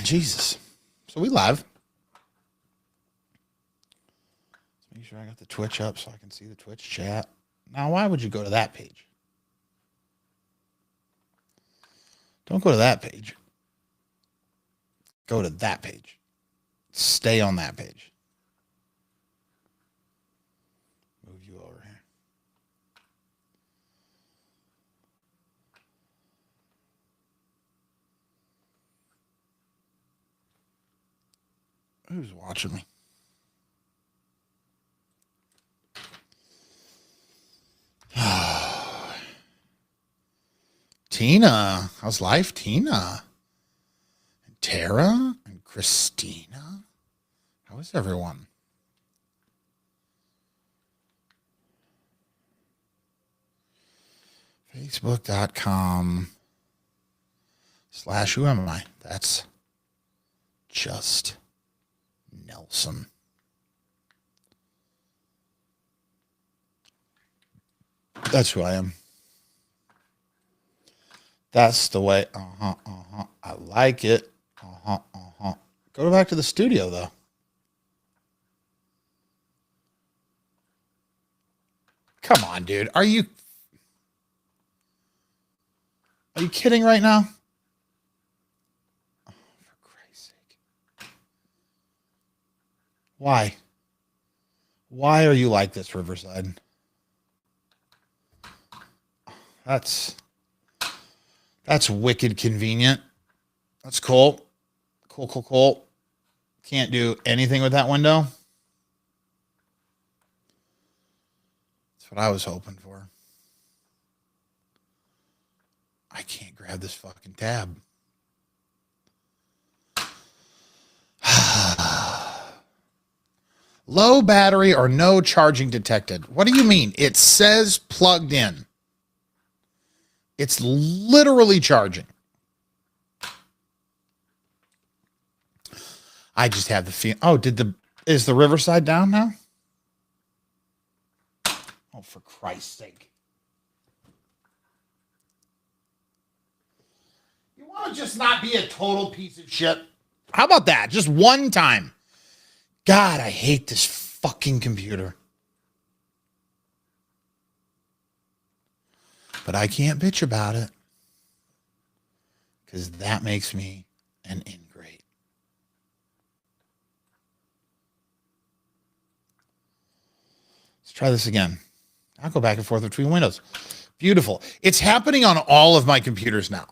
Jesus. So we live. Let's make sure I got the Twitch up so I can see the Twitch chat. Now, why would you go to that page? Don't go to that page. Go to that page. Stay on that page. Move you over here. Who's watching me? Tina. How's life, Tina? And Tara and Christina. How is everyone? Facebook.com/who am I? That's just Nelson. That's who I am. That's the way. I like it. Go back to the studio, though. Come on, dude. Are you kidding right now? Oh, for Christ's sake. Why? Why are you like this, Riverside? That's wicked convenient. That's cool. Cool. Can't do anything with that window. That's what I was hoping for. I can't grab this fucking tab. Low battery or no charging detected. What do you mean? It says plugged in. It's literally charging. I just have the feeling. Oh, is the Riverside down now? Oh, for Christ's sake. You want to just not be a total piece of shit? How about that? Just one time. God, I hate this fucking computer. But I can't bitch about it because that makes me an ingrate. Let's try this again. I'll go back and forth between windows. Beautiful. It's happening on all of my computers now.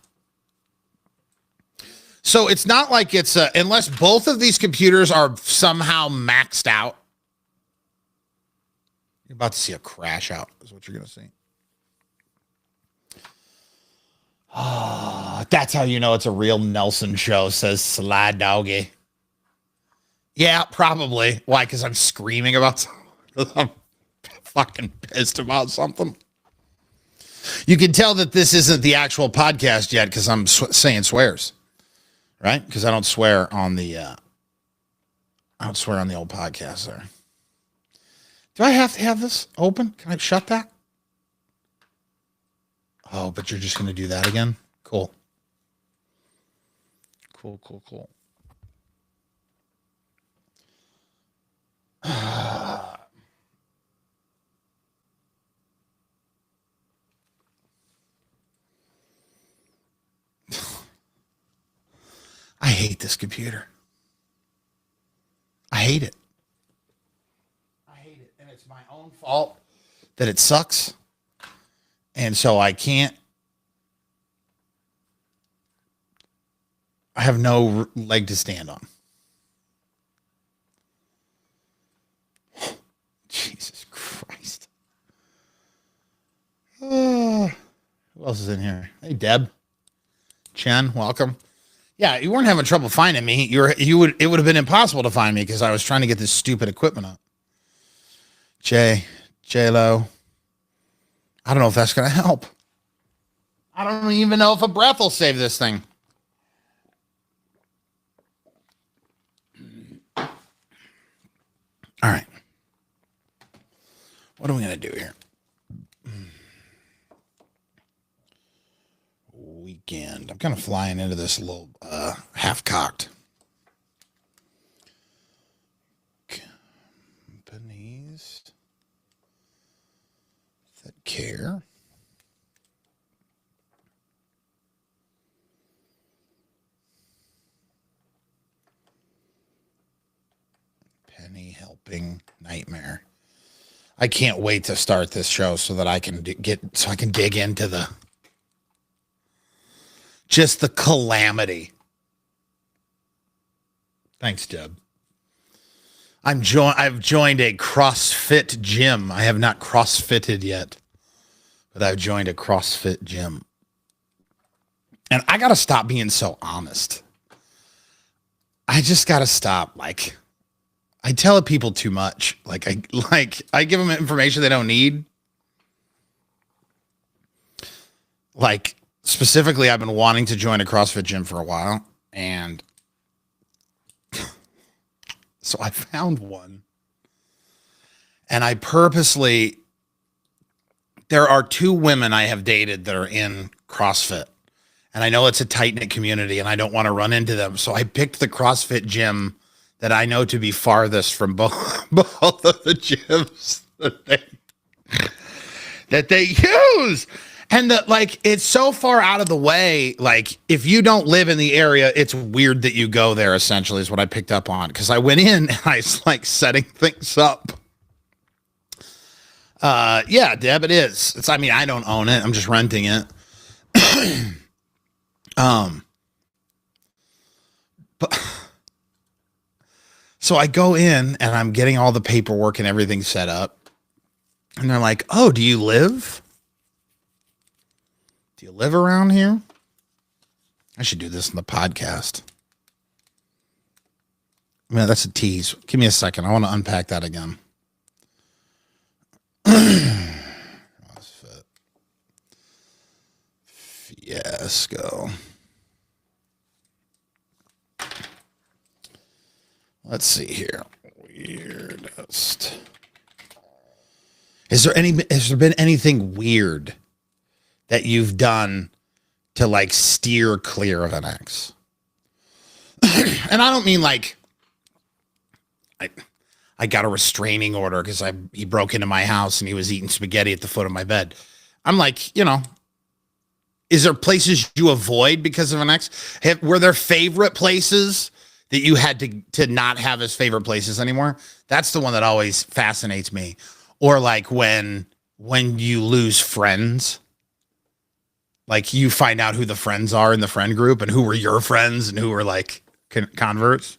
So it's not like it's unless both of these computers are somehow maxed out. You're about to see a crash out is what you're going to see. Oh, that's how you know it's a real Nelson show, says Sly Doggy. Yeah, probably. Why? Because I'm screaming about something. I'm fucking pissed about something. You can tell that this isn't the actual podcast yet because I'm saying swears, right? Because I don't swear on the old podcast there. Do I have to have this open? Can I shut that? Oh, but you're just going to do that again? Cool. Cool. I hate this computer. I hate it. And it's my own fault that it sucks. And so I have no leg to stand on. Jesus Christ. Who else is in here? Hey, Deb. Chen, welcome. Yeah, you weren't having trouble finding me. It would have been impossible to find me because I was trying to get this stupid equipment up. J-Lo. I don't know if that's going to help. I don't even know if a breath will save this thing. All right. What are we going to do here? Weekend. I'm kind of flying into this a little half-cocked. care. Penny helping nightmare. I can't wait to start this show so that I can dig into the calamity. Thanks, Deb. I've joined a CrossFit gym. I have not CrossFitted yet, but I've joined a CrossFit gym. And I got to stop being so honest. I just got to stop. Like, I tell people too much. I give them information they don't need. Like, specifically, I've been wanting to join a CrossFit gym for a while, and so I found one. And I purposely, there are 2 women I have dated that are in CrossFit. And I know it's a tight-knit community, and I don't want to run into them. So I picked the CrossFit gym that I know to be farthest from both of the gyms that they use. And that, like, it's so far out of the way. Like, if you don't live in the area, it's weird that you go there, essentially, is what I picked up on. Because I went in and I was, like, setting things up. Yeah, Deb, it is. I mean, I don't own it. I'm just renting it. But so I go in and I'm getting all the paperwork and everything set up. And they're like, "Oh, do you live? Do you live around here?" I should do this in the podcast. Man, that's a tease. Give me a second. I want to unpack that again. CrossFit fiasco. Let's see here. Weirdest. Has there been anything weird that you've done to, like, steer clear of an ex? And I don't mean like I got a restraining order because he broke into my house and he was eating spaghetti at the foot of my bed. I'm like, is there places you avoid because of an ex? Were there favorite places that you had to not have as favorite places anymore? That's the one that always fascinates me. Or like when you lose friends, like you find out who the friends are in the friend group and who were your friends and who were like converts.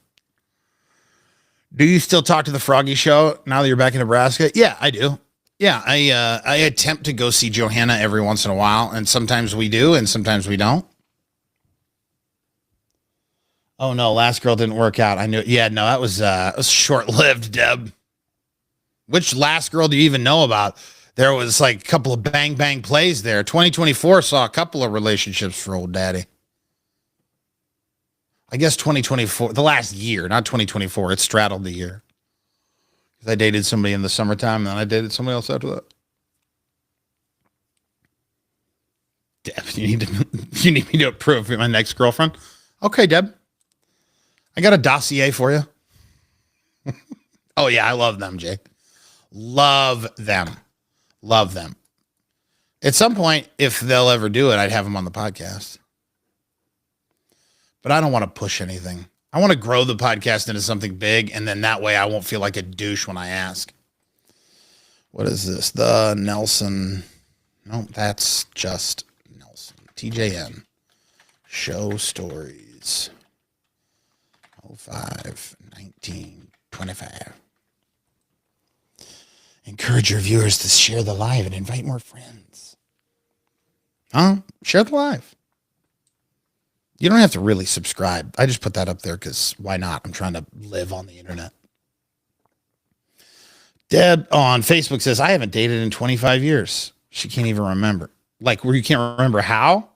Do you still talk to the Froggy Show now that you're back in Nebraska? Yeah, I do. Yeah, I attempt to go see Johanna every once in a while, and sometimes we do, and sometimes we don't. Oh no, last girl didn't work out. I knew. Yeah, no, that was short-lived, Deb. Which last girl do you even know about? There was like a couple of bang bang plays there. 2024 saw a couple of relationships for old daddy. I guess 2024, the last year, not 2024. It straddled the year. I dated somebody in the summertime, and then I dated somebody else after that. Deb, you need me to approve my next girlfriend? Okay, Deb. I got a dossier for you. Oh, yeah, I love them, Jake. Love them. Love them. At some point, if they'll ever do it, I'd have them on the podcast. But I don't want to push anything. I want to grow the podcast into something big, and then that way I won't feel like a douche when I ask. What is this? The Nelson. No, that's just Nelson. TJN. Show stories. 05-19-25. Encourage your viewers to share the live and invite more friends. Huh? Share the live. You don't have to really subscribe. I just put that up there because why not? I'm trying to live on the internet. Deb on Facebook says, I haven't dated in 25 years. She can't even remember. Like, where you can't remember how?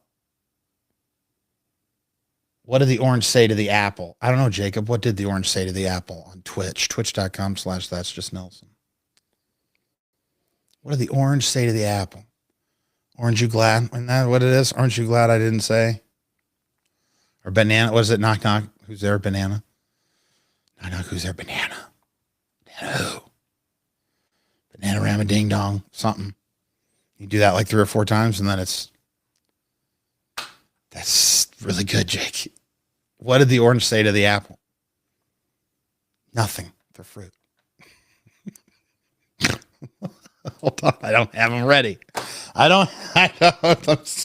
What did the orange say to the apple? I don't know, Jacob. What did the orange say to the apple on Twitch? Twitch.com/that's just Nelson. What did the orange say to the apple? Orange, you glad? Isn't that what it is? Aren't you glad I didn't say? Or banana, what is it? Knock, knock. Who's there? Banana. Knock, knock. Who's there? Banana. Banana who? Banana ram a ding dong. Something. You do that like 3 or 4 times, and then that's really good, Jake. What did the orange say to the apple? Nothing. They're fruit. Hold on, I don't have them ready. I don't.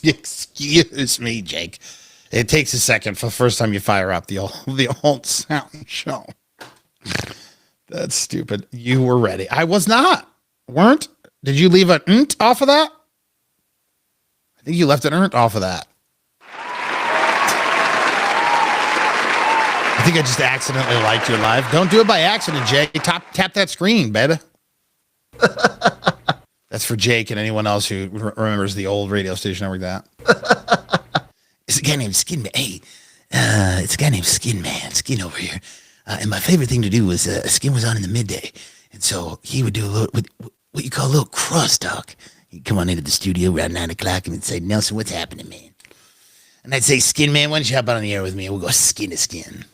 Excuse me, Jake. It takes a second for the first time you fire up the old sound show. That's stupid. You were ready. I was not. Weren't? Did you leave an "nt" off of that? I think you left an "nt" off of that. I think I just accidentally liked your live. Don't do it by accident, Jake. Tap that screen, baby. That's for Jake and anyone else who remembers the old radio station network. That. It's a guy named Skin Man. Hey, it's a guy named Skin Man. Skin over here. And my favorite thing to do was Skin was on in the midday, and so he would do a little what you call a little crosstalk. He'd come on into the studio around 9 o'clock and he'd say, "Nelson, what's happening, man?" And I'd say, "Skin Man, why don't you hop on the air with me and we'll go skin to skin."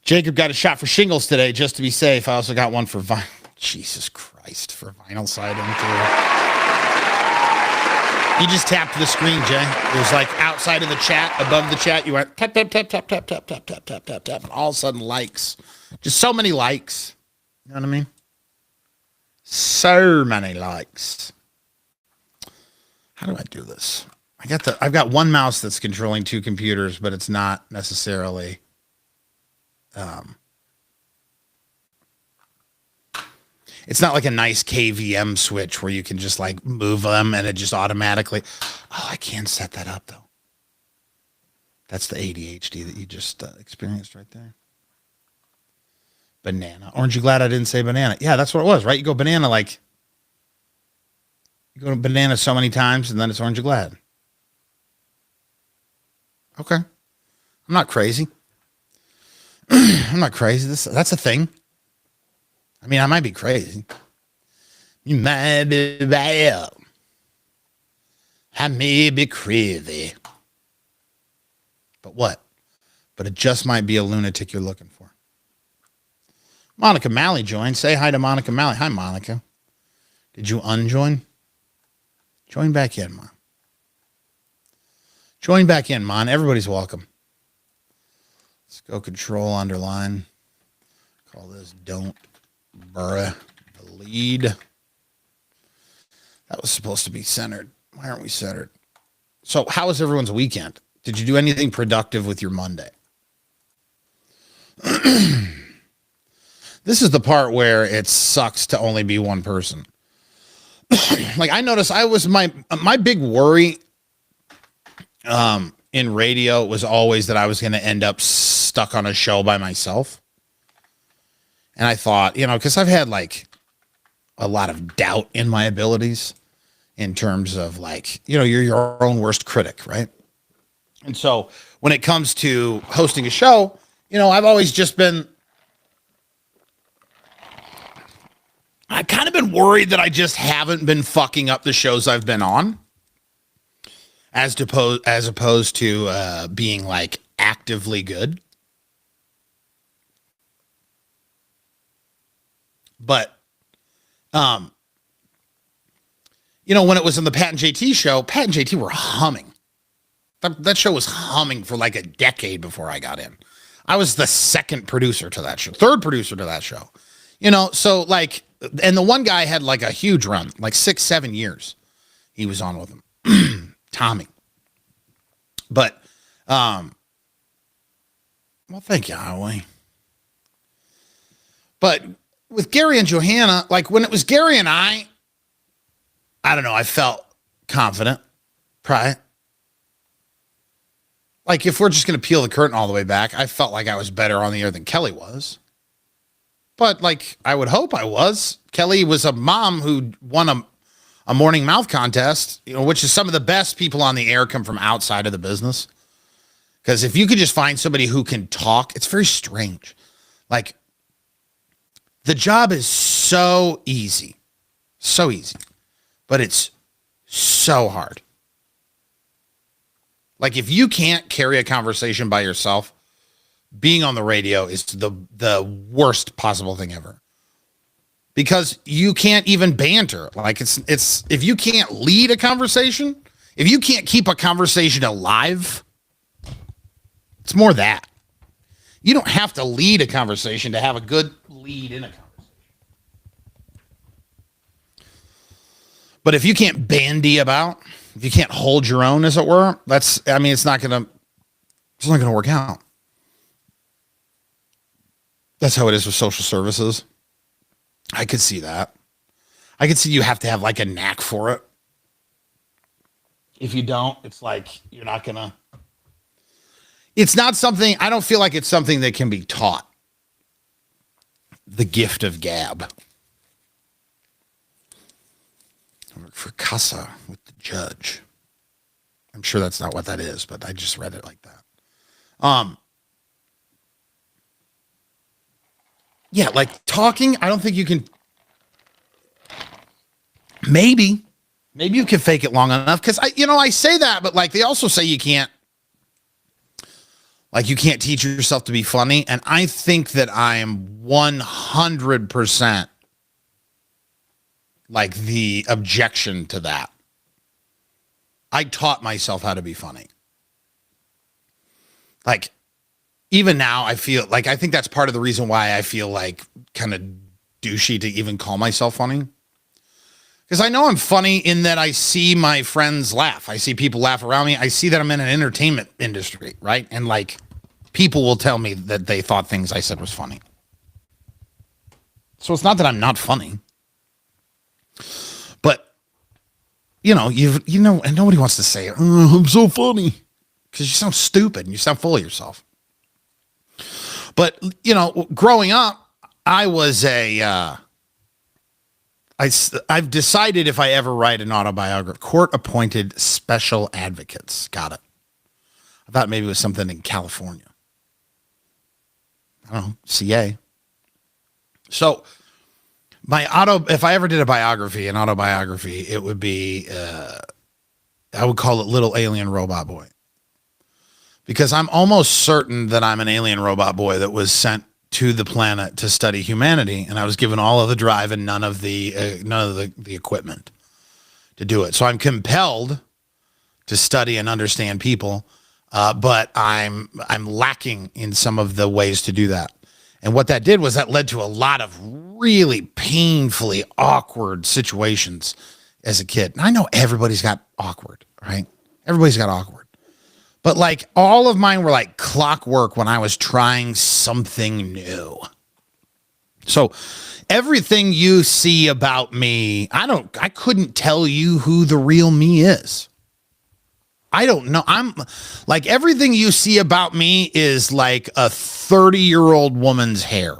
Jacob got a shot for shingles today just to be safe. I also got one for vinyl. Jesus Christ, for vinyl siding too. You just tapped the screen, Jay. It was like outside of the chat, above the chat. You went tap, tap, tap, tap, tap, tap, tap, tap, tap, tap, tap, and all of a sudden likes. Just so many likes. You know what I mean? So many likes. How do I do this? I've got one mouse that's controlling 2 computers, but it's not necessarily it's not like a nice KVM switch where you can just like move them and it just automatically. Oh, I can set that up though. That's the ADHD that you just experienced right there. Banana. Aren't you glad I didn't say banana? Yeah, that's what it was, right? You go banana like you go to banana so many times and then it's aren't you glad? Okay. I'm not crazy. I'm not crazy. That's a thing. I mean, I might be crazy. You might be bad. I may be crazy. But what? But it just might be a lunatic you're looking for. Monica Malley joined. Say hi to Monica Malley. Hi, Monica. Did you unjoin? Join back in, Mon. Join back in, Mon. Everybody's welcome. Let's go control underline. Call this don't bury the lead. That was supposed to be centered. Why aren't we centered? So how was everyone's weekend? Did you do anything productive with your Monday? This is the part where it sucks to only be one person. Like I noticed my big worry in radio was always that I was going to end up stuck on a show by myself. And I thought, because I've had like a lot of doubt in my abilities in terms of like, you're your own worst critic, right? And so when it comes to hosting a show, I've always just been, I've kind of been worried that I just haven't been fucking up the shows I've been on. As opposed to being like actively good. But, when it was in the Pat and JT show, Pat and JT were humming. That show was humming for like a decade before I got in. I was the third producer to that show. So like, and the one guy had like a huge run, like 6-7 years he was on with him. Tommy. But, well, thank you, Howie. But with Gary and Johanna, like when it was Gary and I don't know, I felt confident, probably. Like if we're just going to peel the curtain all the way back, I felt like I was better on the air than Kelly was. But like, I would hope I was. Kelly was a mom who won a morning mouth contest, which is some of the best people on the air come from outside of the business. Because if you could just find somebody who can talk, it's very strange. Like, the job is so easy, but it's so hard. Like, if you can't carry a conversation by yourself, being on the radio is the worst possible thing ever. because you can't even banter. Like it's if you can't lead a conversation, if you can't keep a conversation alive, it's more that. You don't have to lead a conversation to have a good lead in a conversation. But if you can't bandy about, if you can't hold your own, as it were, it's not gonna work out. That's how it is with social services. I could see that. I could see you have to have like a knack for it. If you don't, it's like you're not gonna. It's not something, I don't feel like it's something that can be taught. The gift of gab. I work for Casa with the judge. I'm sure that's not what that is, but I just read it like that. Yeah, like talking, I don't think you can. Maybe you can fake it long enough, because I say that, but like they also say you can't. Like you can't teach yourself to be funny, and I think that I am 100% like the objection to that. I taught myself how to be funny. Like even now, I think that's part of the reason why I feel like kind of douchey to even call myself funny. Because I know I'm funny in that I see my friends laugh. I see people laugh around me. I see that I'm in an entertainment industry, right? And like people will tell me that they thought things I said was funny. So it's not that I'm not funny. But, and nobody wants to say, oh, I'm so funny. Because you sound stupid and you sound full of yourself. But, growing up, I was I've decided if I ever write an autobiography, court-appointed special advocates. Got it. I thought maybe it was something in California. I don't know, CA. So if I ever did an autobiography, it would be, I would call it Little Alien Robot Boy. Because I'm almost certain that I'm an alien robot boy that was sent to the planet to study humanity, and I was given all of the drive and none of the equipment to do it. So I'm compelled to study and understand people, but I'm lacking in some of the ways to do that. And what that did was that led to a lot of really painfully awkward situations as a kid. And I know everybody's got awkward, right? Everybody's got awkward. But like all of mine were like clockwork when I was trying something new. So everything you see about me, I couldn't tell you who the real me is. I don't know. I'm like, everything you see about me is like a 30-year-old woman's hair.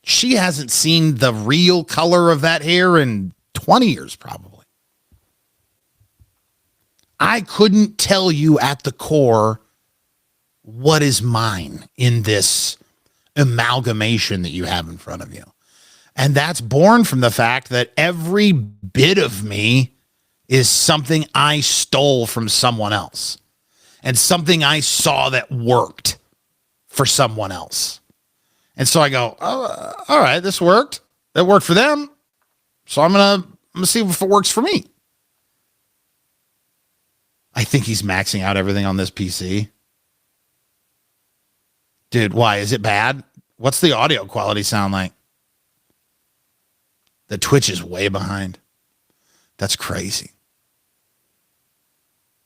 She hasn't seen the real color of that hair in 20 years, probably. I couldn't tell you at the core what is mine in this amalgamation that you have in front of you. And that's born from the fact that every bit of me is something I stole from someone else and something I saw that worked for someone else. And so I go, oh, all right, this worked. That worked for them. So I'm going to see if it works for me. I think he's maxing out everything on this PC. Dude, why? Is it bad? What's the audio quality sound like? The Twitch is way behind. That's crazy.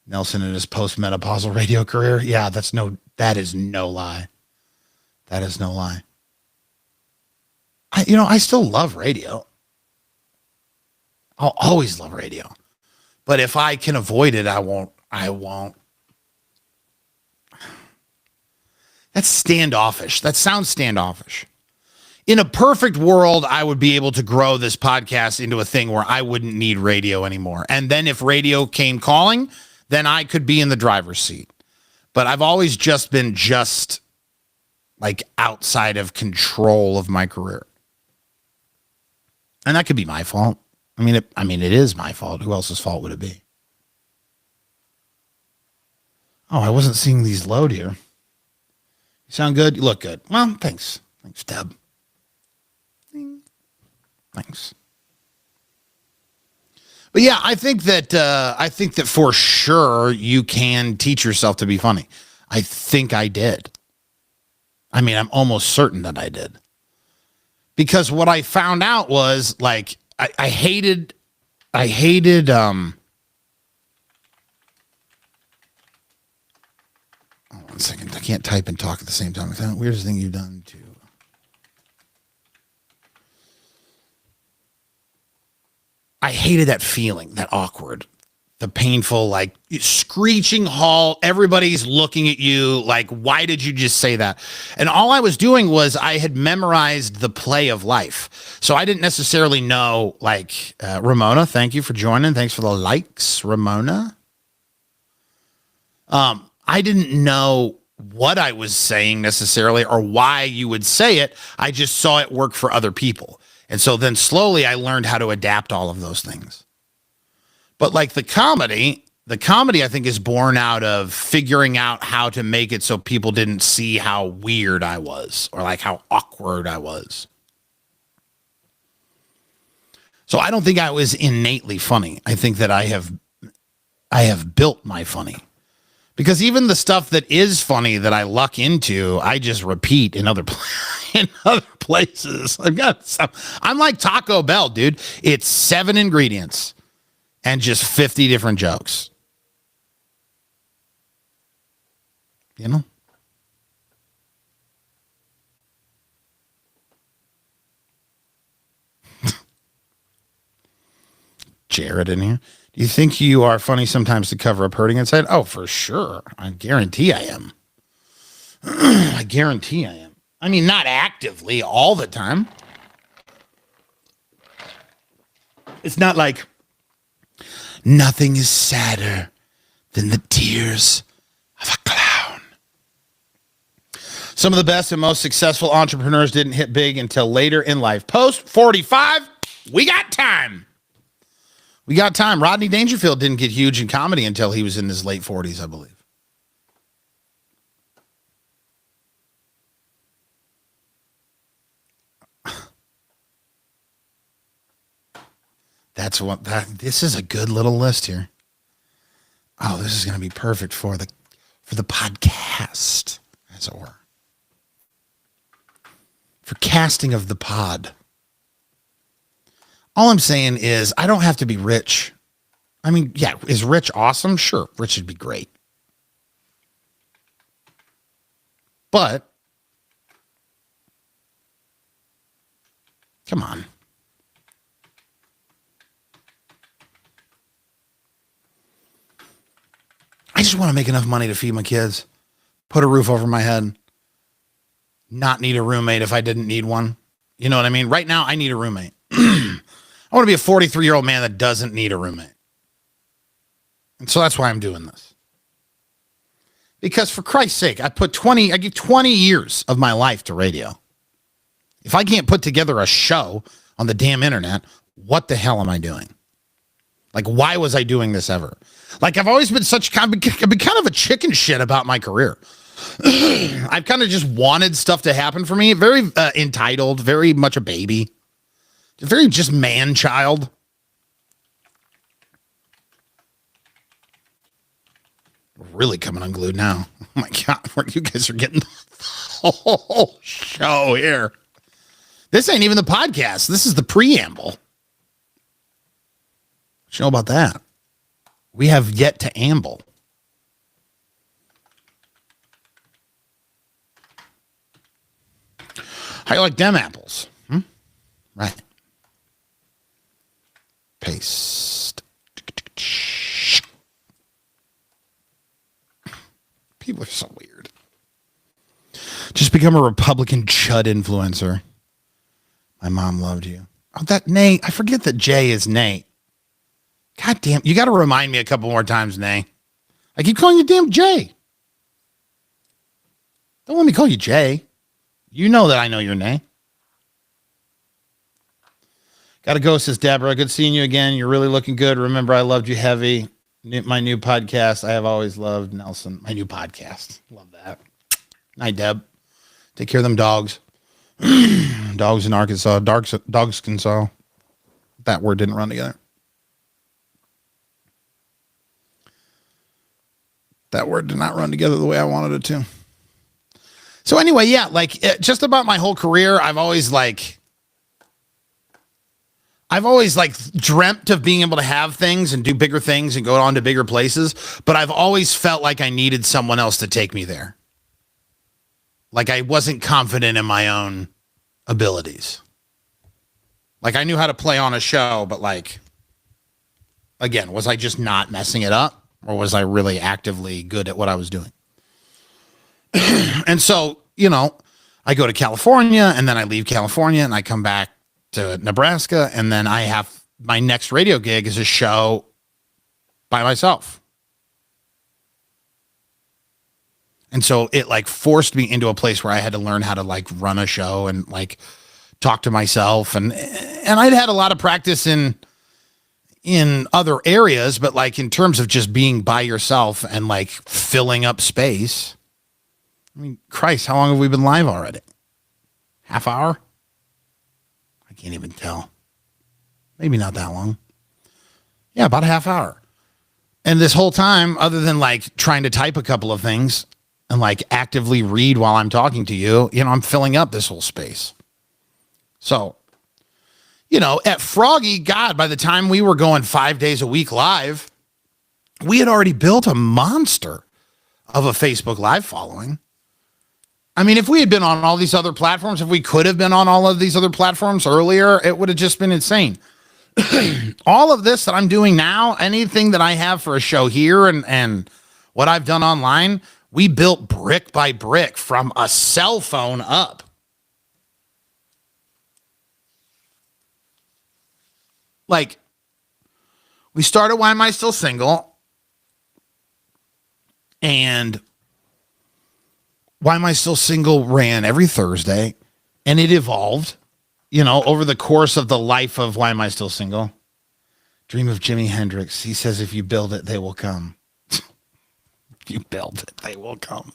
Nelson in his post-menopausal radio career. Yeah, that is no lie. That is no lie. I still love radio. I'll always love radio. But if I can avoid it, I won't. That's standoffish. That sounds standoffish. In a perfect world, I would be able to grow this podcast into a thing where I wouldn't need radio anymore. And then if radio came calling, then I could be in the driver's seat. But I've always just been like outside of control of my career. And that could be my fault. I mean, it is my fault. Who else's fault would it be? Oh, I wasn't seeing these load here. You sound good. You look good. Well, thanks. Thanks, Deb. Thanks. But yeah, I think that for sure you can teach yourself to be funny. I think I did. I mean, I'm almost certain that I did. Because what I found out was like I hated oh, 1 second. I can't type and talk at the same time. It's the weirdest thing you've done to. I hated that feeling, that awkward, the painful, like screeching halt. Everybody's looking at you like, why did you just say that? And all I was doing was I had memorized the play of life. So I didn't necessarily know, like, Ramona, thank you for joining. Thanks for the likes, Ramona. I didn't know what I was saying necessarily or why you would say it. I just saw it work for other people. And so then slowly I learned how to adapt all of those things. But like the comedy I think is born out of figuring out how to make it so people didn't see how weird I was or like how awkward I was. So I don't think I was innately funny. I think that I have built my funny. Because even the stuff that is funny that I luck into, I just repeat in other places. I'm like Taco Bell, dude. It's 7 ingredients and just 50 different jokes. You know? Jared in here. Do you think you are funny sometimes to cover up hurting inside? Oh, for sure. I guarantee I am. I guarantee I am. I mean, not actively all the time. It's not like nothing is sadder than the tears of a clown. Some of the best and most successful entrepreneurs didn't hit big until later in life. Post 45, we got time. We got time. Rodney Dangerfield didn't get huge in comedy until he was in his late 40s, I believe. This is a good little list here. Oh, this is going to be perfect for the podcast, as it were. For casting of the pod. All I'm saying is I don't have to be rich. I mean, yeah, is Rich awesome? Sure, Rich would be great. But, come on. I just want to make enough money to feed my kids, put a roof over my head, not need a roommate if I didn't need one. You know what I mean? Right now, I need a roommate. I want to be a 43-year-old man that doesn't need a roommate. And so that's why I'm doing this. Because for Christ's sake, I give 20 years of my life to radio. If I can't put together a show on the damn internet, what the hell am I doing? Like, why was I doing this ever? Like, I've always been I've been kind of a chicken shit about my career. I've kind of just wanted stuff to happen for me. Very entitled, very much a baby. Very just man-child. Really coming unglued now. Oh my God, you guys are getting the whole show here. This ain't even the podcast. This is the preamble. What you know about that? We have yet to amble. How you like them apples? Right. Paste. People are so weird. Just become a Republican chud influencer. My mom loved you. Oh, that Nate. I forget that Jay is Nate. God damn. You got to remind me a couple more times, Nate. I keep calling you damn Jay. Don't let me call you Jay. You know that I know your name. Gotta go, says Deborah. Good seeing you again. You're really looking good. Remember, I loved you heavy. My new podcast. I have always loved Nelson. My new podcast. Love that. Night, Deb. Take care of them dogs. Dogs in Arkansas. Dogs can saw. That word didn't run together. That word did not run together the way I wanted it to. So anyway, yeah, like just about my whole career, I've always dreamt of being able to have things and do bigger things and go on to bigger places, but I've always felt like I needed someone else to take me there. Like I wasn't confident in my own abilities. Like I knew how to play on a show, but like, again, was I just not messing it up, or was I really actively good at what I was doing? And so, you know, I go to California and then I leave California and I come back to Nebraska, and then I have my next radio gig is a show by myself. And so it like forced me into a place where I had to learn how to like run a show and like talk to myself, and I'd had a lot of practice in other areas, but like in terms of just being by yourself and like filling up space. I mean, Christ, how long have we been live already? Half hour? I can't even tell. Maybe not that long. Yeah, about a half hour. And this whole time, other than like trying to type a couple of things and like actively read while I'm talking to you, you know, I'm filling up this whole space. So, you know, at Froggy, God, by the time we were going 5 days a week live, we had already built a monster of a Facebook Live following. I mean, if we had been on all these other platforms, if we could have been on all of these other platforms earlier, it would have just been insane. All of this that I'm doing now, anything that I have for a show here and what I've done online, we built brick by brick from a cell phone up. Like, we started Why Am I Still Single? And Why Am I Still Single ran every Thursday, and it evolved, you know, over the course of the life of Why Am I Still Single? Dream of Jimi Hendrix. He says, if you build it, they will come. If you build it, they will come.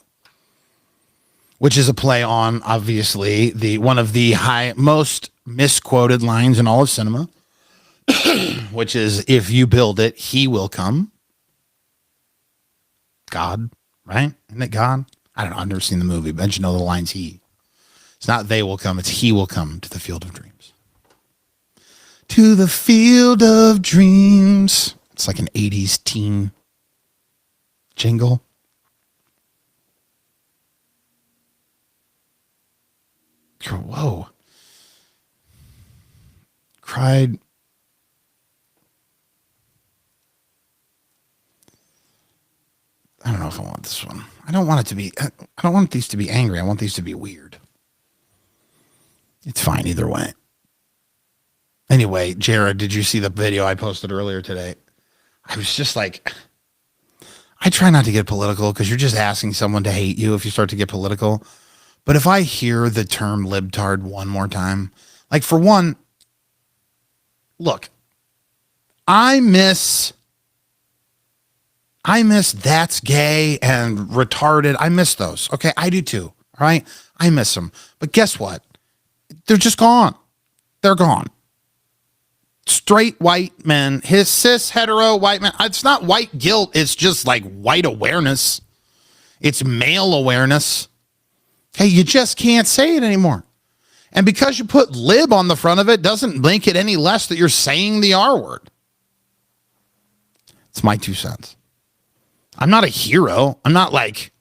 Which is a play on, obviously, the one of the most misquoted lines in all of cinema, which is, if you build it, he will come. God, right? Isn't it God? I don't know. I've never seen the movie, but I just know the line's he. It's not they will come. It's he will come to the field of dreams. To the field of dreams. It's like an 80s teen jingle. Whoa. Cried. I don't know if I want this one. I don't want these to be angry. I want these to be weird. It's fine either way. Anyway, Jared, did you see the video I posted earlier today? I was just like, I try not to get political because you're just asking someone to hate you if you start to get political. But if I hear the term libtard one more time, like for one, look, I miss that's gay and retarded. I miss those. Okay, I do too. All right, I miss them. But guess what? They're just gone. They're gone. Straight white men, his cis hetero white men. It's not white guilt. It's just like white awareness. It's male awareness. Hey, you just can't say it anymore. And because you put lib on the front of it doesn't make it any less that you're saying the R word. It's my 2 cents. I'm not a hero. I'm not like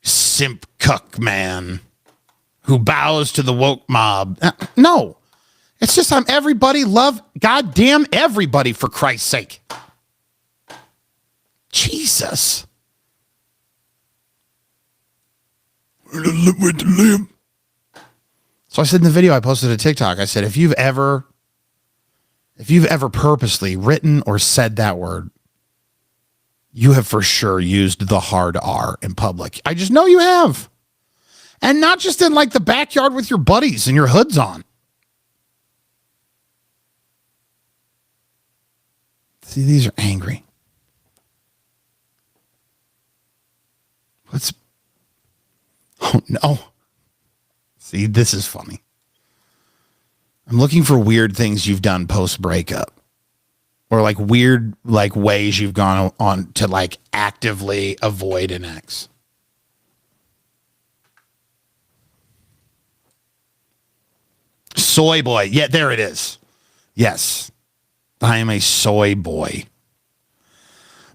simp cuck man who bows to the woke mob. No. It's just everybody love goddamn everybody, for Christ's sake. Jesus. So I said in the video I posted to TikTok, I said, if you've ever purposely written or said that word, you have for sure used the hard R in public. I just know you have. And not just in like the backyard with your buddies and your hoods on. See, these are angry. Oh no. See, this is funny. I'm looking for weird things you've done post breakup, or like weird like ways you've gone on to like actively avoid an ex. Soy boy. Yeah, there it is. Yes. I am a soy boy.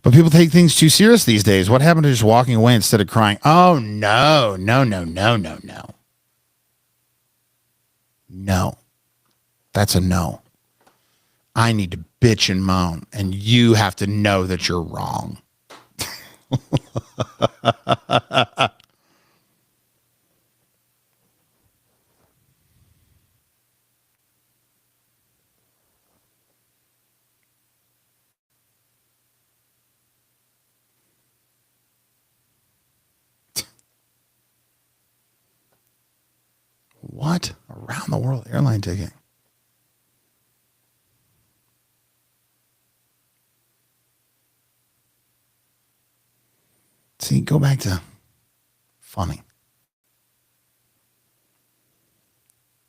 But people take things too serious these days. What happened to just walking away instead of crying? Oh, no, no, no, no, no, no. No. That's a no. I need to bitch and moan, and you have to know that you're wrong. What? Around the world airline ticket. See, go back to funny.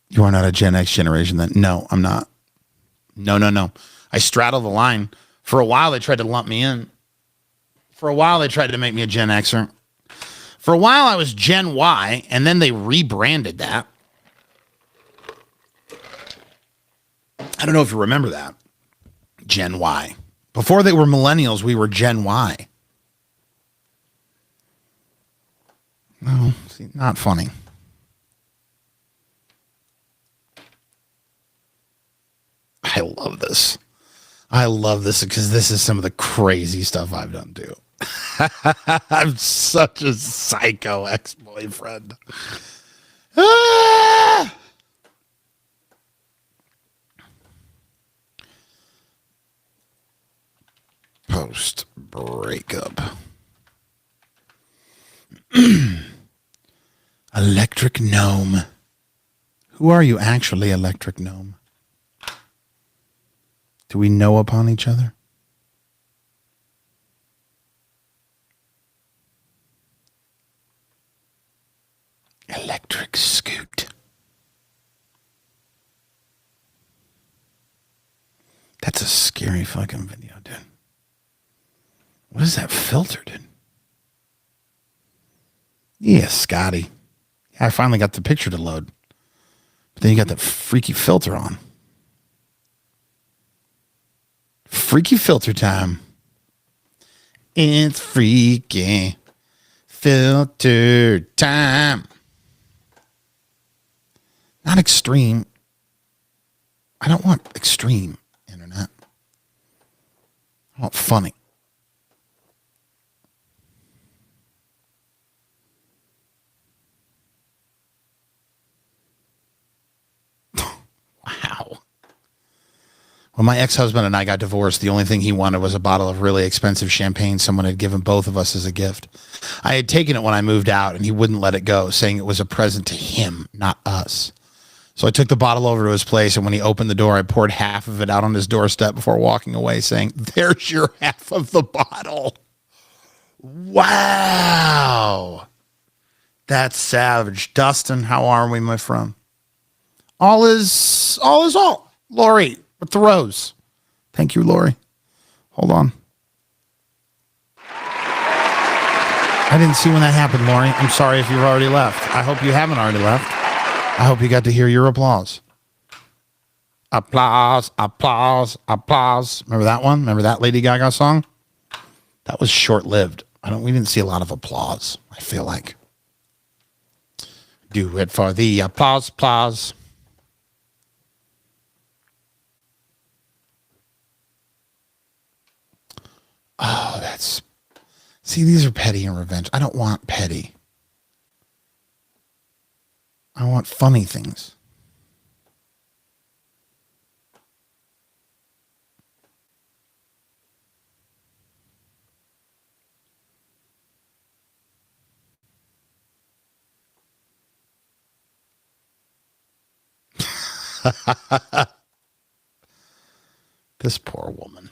You are not a Gen X generation then? No, I'm not. No, no, no. I straddle the line. For a while, they tried to lump me in. For a while, they tried to make me a Gen Xer. For a while, I was Gen Y, and then they rebranded that. I don't know if you remember that. Gen Y. Before they were millennials, we were Gen Y. No, see, not funny. I love this. I love this because this is some of the crazy stuff I've done too. I'm such a psycho ex-boyfriend. Ah! Post breakup. Electric Gnome. Who are you actually, Electric Gnome? Do we know upon each other? Electric Scoot. That's a scary fucking video, dude. What is that filter, dude? Yeah, Scotty. I finally got the picture to load. But then you got that freaky filter on. Freaky filter time. It's freaky filter time. Not extreme. I don't want extreme internet. I want funny. Wow. When my ex-husband and I got divorced, the only thing he wanted was a bottle of really expensive champagne someone had given both of us as a gift. I had taken it when I moved out, and he wouldn't let it go, saying it was a present to him, not us. So I took the bottle over to his place, and when he opened the door, I poured half of it out on his doorstep before walking away, saying, "There's your half of the bottle." Wow. That's savage. Dustin, how are we, my friend? All is all. Lori with the rose. Thank you, Lori. Hold on. I didn't see when that happened, Lori. I'm sorry if you've already left. I hope you haven't already left. I hope you got to hear your applause. Applause, applause, applause. Remember that one? Remember that Lady Gaga song? That was short-lived. We didn't see a lot of applause, I feel like. Do it for the applause, applause. Oh, that's... See, these are petty and revenge. I don't want petty. I want funny things. This poor woman.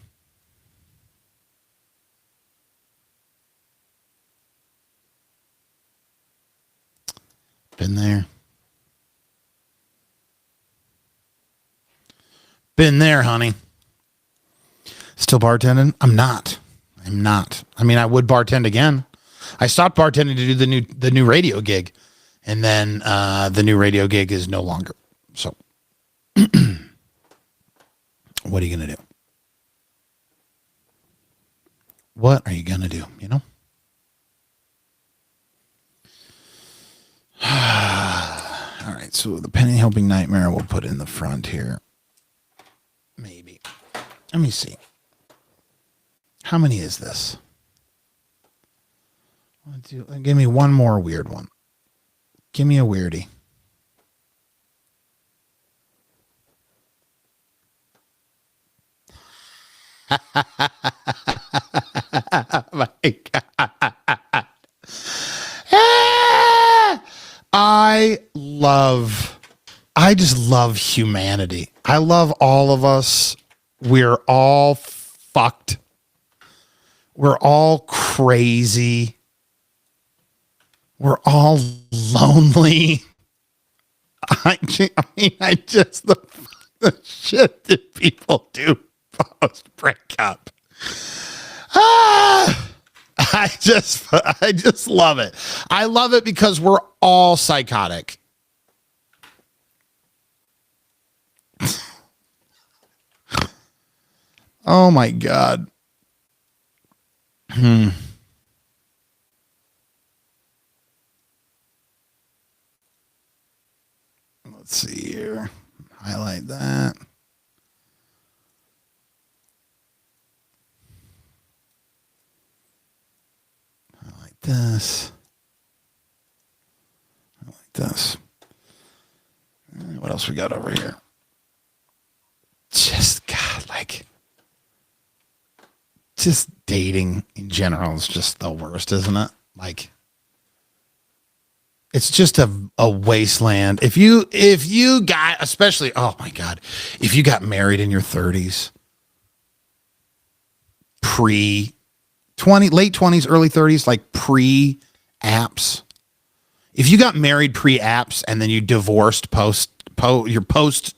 Been there. Been there, honey. Still bartending? I'm not. I mean, I would bartend again. I stopped bartending to do the new radio gig, and then the new radio gig is no longer. So, what are you gonna do? What are you gonna do? You know. All right. So the penny helping nightmare we'll put in the front here. Maybe. Let me see. How many is this? Give me one more weird one. Give me a weirdie. Oh my God. I just love humanity. I love all of us. We're all fucked. We're all crazy. We're all lonely. I just the shit that people do post breakup. I just love it. I love it because we're all psychotic. Oh my God. Let's see here. Highlight that. Highlight this. Highlight this. What else we got over here? Just God, like, just dating in general is just the worst, isn't it? Like, it's just a wasteland. If you got, especially, oh my God, if you got married in your 30s, late 20s, early 30s, like pre-apps. If you got married pre-apps and then you divorced your post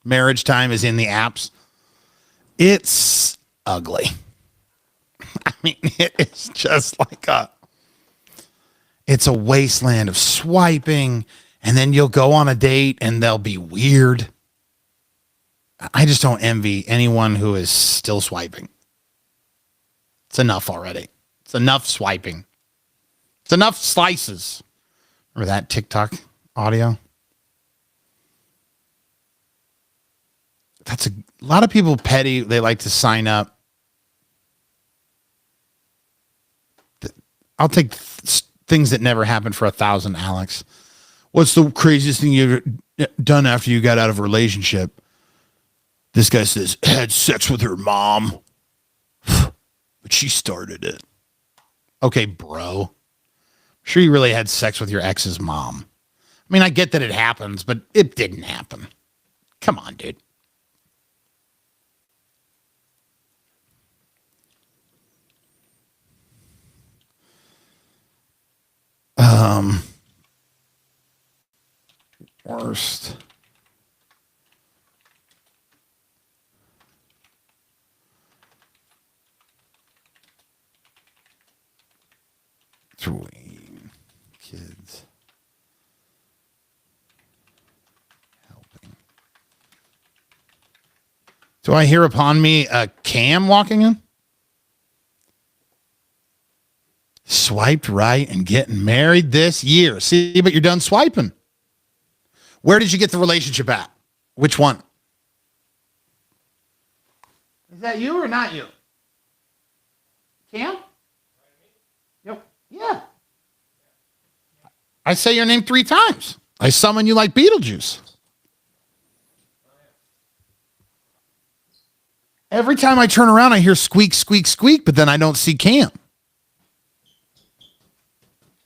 marriage time is in the apps, it's ugly. I mean, it's just like it's a wasteland of swiping, and then you'll go on a date and they'll be weird. I just don't envy anyone who is still swiping. It's enough already. It's enough swiping. It's enough slices. Remember that TikTok audio? That's a lot of people petty. They like to sign up. I'll take things that never happened for 1,000, Alex. What's the craziest thing you've ever done after you got out of a relationship? This guy says, had sex with her mom. But she started it. Okay, bro. I'm sure you really had sex with your ex's mom. I mean, I get that it happens, but it didn't happen. Come on, dude. Worst. Between kids helping. Do I hear upon me a Cam walking in? Swiped right and getting married this year. See, but you're done swiping. Where did you get the relationship at? Which one? Is that you or not you? Cam? Yep. Yeah. I say your name 3 times. I summon you like Beetlejuice. Every time I turn around, I hear squeak, squeak, squeak, but then I don't see Cam.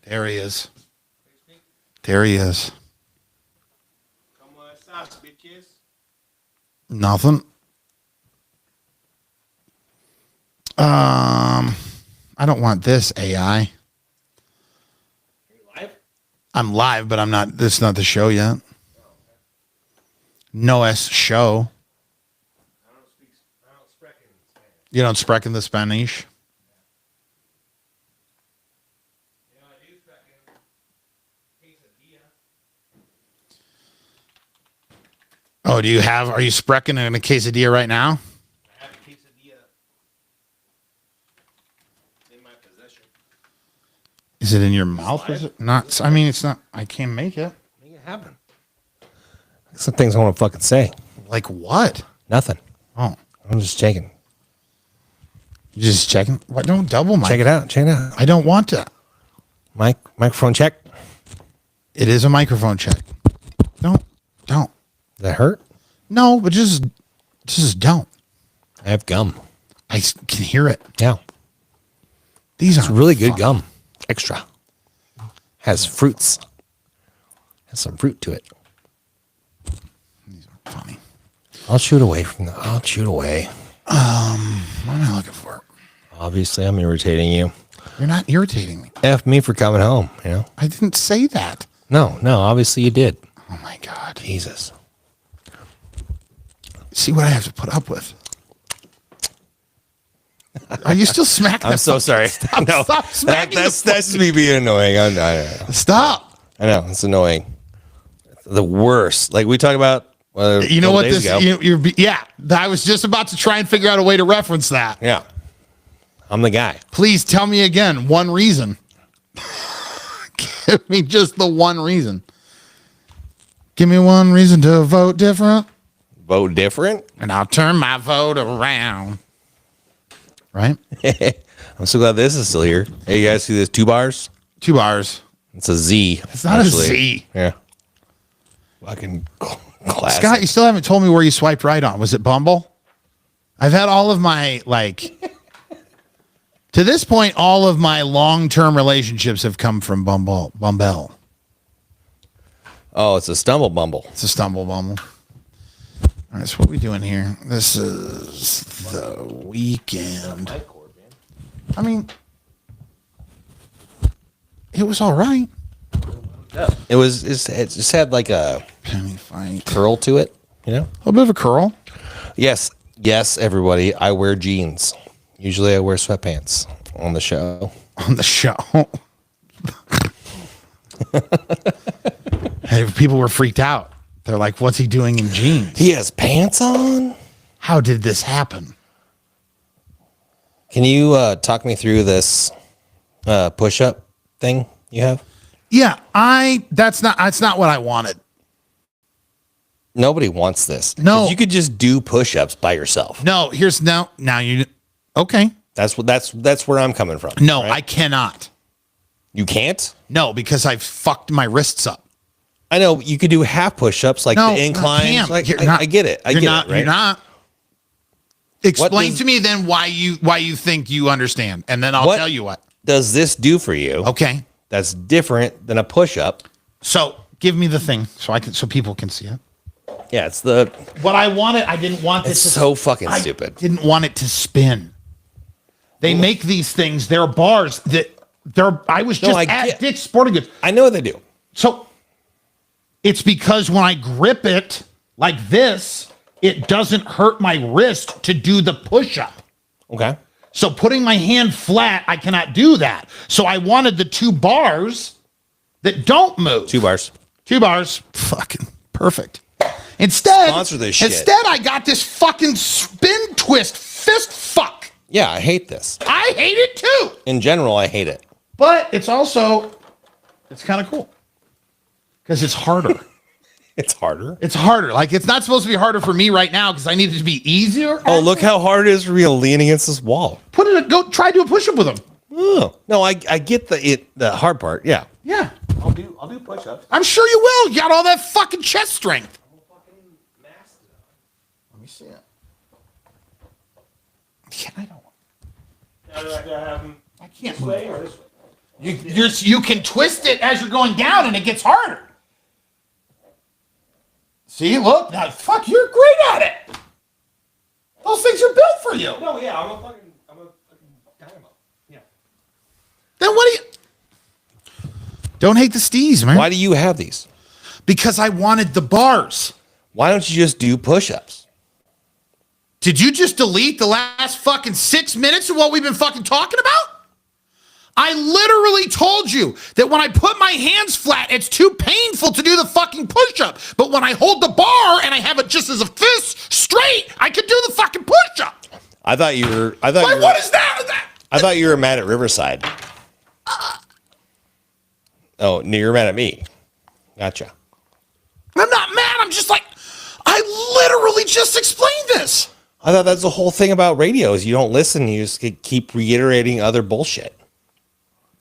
There he is. There he is. Nothing. I don't want this AI. Are you live? I'm live, but I'm not. This is not the show yet. No S show. You don't sprechen the Spanish? Oh, are you sprechen in a quesadilla right now? I have a quesadilla in my possession. Is it in your mouth? Is it not? I mean, it's not. I can't make it. Make it happen. Some things I want to fucking say. Like what? Nothing. Oh, I'm just checking. you just checking? What? Don't double mic. Check it out. Check it out. I don't want to. Microphone check. It is a microphone check. Don't. Does that hurt? No, but just don't. I have gum. Can hear it. Yeah. These It's are really good gum. Extra. Has fruits. Has some fruit to it. These are funny. I'll shoot away. What am I looking for? Obviously, I'm irritating you. You're not irritating me. F me for coming home, you know? I didn't say that. No, obviously you did. Oh my God. Jesus. See what I have to put up with. Are you still smacking? I'm so sorry. Stop smacking. That's me being annoying. I know. Stop. I know. It's annoying. The worst. Like we talk about. You know what this? Yeah. I was just about to try and figure out a way to reference that. Yeah. I'm the guy. Please tell me again one reason. Give me just the one reason. Give me one reason to vote different. Vote different? And I'll turn my vote around. Right? I'm so glad this is still here. Hey, you guys see this 2 bars? 2 bars. It's a Z. It's not actually a Z. Yeah. Fucking classic. Scott, you still haven't told me where you swiped right on. Was it Bumble? I've had all of my, to this point, all of my long-term relationships have come from Bumble. Oh, it's a stumble bumble. It's a stumble Bumble. All right, so what are we doing here? This is the weekend. I mean, it was all right. It just had like a Penny fight. curl to it, you know? A little bit of a curl. Yes, everybody. I wear jeans. Usually I wear sweatpants on the show. On the show. Hey, people were freaked out. They're like, what's he doing in jeans? He has pants on? How did this happen? Can you talk me through this push-up thing you have? Yeah, that's not what I wanted. Nobody wants this. No. You could just do push-ups by yourself. No, now you okay. That's where I'm coming from. No, right? I cannot. You can't? No, because I've fucked my wrists up. I know you could do half push-ups like No, the inclines. Cam, I get it. I get it. Right? You're not. Explain does- to me then why you think you understand, and then I'll What tell you what. Does this do for you? Okay. That's different than a push-up. So give me the thing so people can see it. Yeah, it's the. What I wanted, I didn't want It's this. so fucking stupid. Didn't want it to spin. They make these things. They're bars that they're. I was just at Dick's Sporting Goods. I know they do. So it's because when I grip it like this, it doesn't hurt my wrist to do the push-up. Okay. So putting my hand flat, I cannot do that. So I wanted the 2 bars that don't move. 2 bars. 2 bars. Fucking perfect. Instead, Sponsor this shit. Instead, I got this fucking spin twist fist fuck. Yeah, I hate this. I hate it too. In general, I hate it. But it's kind of cool. Because it's harder. It's harder. It's harder. Like, it's not supposed to be harder for me right now because I need it to be easier. Oh, look how hard it is for me to lean against this wall. Go try to do a push-up with them. Oh. No, I get the hard part. Yeah. Yeah. I'll do push-ups. I'm sure you will. You got all that fucking chest strength. Let me see it. Yeah, I can't move. Way or this way? You can twist it as you're going down and it gets harder. See, look, now, fuck, you're great at it. Those things are built for you. No, yeah, I'm a fucking dynamo. Yeah. Then what do you... Don't hate the steez, man. Why do you have these? Because I wanted the bars. Why don't you just do push-ups? Did you just delete the last fucking 6 minutes of what we've been fucking talking about? I literally told you that when I put my hands flat, it's too painful to do the fucking push-up. But when I hold the bar and I have it just as a fist straight, I can do the fucking push-up. I thought you were. What is that? I thought you were mad at Riverside. Oh, no, you're mad at me. Gotcha. I'm not mad. I'm just like, I literally just explained this. I thought that's the whole thing about radio is you don't listen. You just keep reiterating other bullshit.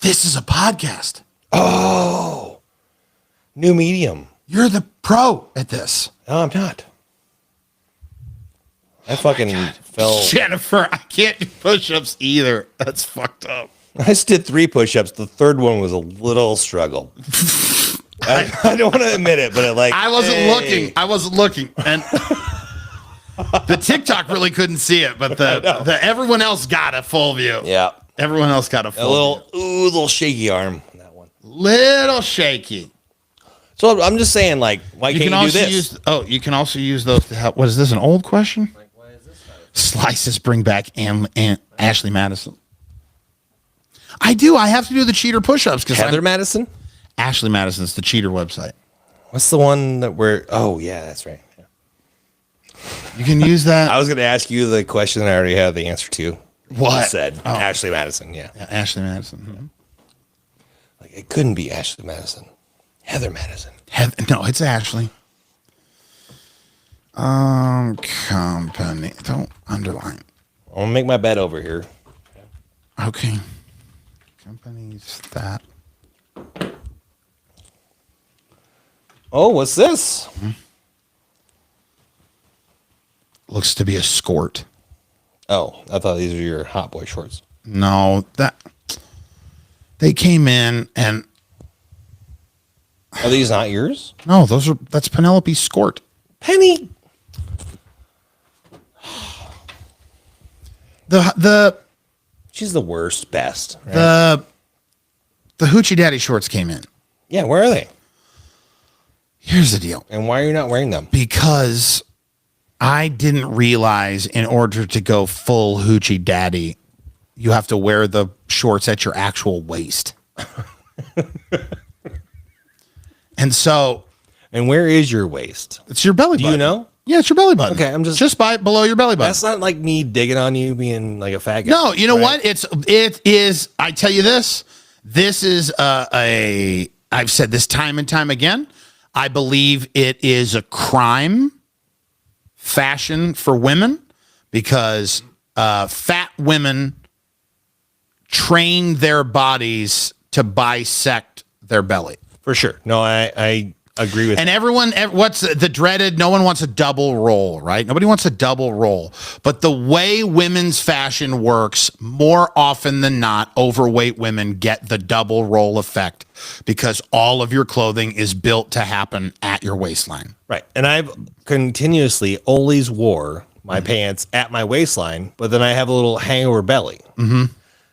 This is a podcast. Oh, new medium. You're the pro at this. No, I'm not. I fucking fell. Jennifer, I can't do push-ups either. That's fucked up. I just did 3 push-ups. The third one was a little struggle. I don't want to admit it, but I wasn't looking. And the TikTok really couldn't see it, but the everyone else got a full view. Yeah. Everyone else got a full view. Little shaky arm on that one. Little shaky. So I'm just saying, like, why can't you do this? You can also use those to help. What is this, an old question? Like, why is this Slices bring back Ashley Madison. I do. I have to do the cheater push-ups because Heather Madison? Ashley Madison's the cheater website. What's the one that we're... Oh, yeah, that's right. Yeah. You can use that. I was going to ask you the question I already have the answer to. What? You said Ashley Madison, yeah. Ashley Madison. Mm-hmm. Like, it couldn't be Ashley Madison. Heather Madison. No, it's Ashley. Company. Don't underline. I'm going to make my bed over here. Okay. Companies that. Oh, what's this? Looks to be a skort. Oh, I thought these were your hot boy shorts. No, they came in and Are these not yours? no, that's Penelope Skort. Penny. She's the worst best. Right? The Hoochie Daddy shorts came in. Yeah, where are they? Here's the deal. And why are you not wearing them? Because I didn't realize in order to go full Hoochie Daddy, you have to wear the shorts at your actual waist. And so. And where is your waist? It's your belly button. Do you know? Yeah, it's your belly button. Okay, I'm just below your belly button. That's not like me digging on you being like a fat guy. No, you know what? It is. I tell you this. This is I've said this time and time again. I believe it is a crime fashion for women because fat women train their bodies to bisect their belly. For sure. No, I agree with and everyone, what's the dreaded? No one wants a double roll, right? Nobody wants a double roll. But the way women's fashion works, more often than not, overweight women get the double roll effect because all of your clothing is built to happen at your waistline. Right. And I've continuously always wore my pants at my waistline, but then I have a little hangover belly. Mm-hmm.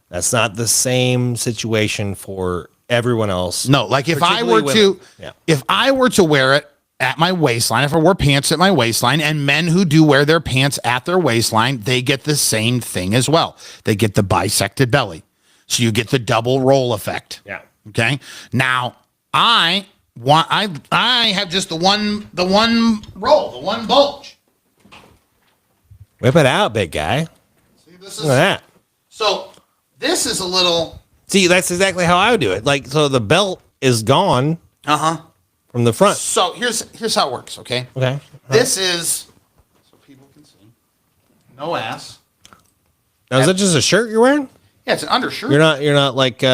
That's not the same situation for everyone else. No, like if I were to wear it at my waistline, if I wore pants at my waistline, and men who do wear their pants at their waistline, they get the same thing as well. They get the bisected belly. So you get the double roll effect. Yeah. Okay. Now I have just the one roll, the one bulge. Whip it out, big guy. See, this is Look at that. So this is a little. See, that's exactly how I would do it. Like, so the belt is gone from the front. So here's how it works, okay? Okay. This is, so people can see, no ass. Now, is that just a shirt you're wearing? Yeah, it's an undershirt. You're not like It's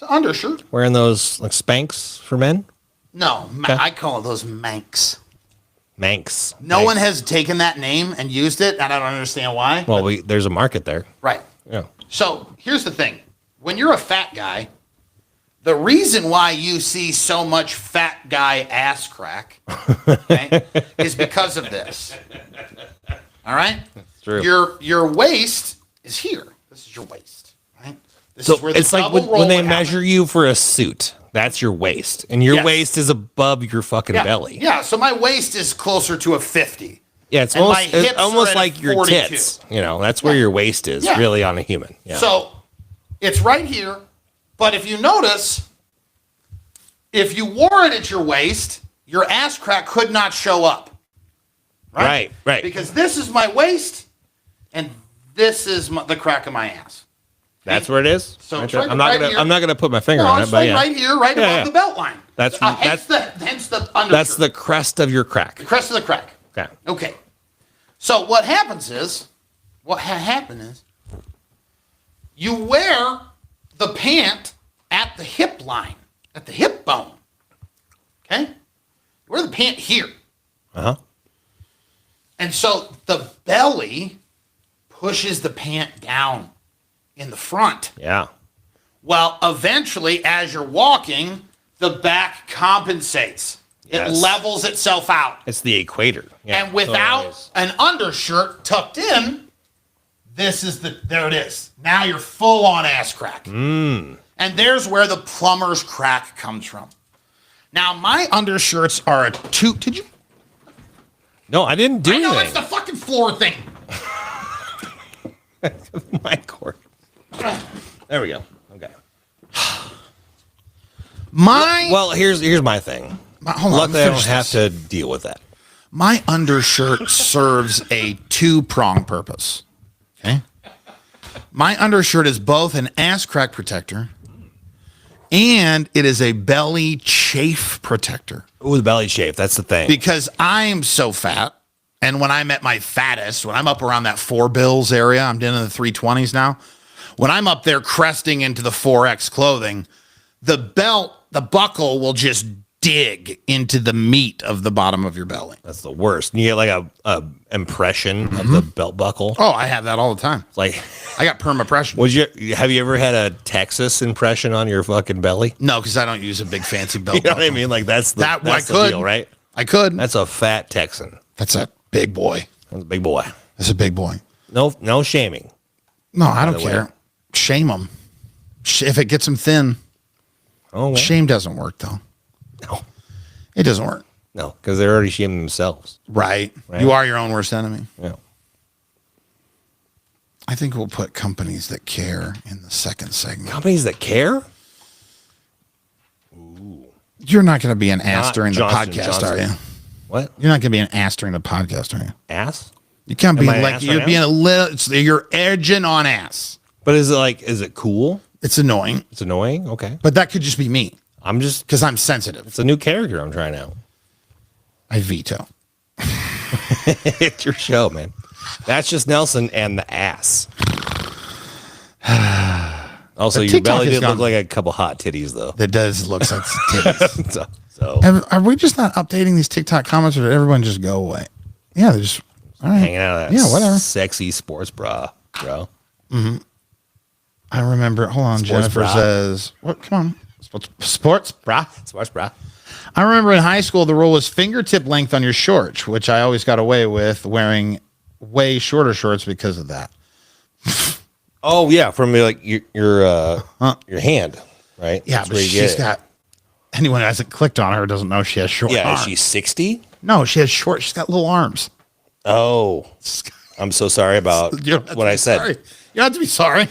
an undershirt. wearing those like Spanx for men? No, I call those Manx. Manx. No one has taken that name and used it, and I don't understand why. Well, there's a market there. Right. Yeah. So here's the thing. When you're a fat guy, the reason why you see so much fat guy ass crack is because of this. All right? That's true. Your waist is here. This is your waist, right? This So is where the it's like double roll when they would measure happen. you for a suit, that's your waist. And your Yes. waist is above your fucking belly. Yeah, so my waist is closer to a 50. Yeah, it's And my almost, it's hips are almost at a like your 42. tits. You know, that's where your waist is Yeah. really on a human. Yeah. So it's right here. But if you notice, if you wore it at your waist, your ass crack could not show up. Right. Because this is my waist, and this is the crack of my ass. That's where it is. So Right it's there. right- I'm not right gonna. here. I'm not gonna put my finger No, on it's it, but like yeah, right here, right Yeah, above yeah. the belt line. That's- hence the undershirt. that's the crest of your crack. the crest of the crack. Okay. Okay. So what happens is, you wear the pant at the hip line, at the hip bone. Okay? You wear the pant here. And so the belly pushes the pant down in the front. Yeah. Well, eventually, as you're walking, the back compensates. It Yes. levels itself out. It's the equator. Yeah. And without So it is. an undershirt tucked in, there it is. Now you're full on ass crack. And there's where the plumber's crack comes from. Now, my undershirts are did you? No, I didn't do I know it's anything. the fucking floor thing. My cord. There we go. Okay. Well, here's my thing. Hold on, Luckily, I don't finish have this. to deal with that. My undershirt serves a two-prong purpose. Okay? My undershirt is both an ass crack protector and it is a belly chafe protector. Ooh, the belly shape. That's the thing. Because I'm so fat, and when I'm at my fattest, when I'm up around that 4 bills area, I'm down in the 320s now. When I'm up there cresting into the 4X clothing, the buckle will just dig into the meat of the bottom of your belly. That's the worst. You get like a impression of the belt buckle. Oh, I have that all the time. Like, I got permapression. have you ever had a Texas impression on your fucking belly? No, because I don't use a big fancy belt. You know what I buckle. mean? Like that's the, That I that's the could, deal, right? I could. That's a fat Texan. That's a big boy. That's a big boy. That's a big boy. No shaming. No, I don't the way. care. Shame him. If it gets him thin, Oh, well, shame doesn't work though. no, It doesn't work. no, because they're already shaming themselves. Right. Right. You are your own worst enemy. Yeah. I think we'll put companies that care in the second segment. Companies that care. You're not going to be an ass Not during the Johnson & podcast, Johnson. are you? What? You're not going to be an ass during the podcast, are you? Ass? You can't be Am I an like ass you're right being now? a little. You're edging on ass. But is it cool? It's annoying, It's annoying. Okay. but that could just be me I'm just. because I'm sensitive. It's a new character I'm trying out. I veto. It's your show, man. That's just Nelson and the ass. Also, The your TikTok belly has did look gone- like a couple hot titties, though. That does look like titties. So Are we just not updating these TikTok comments, or did everyone just go away? Yeah, they're just all right. hanging out of that Yeah, whatever. sexy sports bra, bro. I remember. Hold on, Sports Jennifer bra. says, "What? Come on, sports bra." Sports bra. I remember in high school the rule was fingertip length on your shorts, which I always got away with wearing way shorter shorts because of that. Oh yeah, from like your hand, right? Yeah, That's but where you get she's it. got. Anyone who hasn't clicked on her doesn't know she has short Yeah, arms. is she 60? No, she has short. She's got little arms. Oh, I'm so sorry about You don't have to what be I said. sorry. You don't have to be sorry.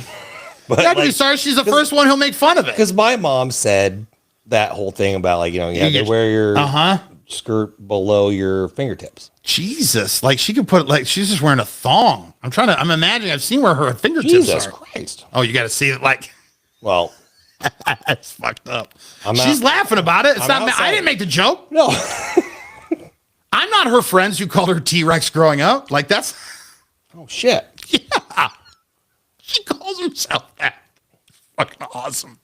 But You have to be sorry. She's the first one who'll make fun of it. because my mom said that whole thing about like you have to wear your skirt below your fingertips. Jesus, like she could put like she's just wearing a thong. I'm imagining. I've seen where her fingertips Jesus are. Christ! Oh, you got to see it. Like Well, that's fucked up. I'm She's out- laughing about it. It's I'm not. I outside. didn't make the joke. no. I'm not her friends who called her T-Rex growing up. Like that's Oh shit! yeah. She calls herself that. Fucking awesome.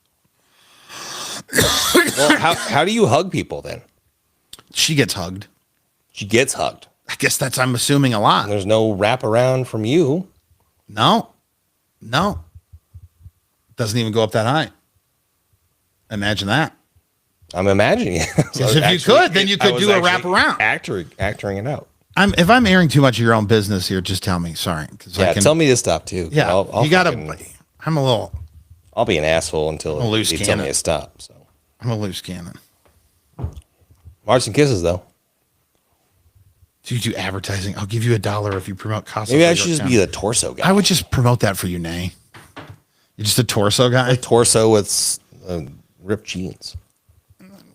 Well, how do you hug people then? She gets hugged. She gets hugged. I guess that's. I'm assuming a lot. There's no wrap around from you. No. Doesn't even go up that high. Imagine that. I'm imagining it. Yes, if you could, then you could do a wraparound. Acting it out. If I'm airing too much of your own business here, just tell me. Sorry. Yeah, tell me to stop too. Yeah, I'll you gotta. fucking- I'm a little. I'll be an asshole until A loose you tell cannon. me to stop. So, I'm a loose cannon. Hearts and kisses though. Do you do advertising? I'll give you $1 if you promote Casa. Maybe I Fuego should just Town. be the torso guy. I would just promote that for you, Nay. You're just a torso guy? Torso with ripped jeans.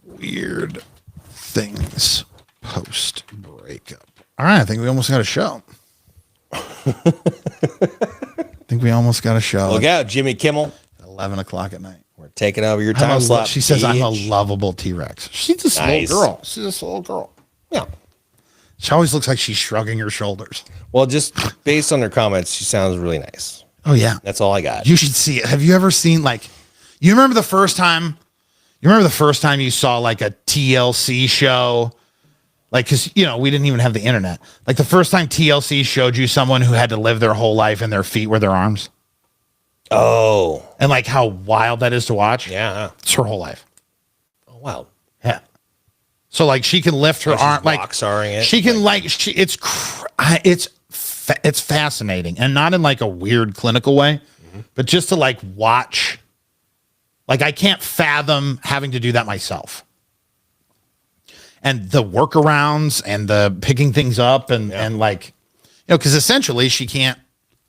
Weird things post breakup. All right, I think we almost got a show. Look out, Jimmy Kimmel. 11 o'clock at night. We're taking over your time slot. She says I'm a bitch. lovable T-Rex. She's a slow Nice. girl. She's a slow girl. Yeah. She always looks like she's shrugging her shoulders. Well, just based on her comments, she sounds really nice. Oh, yeah. That's all I got. You should see it. Have you ever seen, like, you remember the first time you saw, like, a TLC show? Like, because, you know, we didn't even have the internet. Like, the first time TLC showed you someone who had to live their whole life and their feet were their arms. Oh. And, like, how wild that is to watch. Yeah. It's her whole life. Oh, wow. Yeah. So, like, she can lift her She's arm. Like, rock starring it. she can, it's fascinating. And not in, like, a weird clinical way, but just to, like, watch. Like, I can't fathom having to do that myself. And the workarounds and the picking things up and like, you know, because essentially she can't.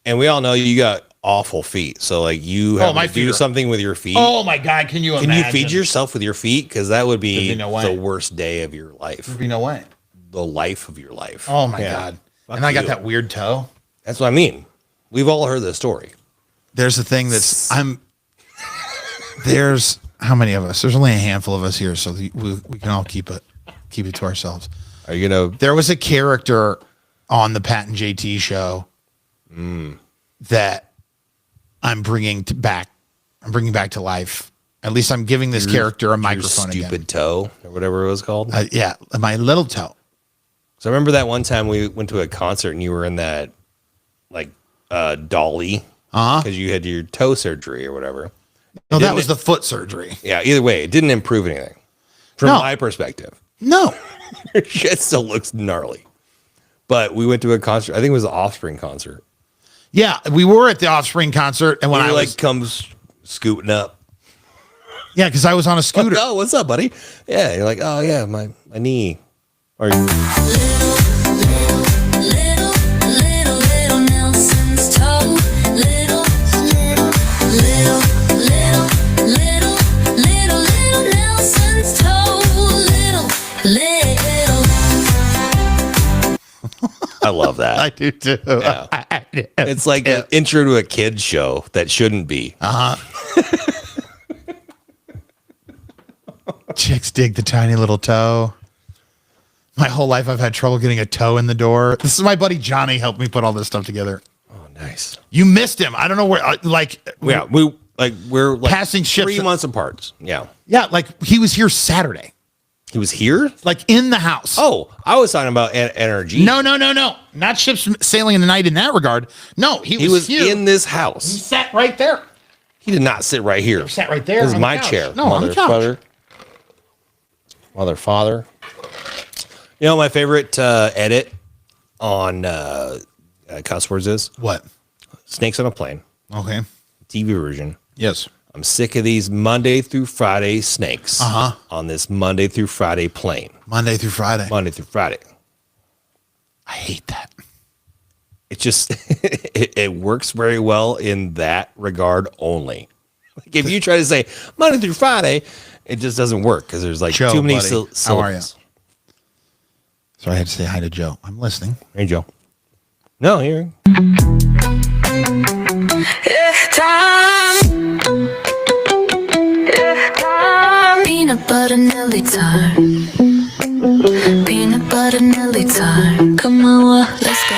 And we all know you got awful feet. So, like, you have my to feet do are- something with your feet. Oh my God! Can you Can imagine? you feed yourself with your feet? Because that would be There'd be no way. the worst day of your life. There'd be no way. The life of your life. Oh my Yeah. God! Fuck And I got you. that weird toe. That's what I mean. We've all heard this story. There's a thing there's how many of us? There's only a handful of us here, so we can all keep it to ourselves. Are you going to? There was a character on the Pat and JT show that I'm bringing back to life. At least I'm giving this character a microphone stupid again. toe or whatever it was called. Yeah, my little toe. So I remember that one time we went to a concert and you were in that like dolly because you had your toe surgery or whatever. No, that Didn't was it- the foot surgery. Yeah, either way, it didn't improve anything from No. my perspective. No. Your shit still looks gnarly. But we went to a concert. I think it was the Offspring concert. Yeah, we were at the Offspring concert, and when He I was comes scooting up. yeah, because I was on a scooter. Oh, what's up, buddy? Yeah, you're like, oh yeah, my knee. Or Little Nelson's toe. Little Nelson's toe. Little. I love that. I do too. Yeah. It's like an intro to a kid's show that shouldn't be. Chicks dig the tiny little toe. My whole life, I've had trouble getting a toe in the door. This is my buddy Johnny helped me put all this stuff together. Oh, nice. You missed him. I don't know where. Yeah, we're like Passing ships. 3 months apart. Yeah, Yeah, like he was here Saturday, he was here. like in the house. Oh, I was talking about energy. No, not ships sailing in the night in that regard. No, he was here. in this He house. sat right there. He did not sit right here. Sat right there. This is on the my couch. chair. No, on the couch. Father. You know, my favorite edit on cuss words is What? Snakes on a Plane, Okay. TV version. Yes. I'm sick of these Monday through Friday snakes on this Monday through Friday plane. Monday through Friday. Monday through Friday. I hate that. It just it works very well in that regard only. Like if you try to say Monday through Friday, it just doesn't work because there's like Joe, too many buddy, syllables. how are you? So I had to say hi to Joe. I'm listening. Hey, Joe. No, here. Peanut butter Nelly time. Peanut butter Nelly time. Come on, let's go.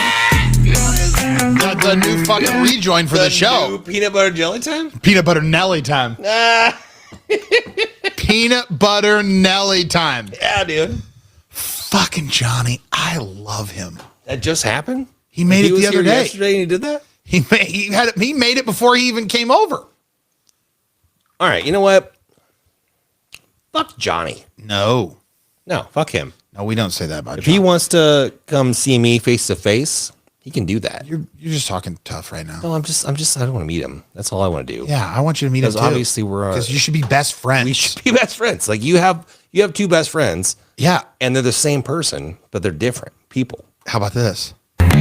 The new fucking rejoin for the show. Peanut butter jelly time? Peanut butter Nelly time. Peanut butter Nelly time. Yeah, dude. Fucking Johnny. I love him. That just happened? He made it was the other here day. yesterday and he did that? He made it before he even came over. All right, you know what? Fuck Johnny. No. No, fuck him. No, we don't say that about If Johnny. he wants to come see me face to face, he can do that. You're just talking tough right now. No, I don't want to meet him. That's all I want to do. Yeah, I want you to meet him Because too. obviously we're because you should be best friends. we should be best friends. Like you have two best friends Yeah, and they're the same person, but they're different people. How about this? Don't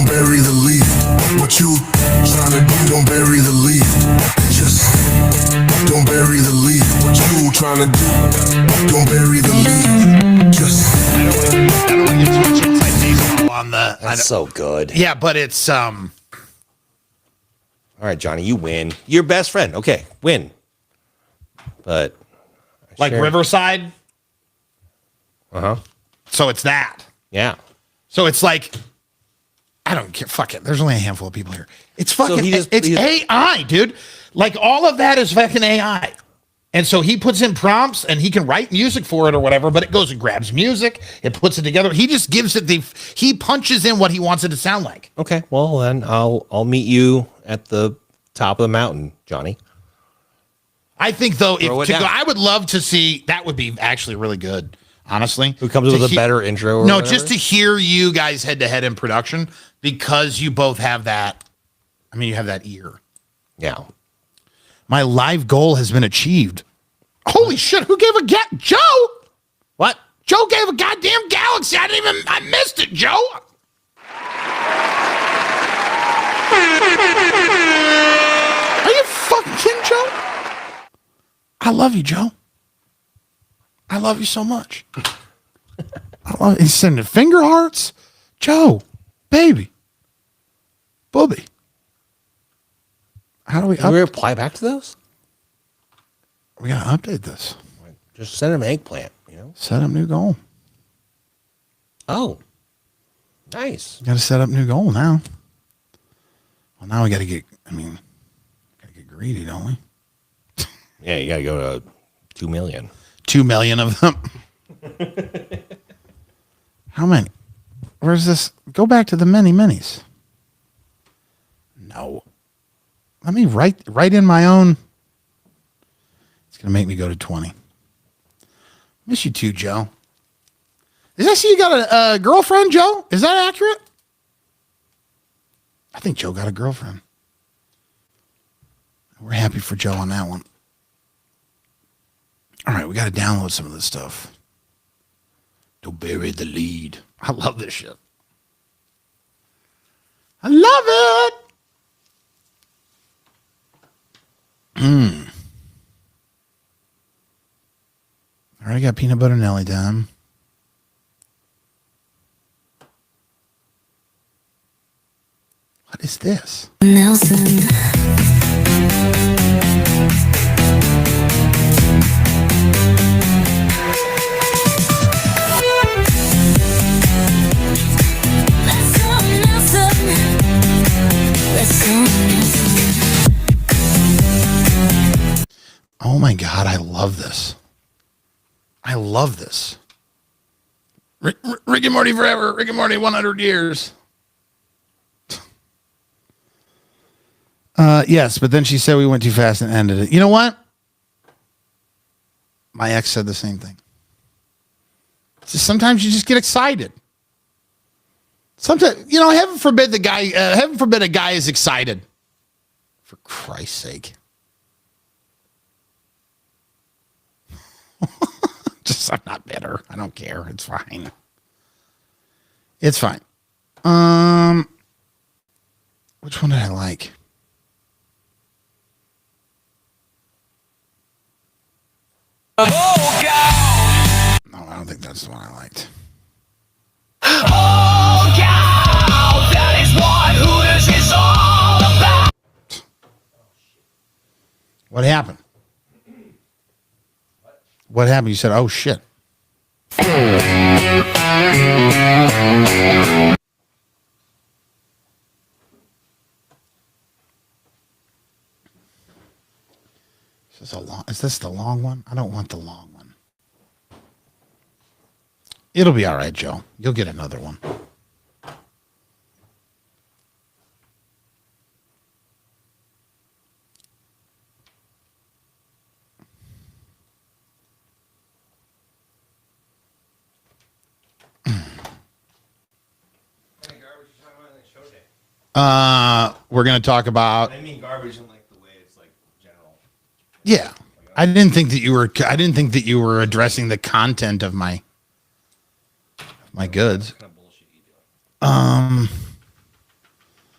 bury the lead. What you trying to do? Don't bury the lead. Just don't bury the lead. What you trying to do? Don't bury the lead. Just. I don't want to get too much insight on the. That's so good. Yeah, but it's All right, Johnny, you win. Your best friend. Okay, win. But like sure. Riverside. Uh-huh. So it's that. Yeah. So it's like, I don't care. Fuck it. There's only a handful of people here. It's fucking, it's AI, dude. Like all of that is fucking AI. And so he puts in prompts and he can write music for it or whatever, but it goes and grabs music. It puts it together. He just gives it he punches in what he wants it to sound like. Okay. Well, then I'll meet you at the top of the mountain, Johnny. I think though, I would love to see, that would be actually really good. Honestly, Who comes with a better intro? Or no, whatever? just to hear you guys head to head in production because you both have that. I mean, you have that ear. Yeah. My live goal has been achieved. Holy shit! Who gave a Joe? What? Joe gave a goddamn galaxy. I missed it, Joe. Are you fucking kidding, Joe? I love you, Joe. I love you so much. He's sending finger hearts. Joe, baby, booby. How do we Can we reply back to those? We gotta update this. Just send him an eggplant, you know? Set up new goal. Oh. Nice. Gotta set up new goal now. Well, now we gotta get greedy, don't we? Yeah, you gotta go to 2 million. 2 million of them. How many? Where's this? Go back to the many minis. No. Let me write in my own. It's going to make me go to 20. Miss you too, Joe. Did I see you got a girlfriend, Joe? Is that accurate? I think Joe got a girlfriend. We're happy for Joe on that one. All right, we got to download some of this stuff. Don't bury the lead. I love this shit. I love it. All right, I got peanut butter Nelly down. What is this? Nelson. Let's go, Nelson. Let's go, Nelson. Oh my God, I love this. I love this. Rick and Morty forever. Rick and Morty 100 years. Yes, but then she said we went too fast and ended it. You know what? My ex said the same thing. Just sometimes you just get excited. Sometimes, heaven forbid a guy is excited. For Christ's sake. I'm not bitter. I don't care. It's fine. It's fine. Which one did I like? Oh, God. No, I don't think that's the one I liked. Oh, God. That is what Hooters is all about. What happened? What happened? You said, oh, shit. Is this the long one? I don't want the long one. It'll be all right, Joe. You'll get another one. We're going to talk about. I mean garbage in like the way it's like general. Yeah. I didn't think that you were addressing the content of my my goods. What kind of bullshit are you doing?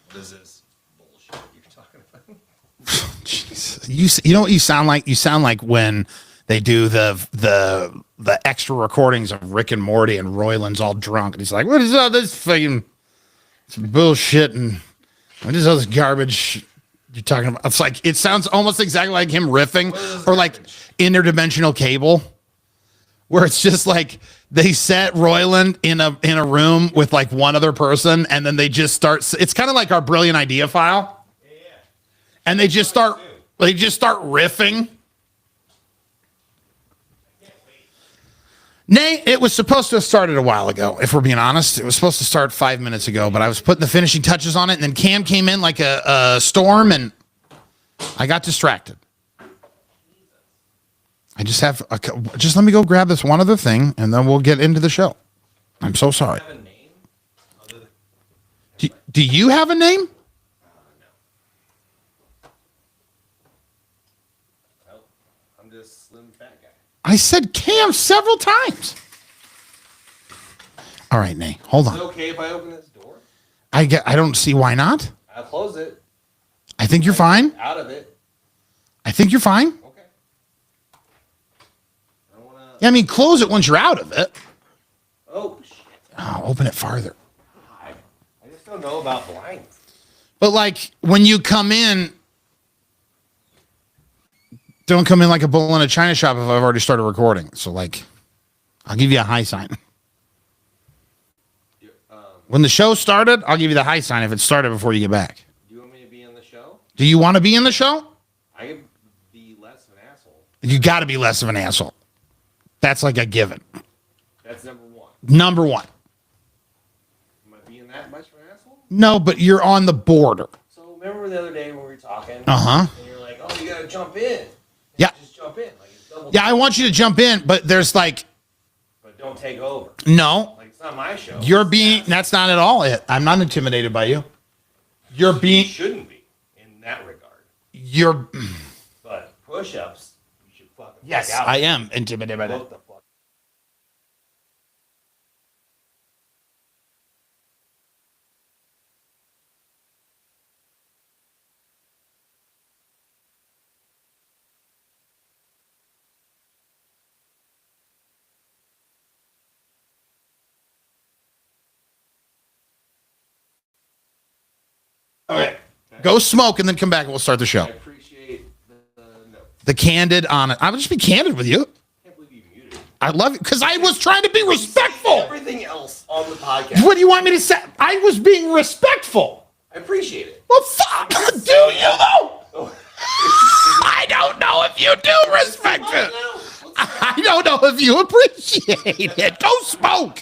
What is this bullshit you're talking about? Jeez. You know what you sound like? You sound like when they do the extra recordings of Rick and Morty and Royland's all drunk and he's like, "What is all this fucking bullshit and what is all this garbage you're talking about?" It's like it sounds almost exactly like him riffing or like Interdimensional Cable, where it's just like they set Royland in a room with like one other person and then they just start. It's kind of like our Brilliant Idea file, and they just start riffing. Nay, it was supposed to have started a while ago, if we're being honest. It was supposed to start 5 minutes ago, but I was putting the finishing touches on it, and then Cam came in like a storm, and I got distracted. I just just let me go grab this one other thing, and then we'll get into the show. I'm so sorry. Have a name? Other than- Do you have a name? No. I'm just slim fat guy. I said Cam several times. All right, Nay, hold Is it on. okay if I open this door? I don't see why not. I'll close it. I think you're fine. Out of it. I think you're fine. Okay. I don't wanna. Yeah, I mean, close it once you're out of it. Oh shit. Oh, open it farther. I just don't know about blinds. But like when you come in, don't come in like a bull in a china shop if I've already started recording. So like, I'll give you a high sign. When the show started, I'll give you the high sign if it started before you get back. Do you want me to be in the show? Do you want to be in the show? I can be less of an asshole. You got to be less of an asshole. That's like a given. That's number one. Number one. Am I being that much of an asshole? No, but you're on the border. So remember the other day when we were talking? Uh-huh. And you're like, "Oh, you gotta jump in." Yeah. Just jump in. Like it's double. Yeah, I want you to jump in, but there's like, But don't take over. no, Like it's not my show. that's not at all it. I'm not intimidated by you. You're You being, shouldn't be in that regard. you're, But push-ups, you should fucking. yes, fuck out. I am intimidated by that. What the fuck? Okay. Go smoke and then come back and we'll start the show. I appreciate the note. The candid on it. I would just be candid with you. I can't believe you muted. I love you because I was trying to be respectful. Everything else on the podcast. What do you want me to say? I was being respectful. I appreciate it. Well, fuck. Do you though? I don't know if you do respect it. I don't know if you appreciate it. Go smoke.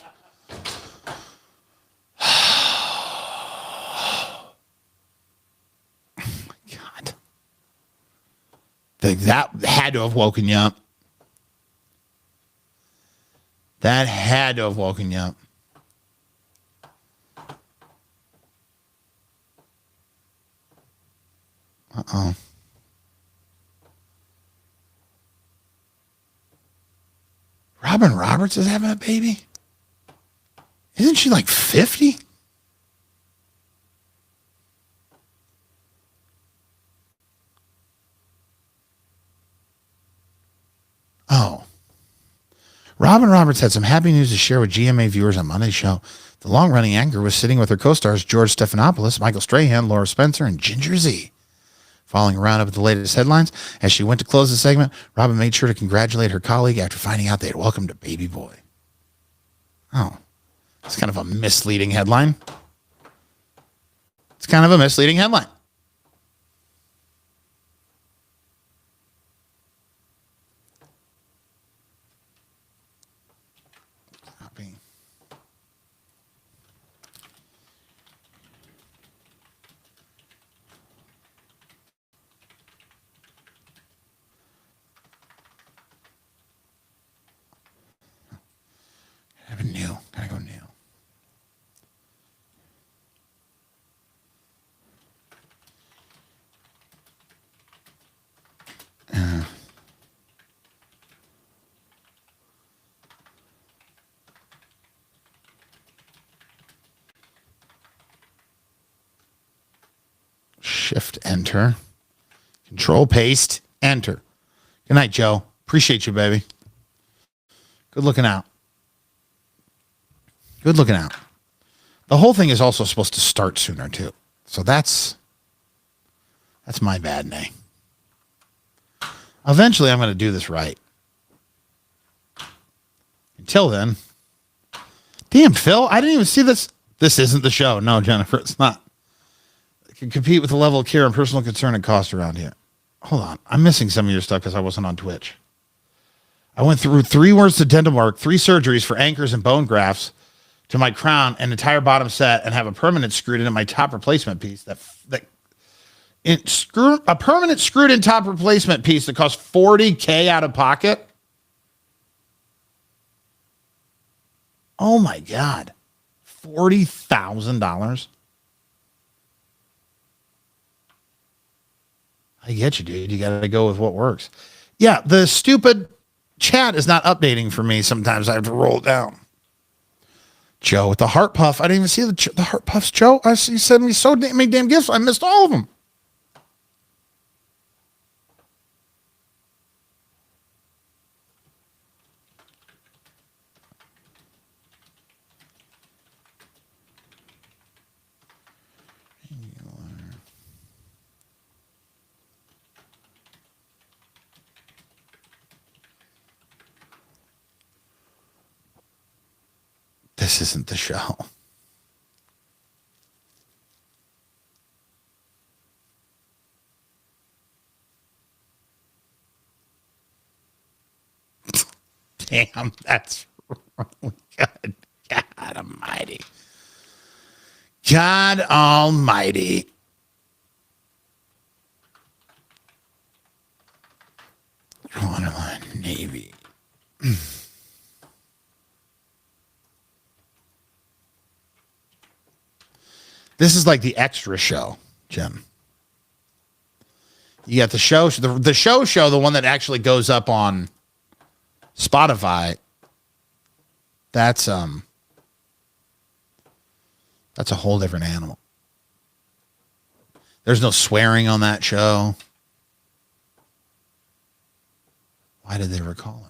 God. That had to have woken you up. That had to have woken you up. Uh-oh. Robin Roberts is having a baby? Isn't she like 50? Oh. Robin Roberts had some happy news to share with GMA viewers on Monday's show. The long-running anchor was sitting with her co-stars George Stephanopoulos, Michael Strahan, Laura Spencer, and Ginger Z. Following a roundup of the latest headlines, as she went to close the segment, Robin made sure to congratulate her colleague after finding out they had welcomed a baby boy. Oh, it's kind of a misleading headline. It's kind of a misleading headline. Copy. Have a new. Gotta go new. Shift enter. Control paste enter. Good night, Joe. Appreciate you, baby. Good looking out. Good looking out. The whole thing is also supposed to start sooner too. So that's my bad nay. Eventually I'm going to do this right. Until then. Damn, Phil, I didn't even see this. This isn't the show. No, Jennifer, it's not. It can compete with the level of care and personal concern and cost around here. Hold on. I'm missing some of your stuff because I wasn't on Twitch. I went through 3 words to dental mark, 3 surgeries for anchors and bone grafts to my crown, an entire bottom set, and have a permanent screwed into my top replacement piece. A permanent screwed in top replacement piece that cost $40K out of pocket. Oh my God. $40,000. I get you, dude. You got to go with what works. Yeah, the stupid chat is not updating for me. Sometimes I have to roll it down. Joe with the heart puff. I didn't even see the heart puffs, Joe. You sent me so many damn gifts. I missed all of them. This isn't the show. Damn, that's really good. God almighty. God almighty. Waterline Navy. This is like the extra show, Jim. You got the show, the show, the one that actually goes up on Spotify. That's a whole different animal. There's no swearing on that show. Why did they recall it?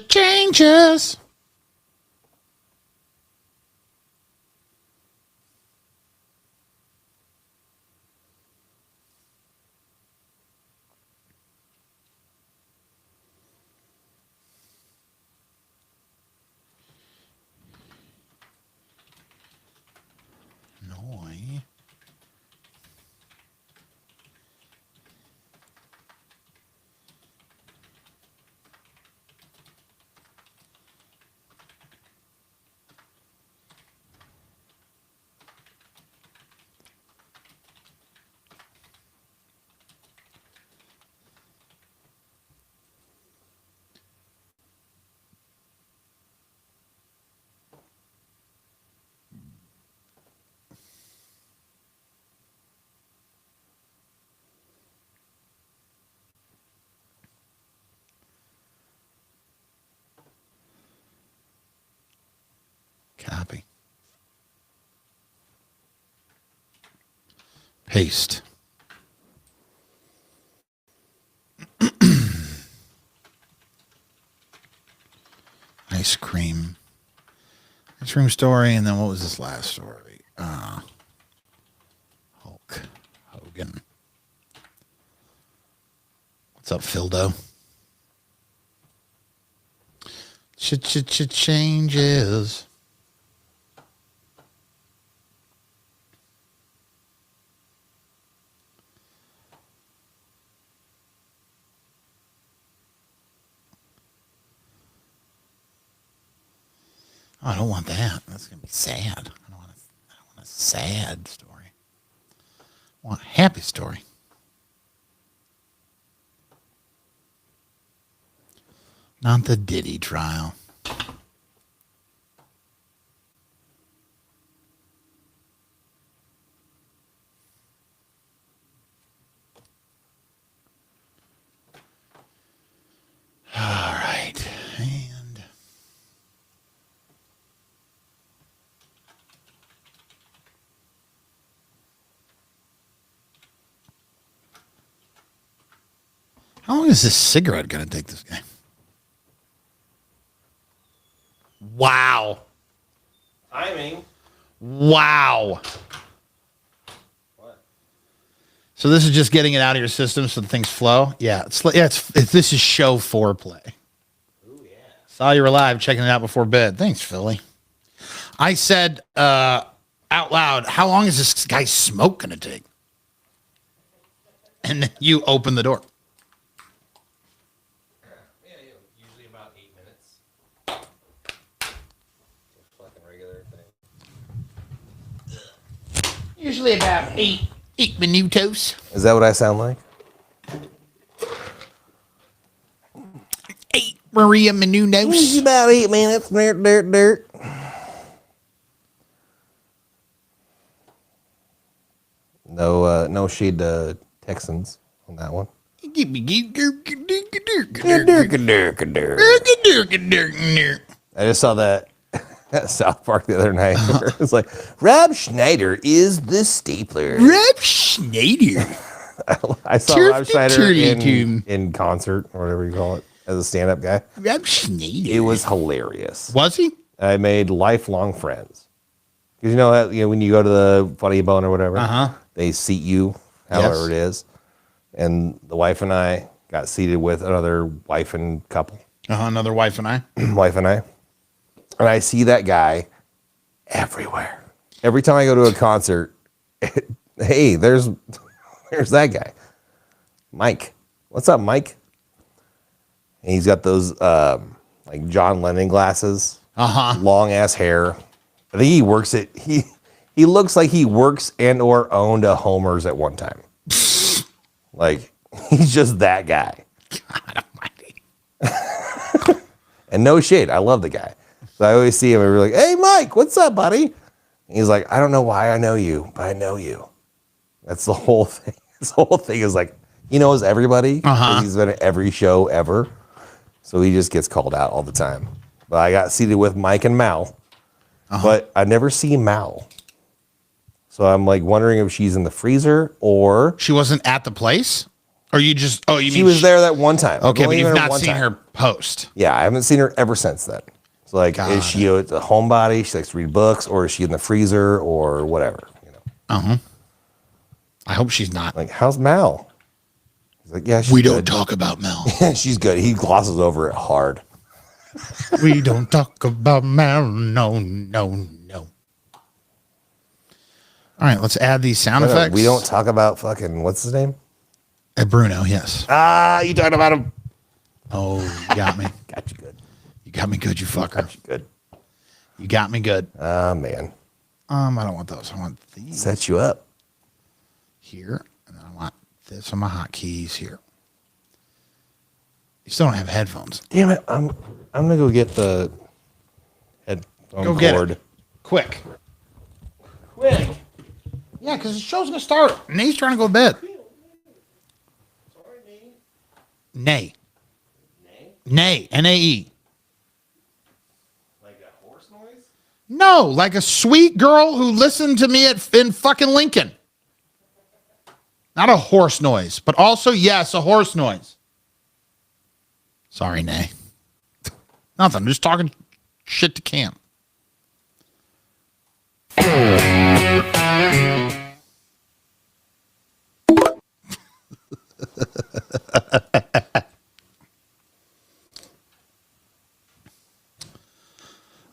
Changes. Noi. Copy. Paste. Ice cream. Ice cream story, and then what was this last story? Hulk Hogan. What's up, Phildo? Changes. Oh, I don't want that. That's gonna be sad. I don't want a sad story. I want a happy story. Not the Diddy trial. All right. And how long is this cigarette going to take this guy? Wow. Timing. Wow. What? So this is just getting it out of your system so things flow? Yeah. It's this is show foreplay. Ooh, yeah. Saw you were live checking it out before bed. Thanks, Philly. I said out loud, how long is this guy's smoke going to take? And then you open the door. Yeah, usually about 8 minutes. Fucking regular thing. Usually about eight minutos. Is that what I sound like? 8 Maria Menounos. About 8 minutes. Dirt. No shade to Texans on that one. I just saw that at South Park the other night. It's like, Rob Schneider is the stapler. Rob Schneider. I saw Turf Rob the Schneider Turley Tomb. in concert, or whatever you call it, as a stand-up guy. Rob Schneider. It was hilarious. Was he? I made lifelong friends. Because when you go to the Funny Bone or whatever, they seat you however it is. And the wife and I got seated with another wife and couple. Another wife and I. Wife and I. And I see that guy everywhere. Every time I go to a concert, hey, there's that guy. Mike. What's up, Mike? And he's got those like John Lennon glasses. Long ass hair. I think he works at he looks like he works and or owned a Homer's at one time. Like he's just that guy. God almighty. And no shade, I love the guy. So I always see him and we're like, "Hey Mike, what's up, buddy?" And he's like, "I don't know why I know you, but I know you." That's the whole thing. This whole thing is like he knows everybody. He's been at every show ever. So he just gets called out all the time. But I got seated with Mike and Mal. But I never see Mal. So I'm like wondering if she's in the freezer or She wasn't at the place? Or you just, she was there that one time. Okay, I've but only you've met not one seen time. her post. Yeah, I haven't seen her ever since then. So like, is she a homebody? She likes to read books, or is she in the freezer, or whatever? I hope she's not. Like, how's Mal? He's like, yeah, she's We good. don't talk about Mel. She's good. He glosses over it hard. We don't talk about Mel. No. All right, let's add these sound effects. We don't talk about fucking what's his name? Bruno, yes. You talking about him? Oh, you got me. Got you good. You got me good, you fucker. Got you good. You got me good. Man, I don't want those. I want these set you up. here, and then I want this on my hotkeys here. You still don't have headphones. Damn it! I'm gonna go get the headphone Go get cord. it. Quick. Yeah, because the show's going to start. Nate's trying to go to bed. Nay. Nay. N-A-E. Like a horse noise? No, like a sweet girl who listened to me in fucking Lincoln. Not a horse noise, but also, yes, a horse noise. Sorry, Nay. Nothing. Just talking shit to Cam.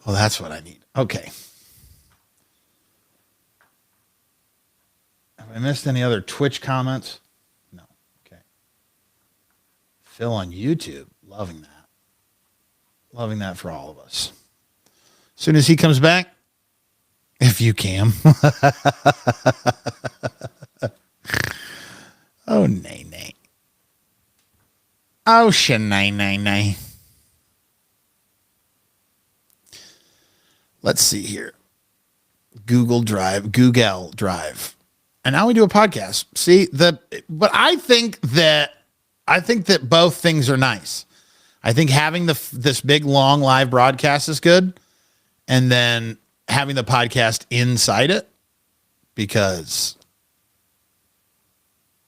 Oh, that's what I need. Okay. Have I missed any other Twitch comments? No. Okay. Phil on YouTube, loving that. Loving that for all of us. As soon as he comes back, if you can. Oh, nay, nay. Oh, nay, nay, nay. Let's see here. Google Drive. And now we do a podcast. See, but I think that both things are nice. I think having this big long live broadcast is good, and then having the podcast inside it, because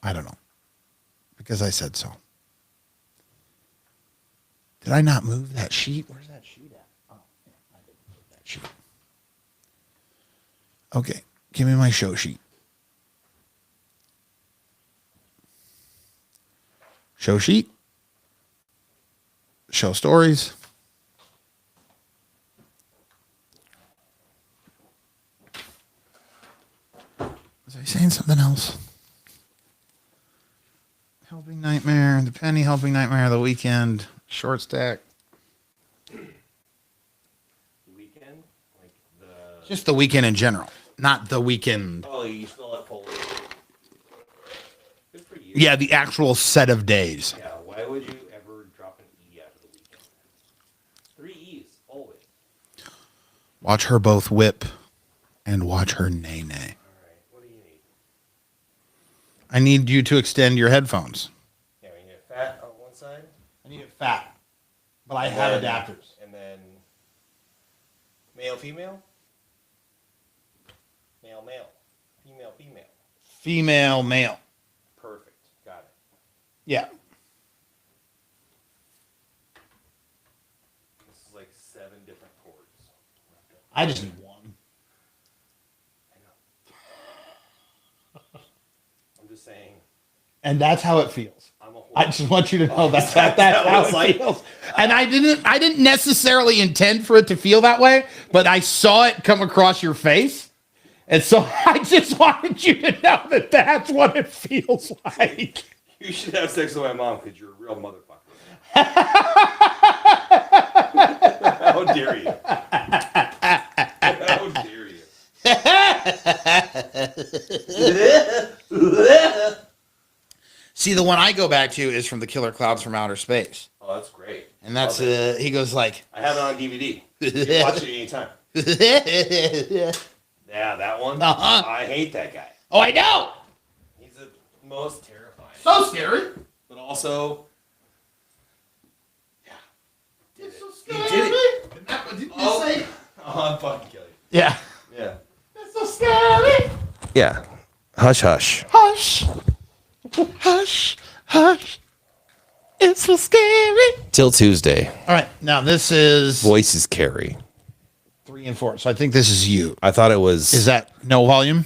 I don't know, because I said so. Did I not move that sheet? Where's that sheet at? Oh, yeah, I didn't move that sheet. Okay, give me my show sheet. Show sheet. Show stories. Was I saying something else? Helping Nightmare, the Penny Helping Nightmare, the Weekend, Short Stack. Weekend? Like Just the Weekend in general, not the Weekend. Oh, you spell it fully. Good for you. Yeah, the actual set of days. Yeah, why would you ever drop an E after the weekend? 3 E's, always. Watch her both whip and watch her nay nay. All right, what do you need? I need you to extend your headphones. Yeah, we need it fat on one side. I need it fat, but I have adapters. And then male, female? Male, male. Female, female. Female, male. Perfect. Got it. Yeah. This is like 7 different chords. I just need one. I know. I'm just saying. And that's how it feels. I'm a I just want you to know that's how it feels. And I didn't necessarily intend for it to feel that way, but I saw it come across your face. And so I just wanted you to know that that's what it feels like. You should have sex with my mom because you're a real motherfucker. How dare you? How dare you? See, the one I go back to is from the Killer Clouds from Outer Space. Oh, that's great. And that's, he goes like, I have it on DVD. You can watch it anytime. Yeah, that one. Uh-huh. I hate that guy. oh, I know. He's the most terrifying. So scary. But also, It's so He scary. did it. Isn't that what you Oh. say? oh, I'm fucking killing Yeah. you. Yeah. It's so scary. Yeah. Hush, hush. Hush. Hush. Hush. It's so scary. Till Tuesday. All right. Now this is Voices carry. 3 and 4. So I think this is you. I thought it was. Is that no volume?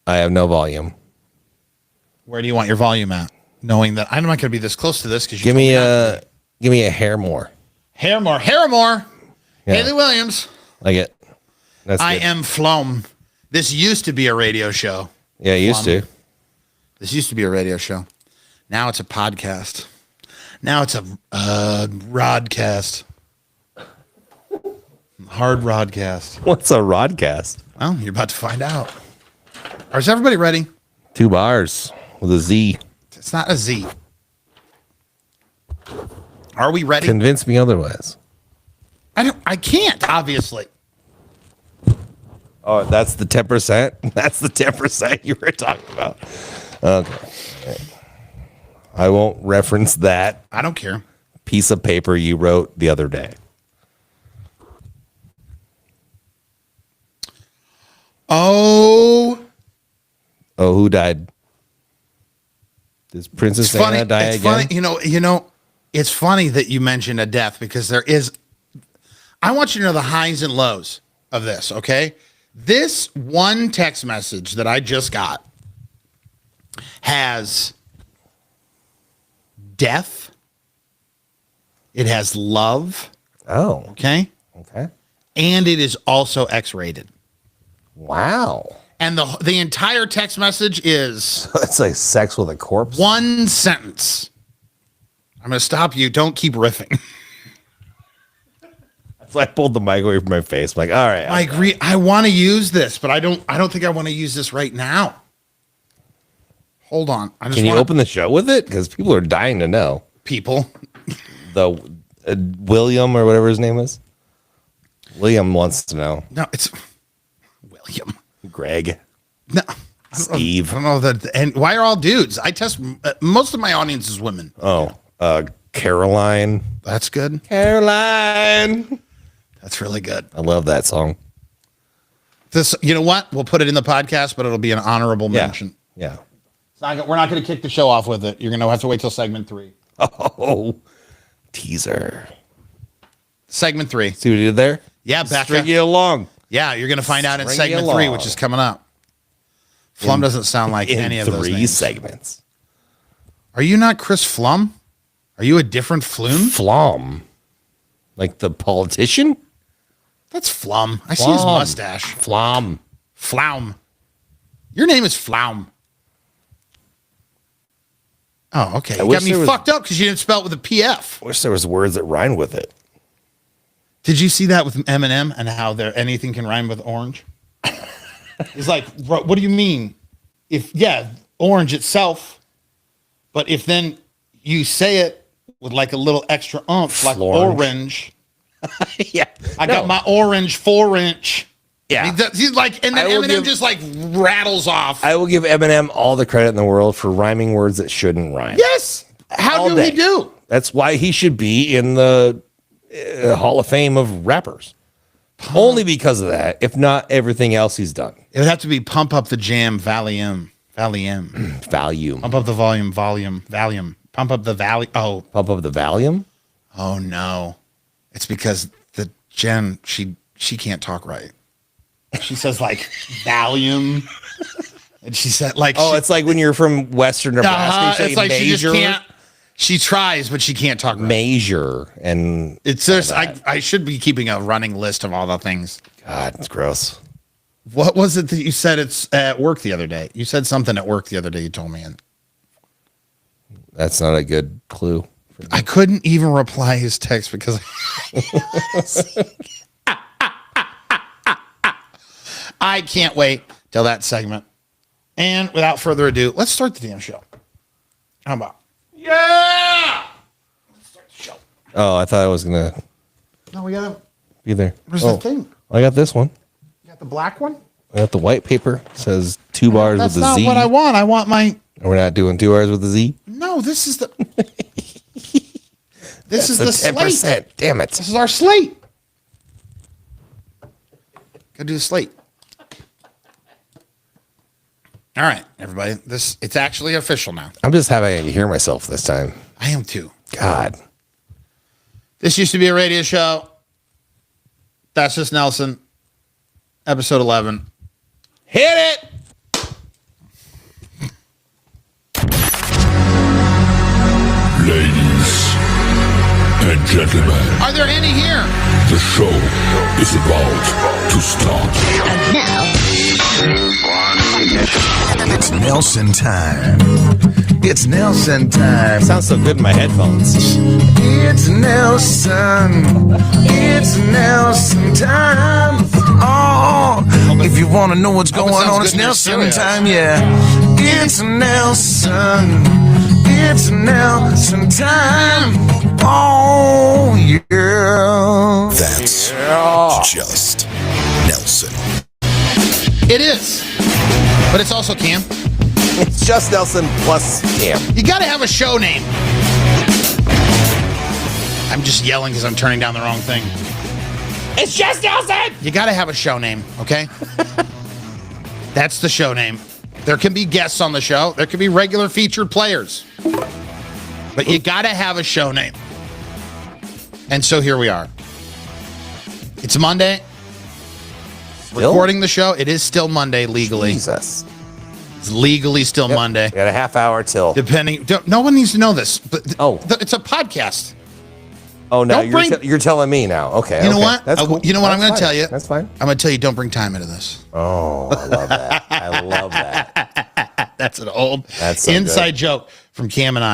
I have no volume. Where do you want your volume at? Knowing that I'm not going to be this close to this because Give me a hair more. Haremore. Yeah. Haley Williams. Like it. That's I good. am Flom. This used to be a radio show. Yeah, it used to. This used to be a radio show. Now it's a podcast. Now it's a rodcast. Hard rodcast. What's a rodcast? Well, you're about to find out. Is everybody ready? 2 bars with a Z. It's not a Z. Are we ready? Convince me otherwise. I can't, obviously. Oh, that's the 10%? That's the 10% you were talking about. Okay. I won't reference that I don't care. piece of paper you wrote the other day. Oh, Oh, who died? Does Princess it's funny. Anna die It's again? funny. You know, it's funny that you mentioned a death because there is. I want you to know the highs and lows of this. Okay, this one text message that I just got has death. It has love. Oh, Okay, okay. and it is also X-rated. Wow. And the entire text message is It's like sex with a corpse. one sentence. I'm going to stop you. Don't keep riffing. So I pulled the mic away from my face. I'm like, all right. I agree. I want to use this, but I don't think I want to use this right now. Hold on. Can you open the show with it? Because people are dying to know. people? The William or whatever his name is. William wants to know. No, it's William. Greg. No. Steve. I don't know that. And why are all dudes? I test most of my audience is women. Oh, Caroline. That's good. Caroline. That's really good. I love that song. This, you know what? We'll put it in the podcast, but it'll be an honorable mention. Yeah. We're not going to kick the show off with it. You're going to have to wait till segment 3. Oh, teaser. Segment 3. See what you did there? Yeah, Becca. String you along. Yeah, you're going to find out in String you segment 3, along. which is coming up. Flum doesn't sound like any of those 3 names. segments. Are you not Chris Flum? Are you a different Flume? Flom. Like the politician? That's Flum. I see his Flum. mustache. Flom. Flaum. Your name is Flaum. Oh, okay. You got wish me there was- fucked up because you didn't spell it with a PF. Wish there was words that rhymed with it. Did you see that with Eminem and how anything can rhyme with orange? It's like, what do you mean? Orange itself, but if then you say it with like a little extra oomph, like Florange. orange. Yeah. I got my orange 4-inch. Yeah. He's like, and then I will Eminem give- just like rattles off. I will give Eminem all the credit in the world for rhyming words that shouldn't rhyme. Yes. How All do day. he do? That's why he should be in the Hall of Fame of rappers. Only because of that, if not everything else he's done. It would have to be Pump Up the Jam, Valium. Valium. Pump up the Valium. Pump up the Valley. Oh, Pump up the Valium? oh no. It's because the Jen, she can't talk right. She says like Valium. And she said like, Oh, it's like when you're from Western Nebraska. You it's say like she just major, can't. She tries, but she can't talk right. Major. And It's just, I should be keeping a running list of all the things. God, it's gross. What was it that you said it's at work the other day? You said something at work the other day you told me. And That's not a good clue. I couldn't even reply his text because I can't wait till that segment. And without further ado, let's start the damn show. How about? Yeah! Let's start the show. Oh, I thought I was going to No, we got be there. where's Oh, the thing? I got this one. You got the black one? I got the white paper. It says 2 bars That's with a not Z. what I want. I want my We're not doing 2 bars with a Z. no, this is the This is the That's a slate. 10%. Damn it. This is our slate. Gotta do the slate. All right, everybody. It's actually official now. I'm just happy I can hear myself this time. I am too. God. This used to be a radio show. That's just Nelson. Episode 11. Hit it. Ladies and gentlemen, Are there any here? the show is about to start. It's Nelson time. It's Nelson time. Sounds so good in my headphones. It's Nelson. It's Nelson time. Oh, if you want to know what's Hope it going sounds on, it's good in your Nelson stereo. time. Yeah, it's Nelson. It's Nelson time. Oh yeah. That's just Nelson. It is. But it's also Cam. It's just Nelson plus Cam. You gotta have a show name. I'm just yelling because I'm turning down the wrong thing. It's just Nelson! You gotta have a show name, okay? That's the show name. There can be guests on the show. There can be regular featured players. But you gotta have a show name. And so here we are. It's Monday. Still? Recording the show. It is still Monday legally. Jesus. It's legally still Monday. We got a half hour till. Depending, no one needs to know this, but Oh. it's a podcast. Oh, now Don't bring- you're telling me now. Okay. You know okay. what? That's cool. You know what That's I'm going to fine. tell you? That's fine. I'm going to tell you, don't bring time into this. Oh, I love that. I love that. That's an old That's so inside joke from Cam and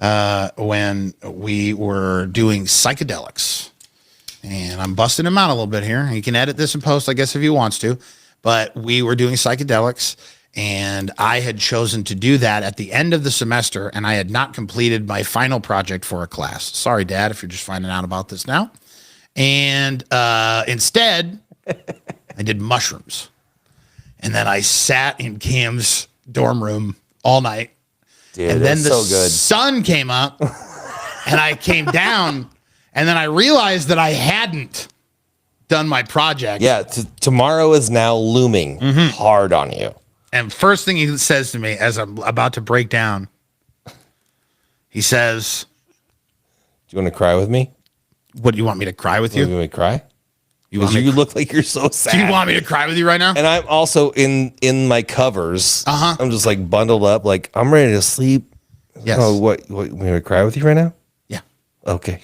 I when we were doing psychedelics. And I'm busting him out a little bit here. He can edit this in post, I guess, if he wants to. But we were doing psychedelics, and I had chosen to do that at the end of the semester, and I had not completed my final project for a class. Sorry, Dad, if you're just finding out about this now. And instead, I did mushrooms. And then I sat in Cam's dorm room all night. Dude, And then the so good. sun came up, and I came down, and then I realized that I hadn't done my project. Yeah, tomorrow is now looming Mm-hmm. hard on you. And first thing he says to me as I'm about to break down, he says, Do you want to cry with me? "What, do you want me to cry with You you? want me to cry? want me You look like you're so sad. Do you want me to cry with you right now?" And I'm also in my covers. Uh-huh. I'm just like bundled up, like I'm ready to sleep. Yes. Oh, what you want me to cry with you right now? Yeah. Okay.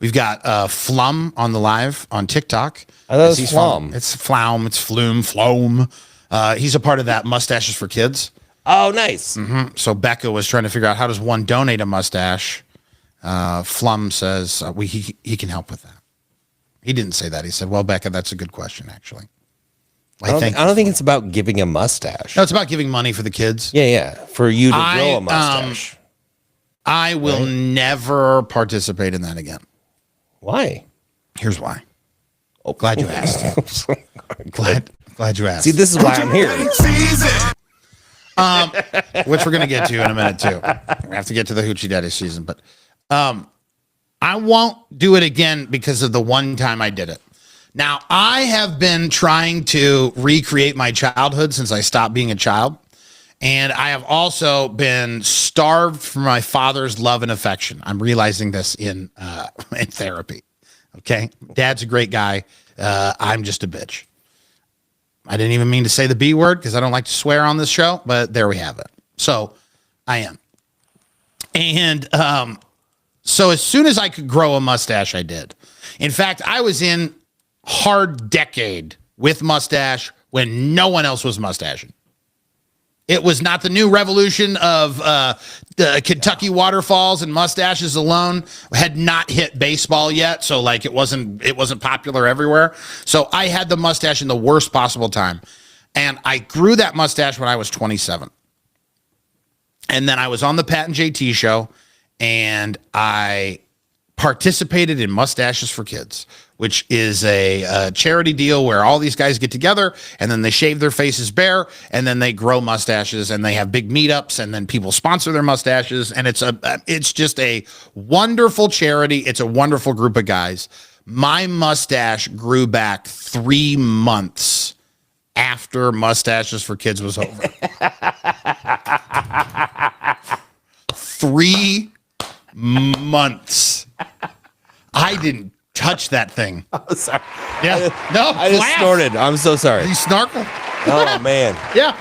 We've got Flum on the live on TikTok. I thought it was He's Flum. from- It's Flaum. It's Flume. Flome. He's a part of that Mustaches for Kids. Oh, nice. So Becca was trying to figure out how does one donate a mustache. Flum says he can help with that. He didn't say that. He said, "Well, Becca, that's a good question, actually." I don't think it's about giving a mustache. No, it's about giving money for the kids. Yeah. For you to grow I, a mustache. I will never participate in that again. Why? Here's why. Oh, glad you asked. glad you asked. See, this is why I'm here. Which we're going to get to in a minute too. We have to get to the Hoochie Daddy season, but I won't do it again because of the one time I did it. Now, I have been trying to recreate my childhood since I stopped being a child, and I have also been starved for my father's love and affection. I'm realizing this in therapy. Okay, Dad's a great guy. I'm just a bitch. I didn't even mean to say the B word because I don't like to swear on this show, but there we have it. So I am. And so as soon as I could grow a mustache, I did. In fact, I was in hard decade with mustache when no one else was mustaching. It was not the new revolution of the Kentucky waterfalls and mustaches alone had not hit baseball yet. So like it wasn't popular everywhere. So I had the mustache in the worst possible time. And I grew that mustache when I was 27. And then I was on the Pat and JT show and I participated in Mustaches for Kids, which is a charity deal where all these guys get together and then they shave their faces bare and then they grow mustaches and they have big meetups and then people sponsor their mustaches. And it's just a wonderful charity. It's a wonderful group of guys. My mustache grew back 3 months after Mustaches for Kids was over. 3 months. I didn't touch that thing. Oh, sorry. Yeah. No, I just laugh. snorted. I'm so sorry. You snarkle? Oh, man. Yeah.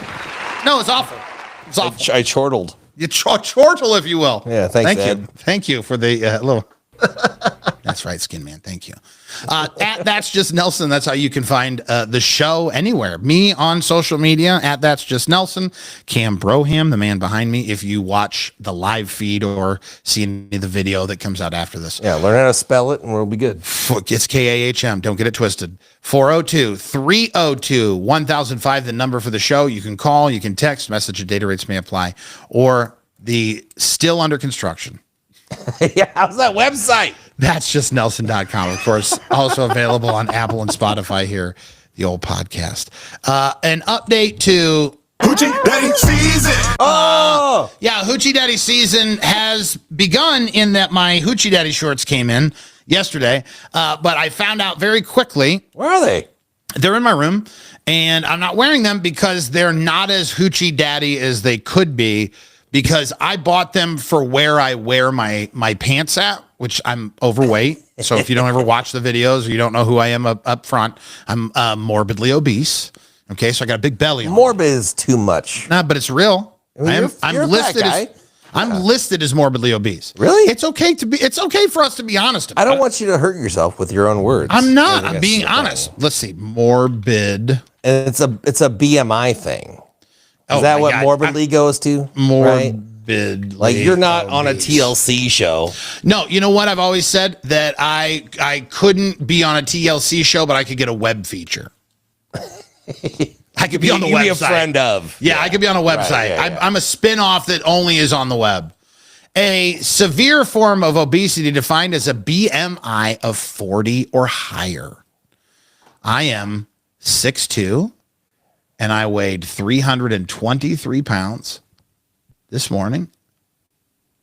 No, it's awful. It's awful. I chortled. You chortle, if you will. Yeah, thanks, Thank Ed. you. Thank you for the little. That's right, Skin Man. Thank you. At That's Just Nelson. That's how you can find the show anywhere. Me on social media at That's Just Nelson. Cam Broham, the man behind me. If you watch the live feed or see any of the video that comes out after this, Yeah, learn how to spell it and we'll be good. it's KAHM. Don't get it twisted. 402-302-1005, the number for the show. You can call, you can text, message and data rates may apply, or the still under construction. Yeah, how's that website? That's just Nelson.com, of course. Also available on Apple and Spotify here, the old podcast. An update to Hoochie Daddy season. Oh, yeah, Hoochie Daddy season has begun in that my Hoochie Daddy shorts came in yesterday, but I found out very quickly where are they? they're in my room, and I'm not wearing them because they're not as Hoochie Daddy as they could be, because I bought them for where I wear my pants at, which I'm overweight. So if you don't ever watch the videos or you don't know who I am up front, I'm morbidly obese. Okay, so I got a big belly on. Morbid is too much. Nah, but it's real. I mean, you're a fat guy. I'm listed as morbidly obese. Really? It's okay for us to be honest about I don't it. want you to hurt yourself with your own words. I'm not. I think I'm that's being the thing. honest. Let's see. Morbid. And it's a BMI thing. Is Oh that my what God. morbidly goes to? Right? Morbid. Like you're not on a TLC show. No, you know what? I've always said that I couldn't be on a TLC show, but I could get a web feature. I could be on the You website. be a friend of. Yeah, I could be on a website. yeah. I'm a spin-off that only is on the web. A severe form of obesity defined as a BMI of 40 or higher. I am 6'2", and I weighed 323 pounds this morning.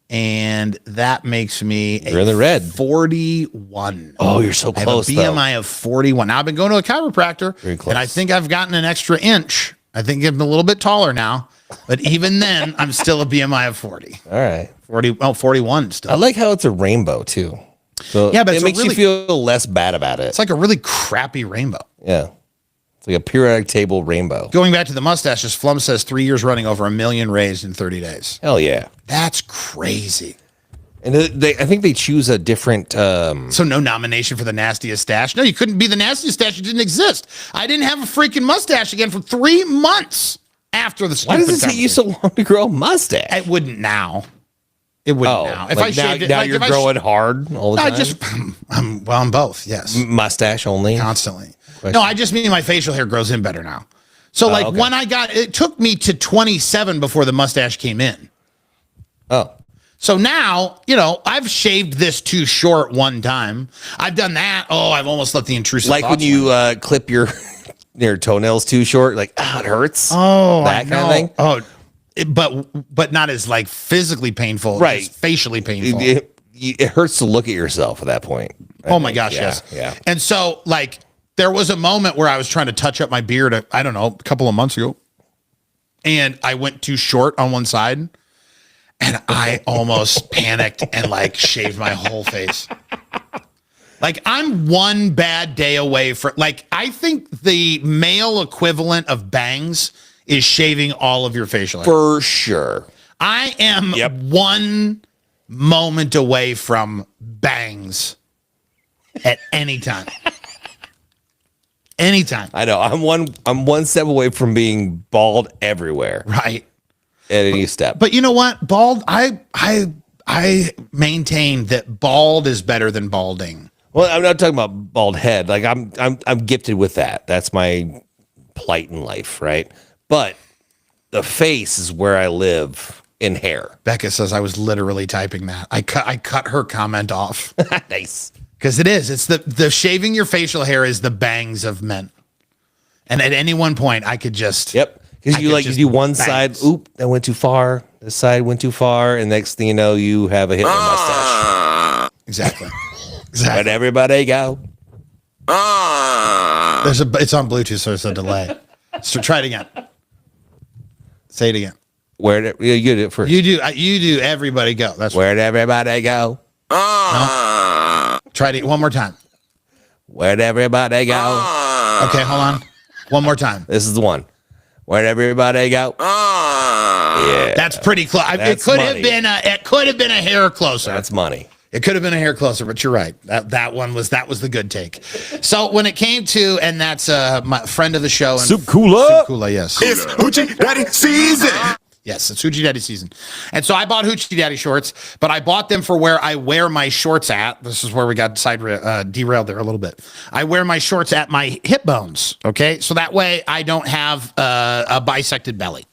And that makes me You're in the red. 41. Oh, you're so I have a close. BMI of 41. Now, I've been going to a chiropractor, Very close. and I think I've gotten an extra inch. I think I'm a little bit taller now, but even then, I'm still a BMI of 40. All right. 41 still. I like how it's a rainbow too. So Yeah, but it it's a makes really- you feel less bad about it. It's like a really crappy rainbow. Yeah. It's like a periodic table rainbow. Going back to the mustaches, Flum says 3 years running over 1 million raised in 30 days. Hell yeah. That's crazy. And I think they choose a different. So no nomination for the nastiest stash? No, you couldn't be the nastiest stash. It didn't exist. I didn't have a freaking mustache again for 3 months after the Why stupid does it take you so long to grow a mustache? It wouldn't now. It wouldn't now. If like I shaved it, now like you're if I growing hard all the I time. just, I'm both. Yes, Mustache only. constantly. No, I just mean my facial hair grows in better now. So like okay. when it took me to 27 before the mustache came in. Oh, So now, I've shaved this too short one time. I've done that. Oh, I've almost let the intrusive like when thoughts you in. clip your toenails too short, like it hurts. Oh, that I kind of know. thing. Oh, but not as like physically painful, Right. just facially painful. It hurts to look at yourself at that point. Oh my gosh, Yeah, yes. yeah. And so like there was a moment where I was trying to touch up my beard, I don't know, a couple of months ago. And I went too short on one side and I almost panicked and like shaved my whole face. Like I'm one bad day away from I think the male equivalent of bangs is shaving all of your facial hair. For sure. I am Yep. one moment away from bangs at any time. Anytime. I know. I'm one step away from being bald everywhere Right. at any step. But you know what? Bald, I maintain that bald is better than balding. Well, I'm not talking about bald head. Like I'm gifted with that. That's my plight in life, right? But the face is where I live in hair. Becca says I was literally typing that. I cut her comment off. Nice. Because it is. It's the shaving your facial hair is the bangs of men. And at any one point I could just Yep. Because I you could like you just do one bangs. side, oop, that went too far. This side went too far, and next thing you know, you have a Hitler mustache. Exactly. Let Exactly. everybody go. It's on Bluetooth, so there's a delay. So try it again. Say it again. You did it first. You do. Everybody go. That's Where'd everybody go? Try it one more time. Where'd everybody go? Okay, hold on. One more time. This is the one. Where'd everybody go? Yeah, That's pretty close. It That's could money. have been a hair closer. that's money. It could have been a hair closer, but you're right. That was the good take. So when it came to, and that's my friend of the show, and Soup Cooler. Soup Cooler, yes. It's Hoochie Daddy season. Yes, it's Hoochie Daddy season. And so I bought Hoochie Daddy shorts, but I bought them for where I wear my shorts at. This is where we got derailed there a little bit. I wear my shorts at my hip bones, okay? So that way I don't have a bisected belly.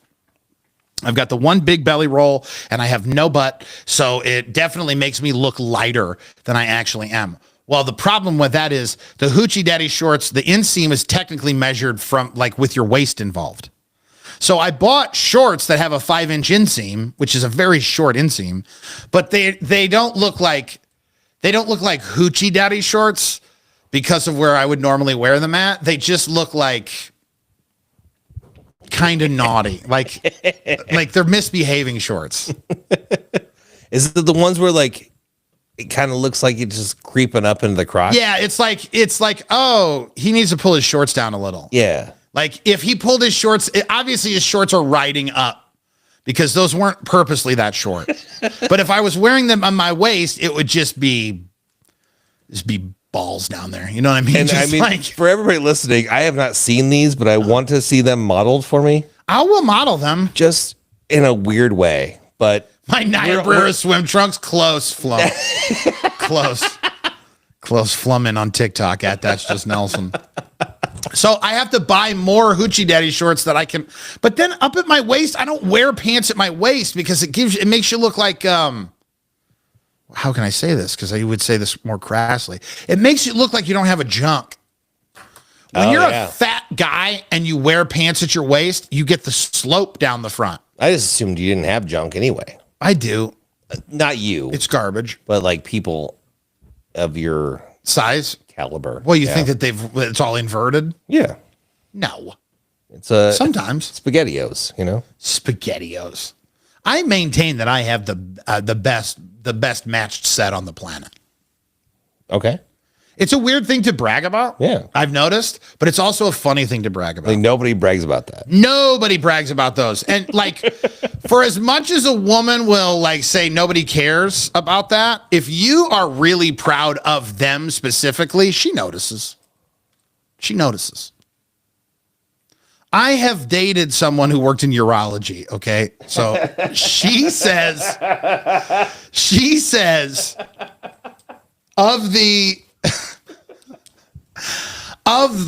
I've got the one big belly roll and I have no butt, so it definitely makes me look lighter than I actually am. Well, the problem with that is the Hoochie Daddy shorts, the inseam is technically measured from with your waist involved. So I bought shorts that have a 5-inch inseam, which is a very short inseam, but they don't look like Hoochie Daddy shorts because of where I would normally wear them at. They just look like kind of naughty, like they're misbehaving shorts. Is it the ones where it kind of looks like it's just creeping up into the crotch? Yeah, it's like oh, he needs to pull his shorts down a little. Yeah. Like if he pulled his shorts, obviously his shorts are riding up because those weren't purposely that short. But if I was wearing them on my waist, it would just be balls down there. You know what I mean? And I Just mean, like, for everybody listening, I have not seen these, but I want to see them modeled for me, I will model them. just in a weird way. But My Niobrara swim trunks, close flum. Close flumming on TikTok at That's Just Nelson. So I have to buy more Hoochie Daddy shorts that I can, but then up at my waist, I don't wear pants at my waist because it makes you look like, how can I say this? Because I would say this more crassly. It makes you look like you don't have a junk. When you're a fat guy and you wear pants at your waist, you get the slope down the front. I just assumed you didn't have junk anyway. I do. Not you, It's garbage. but like people of your Size. caliber. Well, you think that it's all inverted? Yeah. No. It's a Sometimes. SpaghettiOs, you know? SpaghettiOs. I maintain that I have the best matched set on the planet. Okay. It's a weird thing to brag about. Yeah. I've noticed, but it's also a funny thing to brag about. Like nobody brags about that. Nobody brags about those. And like, for as much as a woman will like say nobody cares about that, if you are really proud of them specifically, she notices. She notices. I have dated someone who worked in urology. Okay. So she says of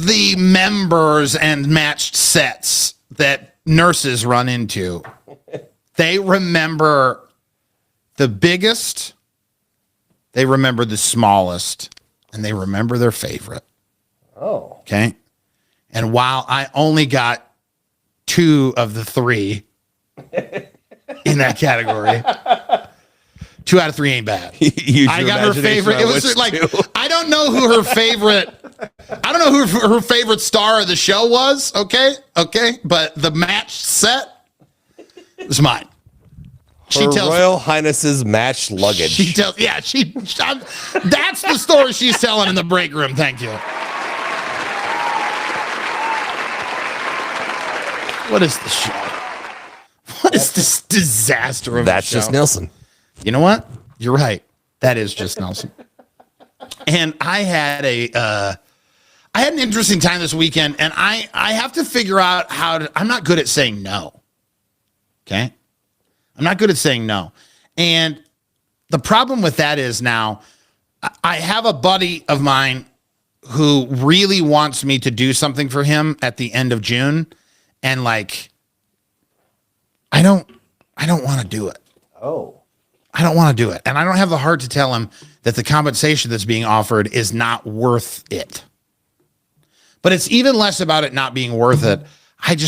the members and matched sets that nurses run into, they remember the biggest, they remember the smallest, and they remember their favorite. Oh. Okay. And while I only got 2 of the 3 in that category, 2 out of 3 ain't bad. I got her favorite. It was like, I don't know who her favorite her favorite star of the show was. Okay. But the match set was mine. Her Royal Highness's matched luggage. She tells, that's the story she's telling in the break room. Thank you. What is this show? What is this disaster of That's a show? Just Nelson. You know what? You're right. That is Just Nelson. And I had an interesting time this weekend, and I have to figure out I'm not good at saying no. Okay? I'm not good at saying no. And the problem with that is now I have a buddy of mine who really wants me to do something for him at the end of June. And like, I don't want to do it. Oh. I don't want to do it. And I don't have the heart to tell him that the compensation that's being offered is not worth it. But it's even less about it not being worth it. I'm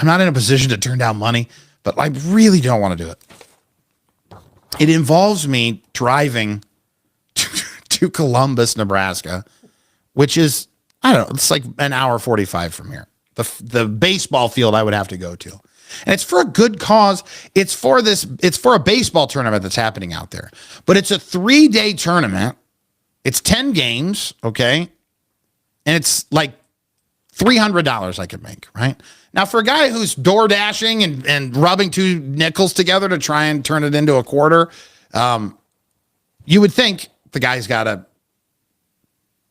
not in a position to turn down money, but I really don't want to do it. It involves me driving to Columbus, Nebraska, which is, I don't know, it's like an hour 45 from here. The baseball field I would have to go to. And it's for a good cause. It's for a baseball tournament that's happening out there. But it's a 3-day tournament. It's 10 games, okay? And it's like $300 I could make, right? Now, for a guy who's door dashing and rubbing 2 nickels together to try and turn it into a quarter, you would think the guy's got to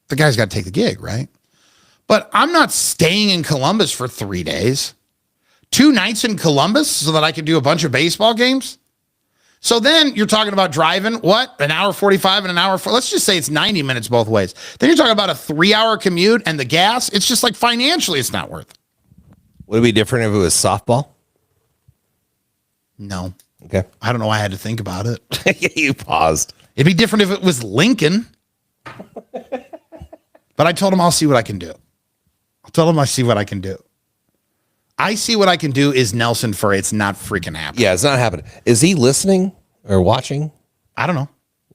take the gig, right? But I'm not staying in Columbus for 3 days. 2 nights in Columbus so that I could do a bunch of baseball games. So then you're talking about driving, what? An hour 45 and an hour, let's just say it's 90 minutes both ways. Then you're talking about a 3-hour commute and the gas. It's just like financially, it's not worth it. Would it be different if it was softball? No. Okay. I don't know why I had to think about it. You paused. It'd be different if it was Lincoln. But I told him I'll see what I can do. I see what I can do. I see what I can do is Nelson for it's not freaking happening. Yeah, it's not happening. Is he listening or watching? I don't know.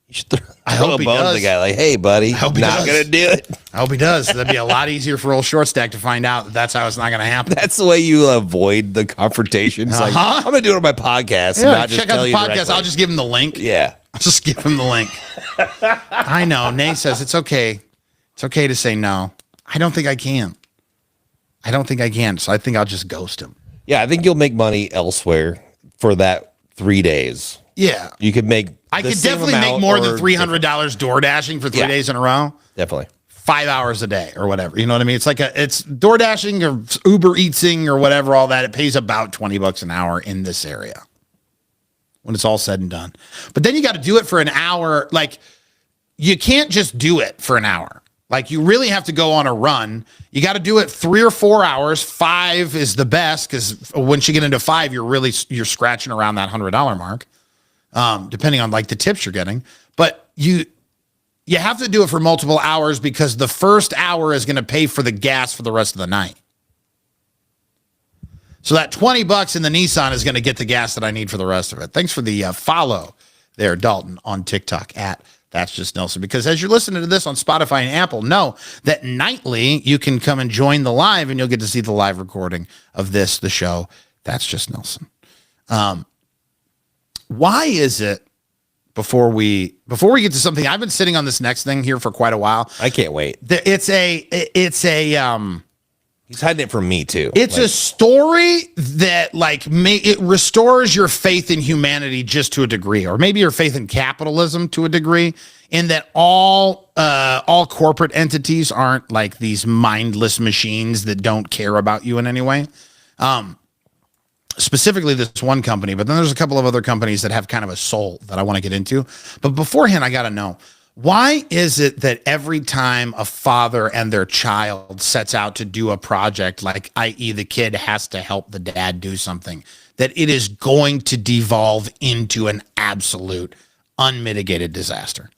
You should throw hope a he bone to does. the guy like, hey, buddy, hope he not does. going to do it. I hope he does. That'd be a lot easier for old short stack to find out that's how it's not going to happen. That's the way you avoid the confrontation. It's like, I'm going to do it on my podcast. and Yeah, not just check out tell the you podcast. directly. I'll just give him the link. Yeah. I'll just give him the link. I know. Nate says it's okay. It's okay to say no. I don't think I can. So I think I'll just ghost him. Yeah, I think you'll make money elsewhere for that 3 days. Yeah. You could make. I the could same definitely make amount more than or $300 door dashing for 3 Yeah. days in a row. Definitely. 5 hours a day or whatever. You know what I mean? It's like it's door dashing or Uber Eatsing or whatever, all that. It pays about $20 an hour in this area when it's all said and done. But then you got to do it for an hour. Like, you can't just do it for an hour. Like, you really have to go on a run. You got to do it 3 or 4 hours. 5 is the best, because once you get into 5, you're scratching around that $100 mark, depending on like the tips you're getting. But you have to do it for multiple hours, because the first hour is going to pay for the gas for the rest of the night. So that $20 in the Nissan is going to get the gas that I need for the rest of it. Thanks for the follow there, Dalton, on TikTok at That's Just Nelson. Because as you're listening to this on Spotify and Apple, know that nightly you can come and join the live, and you'll get to see the live recording of the show. That's Just Nelson. Why is it, before we get to something, I've been sitting on this next thing here for quite a while. I can't wait. It's a He's hiding it from me too. It's a story that it restores your faith in humanity just to a degree, or maybe your faith in capitalism to a degree, in that all corporate entities aren't like these mindless machines that don't care about you in any way. Specifically this one company, but then there's a couple of other companies that have kind of a soul that I want to get into. But beforehand, I got to know, why is it that every time a father and their child sets out to do a project, like i.e. the kid has to help the dad do something, that it is going to devolve into an absolute unmitigated disaster?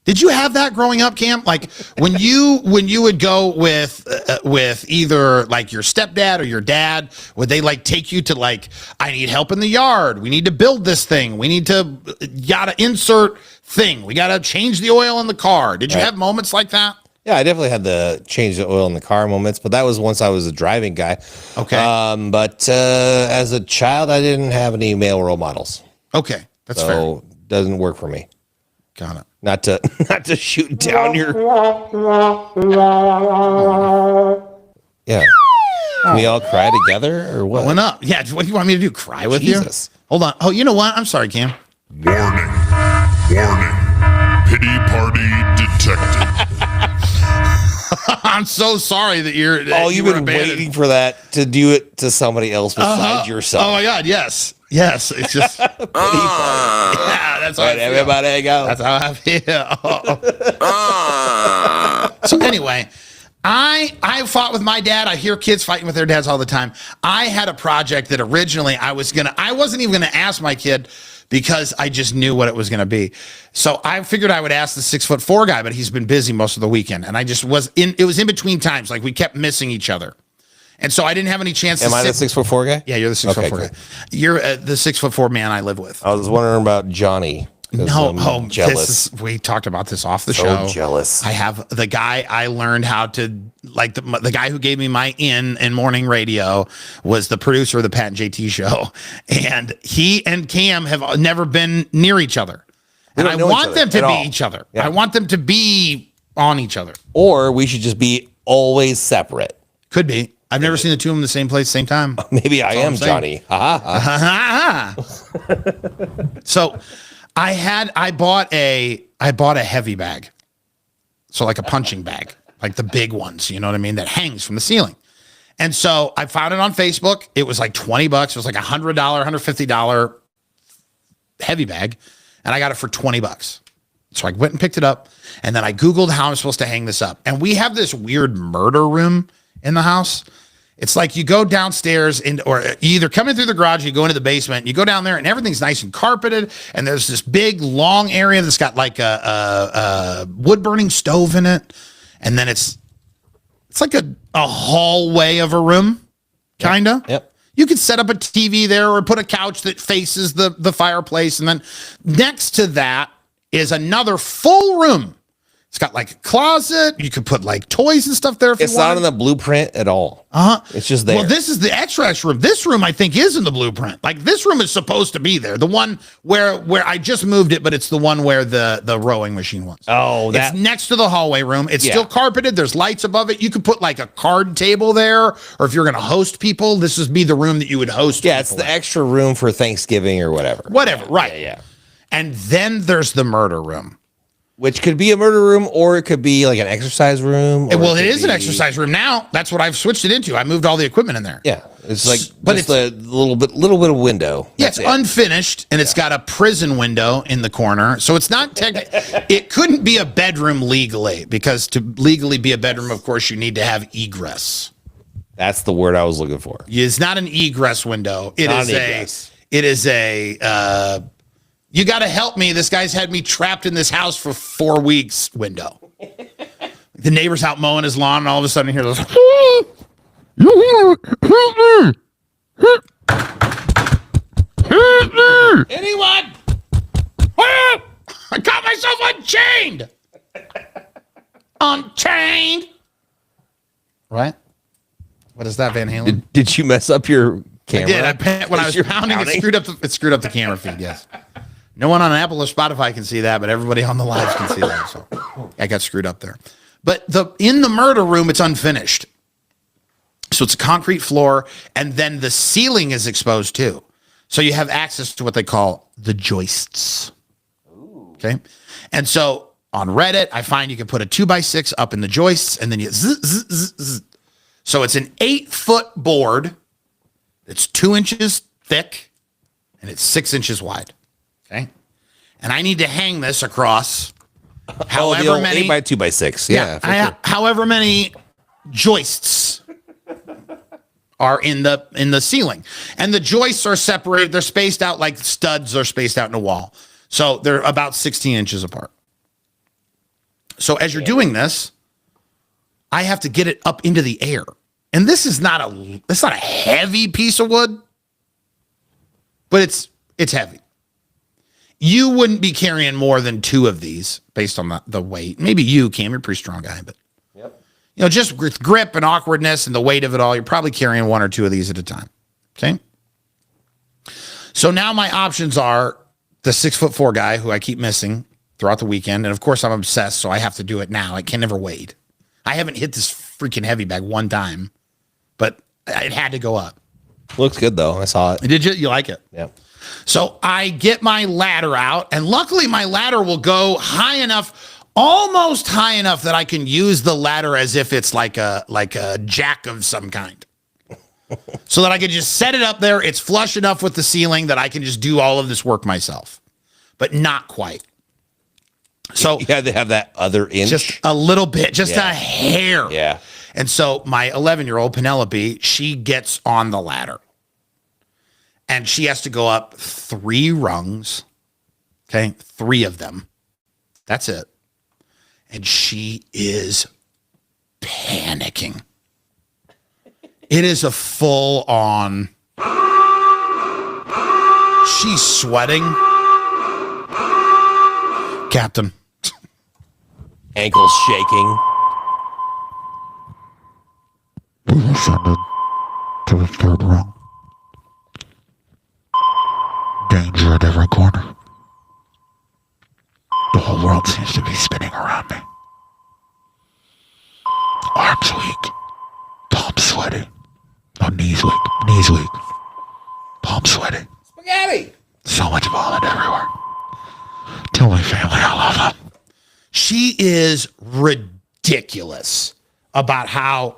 Did you have that growing up, Cam? Like when you would go with either like your stepdad or your dad, would they like take you to like, I need help in the yard, we need to build this thing, we need to gotta insert thing, we gotta change the oil in the car? Did you have moments like that? Yeah, I definitely had the change the oil in the car moments, but that was once I was a driving guy. Okay. But as a child, I didn't have any male role models. Okay, that's fair. So doesn't work for me. Got it. Not to shoot down your. Yeah. Can we all cry together or what? Went up. Yeah. What do you want me to do? Cry with Jesus. you? Hold on. Oh, you know what? I'm sorry, Cam. Warning. Warning. Pity party detected. I'm so sorry that you're. You've been waiting for that to do it to somebody else besides yourself. Oh my God. Yes. Yes. It's just. Yeah, that's how I feel. Everybody go. That's how I feel. So anyway, I fought with my dad. I hear kids fighting with their dads all the time. I had a project that originally I wasn't even gonna ask my kid, because I just knew what it was going to be. So I figured I would ask the 6'4" guy, but he's been busy most of the weekend. And it was in between times. Like we kept missing each other. And so I didn't have any chance Am I the 6'4" guy? Yeah, you're the 6'4" Okay, guy. cool. You're the 6'4" man I live with. I was wondering about Johnny. No, jealous. we talked about this off the So show. jealous. I have the guy I learned how to, like, the guy who gave me my in morning radio was the producer of the Pat and JT show. And he and Cam have never been near each other. And I want them to be each other. Yeah. I want them to be on each other. Or we should just be always separate. Could be. I've never seen the two of them in the same place, same time. Maybe I am I'm saying. Johnny. Ha ha. So I bought a heavy bag. So like a punching bag, like the big ones, you know what I mean? That hangs from the ceiling. And so I found it on Facebook. It was like $20. It was like $100, $150 heavy bag. And I got it for $20. So I went and picked it up. And then I Googled how I'm supposed to hang this up. And we have this weird murder room in the house. It's like you go downstairs or you either come in through the garage, you go into the basement, you go down there and everything's nice and carpeted. And there's this big long area that's got like a wood burning stove in it. And then it's like a hallway of a room, kind of. Yep. You could set up a TV there or put a couch that faces the fireplace. And then next to that is another full room It's got like a closet. You could put like toys and stuff there if It's you not want. in the blueprint at all. It's just there. Well, this is the extract room. This room, I think, is in the blueprint. Like this room is supposed to be there. The one where I just moved it, but it's the one where the rowing machine was. Oh, It's next to the hallway room. It's Yeah. still carpeted. There's lights above it. You could put like a card table there, or if you're going to host people, this would be the room that you would host. yeah, it's people the in. extra room for Thanksgiving or whatever. Whatever, right? Yeah. And then there's the murder room. Which could be a murder room, or it could be like an exercise room. or Well, it could is an be- exercise room now. That's what I've switched it into. I moved all the equipment in there. Yeah, it's like, But just a little bit of window. Yeah, That's it's it. unfinished, and it's got a prison window in the corner. So it's not it couldn't be a bedroom legally, because to legally be a bedroom, of course, you need to have egress. That's the word I was looking for. It's not an egress window. It Not is an a. egress. It is a. You got to help me. This guy's had me trapped in this house for 4 weeks. Window. The neighbor's out mowing his lawn, and all of a sudden, here goes. Anyone? I got myself unchained. Unchained. Right? What is that, Van Halen? Did you mess up your camera? When I was You're pounding, it screwed up the camera feed. Yes. No one on Apple or Spotify can see that, but everybody on the live can see that. So I got screwed up there. But in the murder room, it's unfinished. So it's a concrete floor, and then the ceiling is exposed too. So you have access to what they call the joists. Okay. And so on Reddit, I find you can put a 2x6 up in the joists, and then you zzz. So it's an 8-foot board. It's 2 inches thick, and it's 6 inches wide. Okay. And I need to hang this across however many 8x2x6. Yeah. for sure. however many joists are in the ceiling. And the joists are separated. They're spaced out like studs are spaced out in a wall. So they're about 16 inches apart. So as you're doing this, I have to get it up into the air. And this is not a heavy piece of wood, but it's heavy. You wouldn't be carrying more than 2 of these based on the weight. Maybe you, Cam, you're a pretty strong guy, but just with grip and awkwardness and the weight of it all, you're probably carrying 1 or 2 of these at a time. Okay. So now my options are the 6'4" guy who I keep missing throughout the weekend. And of course I'm obsessed, so I have to do it now. I can never wait. I haven't hit this freaking heavy bag one time, but it had to go up. Looks good though. I saw it. Did you? You like it? Yeah. So I get my ladder out, and luckily my ladder will go high enough, almost high enough that I can use the ladder as if it's like a jack of some kind. So that I can just set it up there. It's flush enough with the ceiling that I can just do all of this work myself, but not quite. So You had to have that other inch. just a little bit, just a hair. Yeah. And so my 11-year-old Penelope, she gets on the ladder. And she has to go up 3 rungs. Okay. 3 of them. That's it. And she is panicking. It is a full on. She's sweating. Captain. Ankles shaking. We ascended to the 3rd rung. Danger at every corner. The whole world seems to be spinning around me. Arms weak. Palms sweaty. No, knees weak. Palms sweaty. Spaghetti. So much vomit everywhere. Tell my family I love them. She is ridiculous about how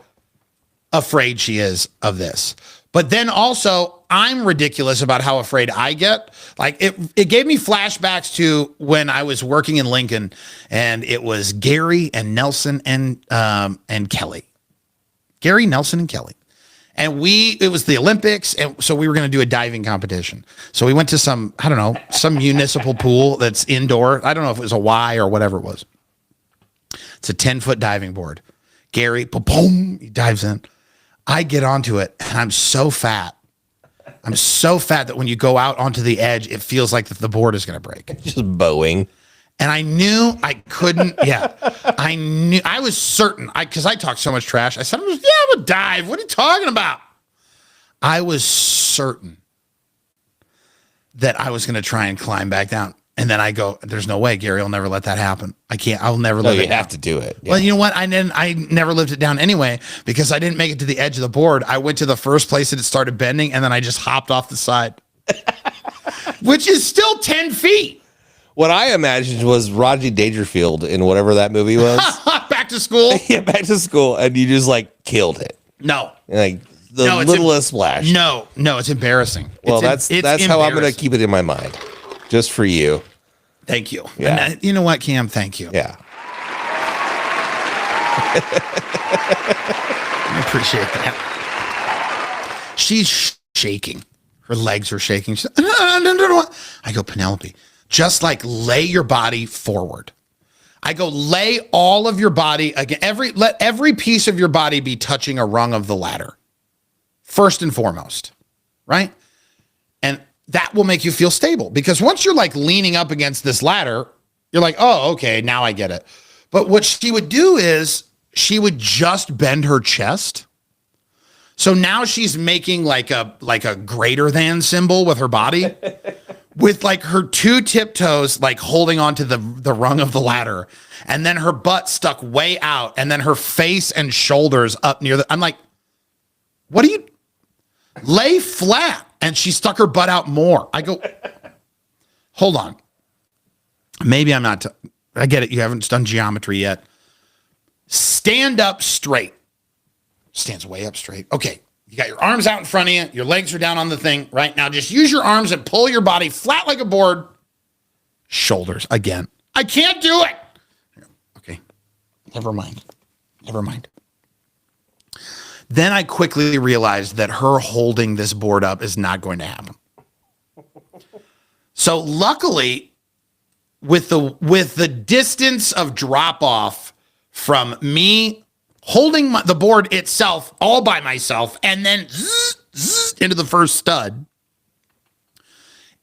afraid she is of this. But then also, I'm ridiculous about how afraid I get. Like it gave me flashbacks to when I was working in Lincoln, and it was Gary and Nelson and Kelly. Gary, Nelson, and Kelly. And it was the Olympics, and so we were going to do a diving competition. So we went to some municipal pool that's indoor. I don't know if it was a Y or whatever it was. It's a 10-foot diving board. Gary, boom, he dives in. I get onto it, and I'm so fat. I'm so fat that when you go out onto the edge, it feels like the board is going to break. Just bowing. And I knew I couldn't. Yeah, I knew. I was certain. Because I talked so much trash. I said, "Yeah, I'm gonna dive. What are you talking about?" I was certain that I was gonna try and climb back down. And then I go, "There's no way, Gary. I'll never let that happen. I can't. I'll never let you it down." have to do it. Well, you know what? I never lived it down anyway because I didn't make it to the edge of the board. I went to the first place that it started bending, and then I just hopped off the side, which is still 10 feet. What I imagined was Rodney Dangerfield in whatever that movie was. Back to school. Yeah, back to school, and you just like killed it. No, Like the No, it's littlest splash. no, it's embarrassing. Well, It's that's how I'm going to embarrassing. keep it in my mind, just for you. Thank you. Yeah. And, you know what, Cam? Thank you. Yeah. I appreciate that. She's shaking. Her legs are shaking. She's, no. I go, Penelope, just like lay your body forward. I go, lay all of your body again. Let every piece of your body be touching a rung of the ladder. First and foremost, right? And that will make you feel stable because once you're like leaning up against this ladder, you're like, oh, okay, now I get it. But what she would do is she would just bend her chest. So now she's making like a greater than symbol with her body with like her two tiptoes, like holding onto the rung of the ladder. And then her butt stuck way out. And then her face and shoulders up near I'm like, what do you lay flat? And she stuck her butt out more. I go, hold on. Maybe I'm not. I get it. You haven't done geometry yet. Stand up straight. Stands way up straight. Okay. You got your arms out in front of you. Your legs are down on the thing. Right now, just use your arms and pull your body flat like a board. Shoulders again. I can't do it. Okay. Never mind. Then I quickly realized that her holding this board up is not going to happen. So luckily, with the distance of drop off from me holding the board itself all by myself and then into the first stud,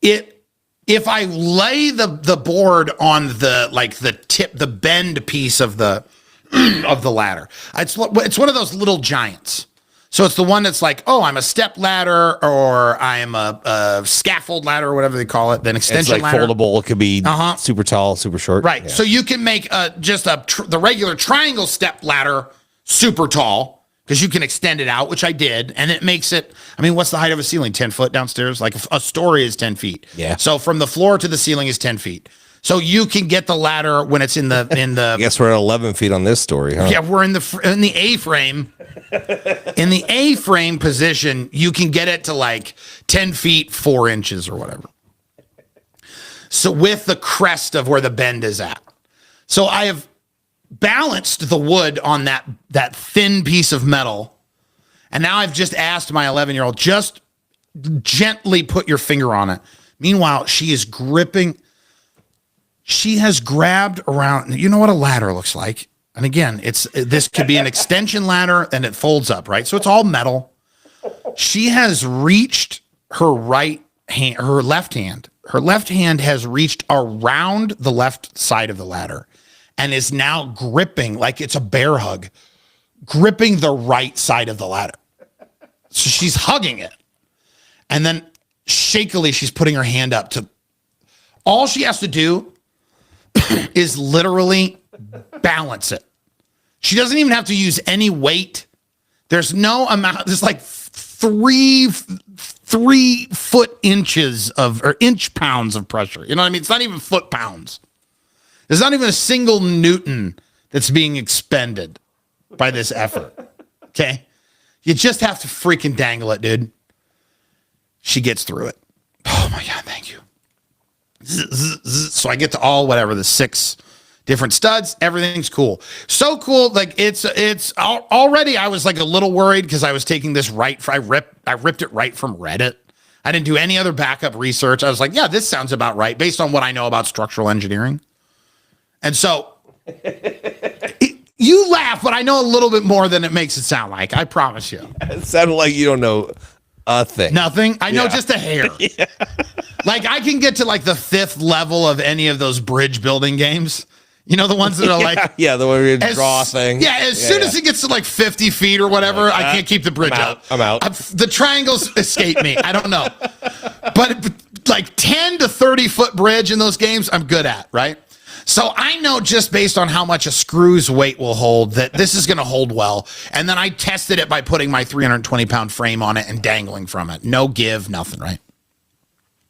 if I lay the board on the tip, the bend piece of the ladder, it's one of those little giants. So it's the one that's like, oh, I'm a step ladder or I'm a scaffold ladder or whatever they call it. Then extension It's like ladder. foldable. It could be super tall, super short. Right. Yeah. So you can make the regular triangle step ladder super tall because you can extend it out, which I did. And it makes it, I mean, what's the height of a ceiling? 10 foot downstairs? Like a story is 10 feet. Yeah. So from the floor to the ceiling is 10 feet. So you can get the ladder when it's in the I guess we're at 11 feet on this story, huh? yeah, we're in the A-frame. In the A-frame position, you can get it to like 10 feet, 4 inches or whatever. So with the crest of where the bend is at. So I have balanced the wood on that thin piece of metal. And now I've just asked my 11-year-old, just gently put your finger on it. Meanwhile, she is gripping. She has grabbed around. You know what a ladder looks like? And again, this could be an extension ladder and it folds up, right? So it's all metal. She has reached her right hand, her left hand. Her left hand has reached around the left side of the ladder and is now gripping like it's a bear hug, gripping the right side of the ladder. So she's hugging it. And then shakily, she's putting her hand up to, all she has to do is literally balance it. She doesn't even have to use any weight. There's no amount. There's like 3 foot inches or inch pounds of pressure. You know what I mean? It's not even foot pounds. There's not even a single Newton that's being expended by this effort. Okay. You just have to freaking dangle it, dude. She gets through it. Oh my God. Thank you. So I get to the 6 different studs. Everything's cool. So cool. Like it's already, I was like a little worried because I was taking this I ripped it right from Reddit. I didn't do any other backup research. I was like, yeah, this sounds about right based on what I know about structural engineering. And so you laugh, but I know a little bit more than it makes it sound like. I promise you. It sounded like you don't know a thing. Nothing. I know Yeah. just a hair. Like I can get to like the 5th level of any of those bridge building games. You know, the ones that are like, yeah, the one where you draw thing. Yeah, as soon as it gets to like 50 feet or whatever, I can't keep the bridge up. I'm out. The triangles escape me. I don't know. But like 10 to 30 foot bridge in those games, I'm good at, right? So I know just based on how much a screw's weight will hold that this is going to hold well. And then I tested it by putting my 320-pound frame on it and dangling from it. No give, nothing, right?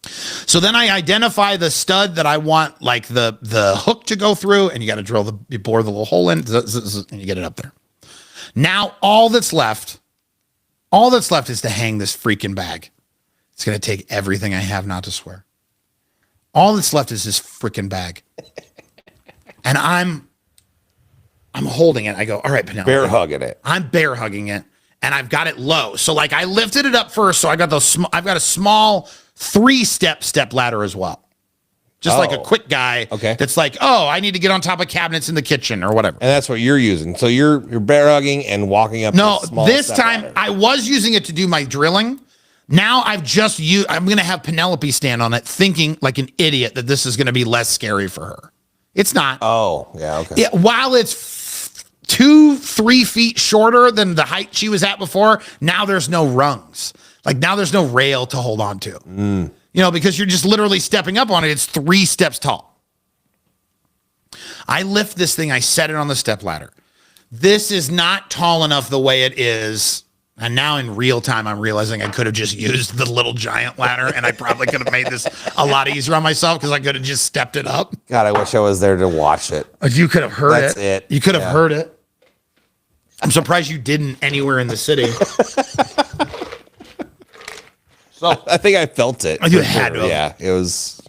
So then I identify the stud that I want, like the hook to go through, and you got to you bore the little hole in, and you get it up there. Now all that's left is to hang this freaking bag. It's going to take everything I have not to swear. All that's left is this freaking bag, and I'm holding it. I go, all right, Penelope. Bear hugging it. I'm bear hugging it, and I've got it low. So like I lifted it up first. So I got I've got a small 3-step ladder as well. Just like a quick guy. Okay. That's like, oh, I need to get on top of cabinets in the kitchen or whatever. And that's what you're using. So you're bear hugging and walking up. No, small this step time ladder. I was using it to do my drilling. Now I'm going to have Penelope stand on it thinking like an idiot that this is going to be less scary for her. It's not. Oh, yeah, okay. Yeah, while it's 2-3 feet shorter than the height she was at before, now there's no rungs. Like now there's no rail to hold on to. You know, because you're just literally stepping up on it. It's 3 steps tall. I lift this thing. I set it on the step ladder. This is not tall enough the way it is. And now in real time, I'm realizing I could have just used the little giant ladder, and I probably could have made this a lot easier on myself because I could have just stepped it up. God, I wish I was there to watch it. You could have heard That's it. You could have Yeah. heard it. I'm surprised you didn't anywhere in the city. So I think I felt it. You for had sure. to. Yeah, it was.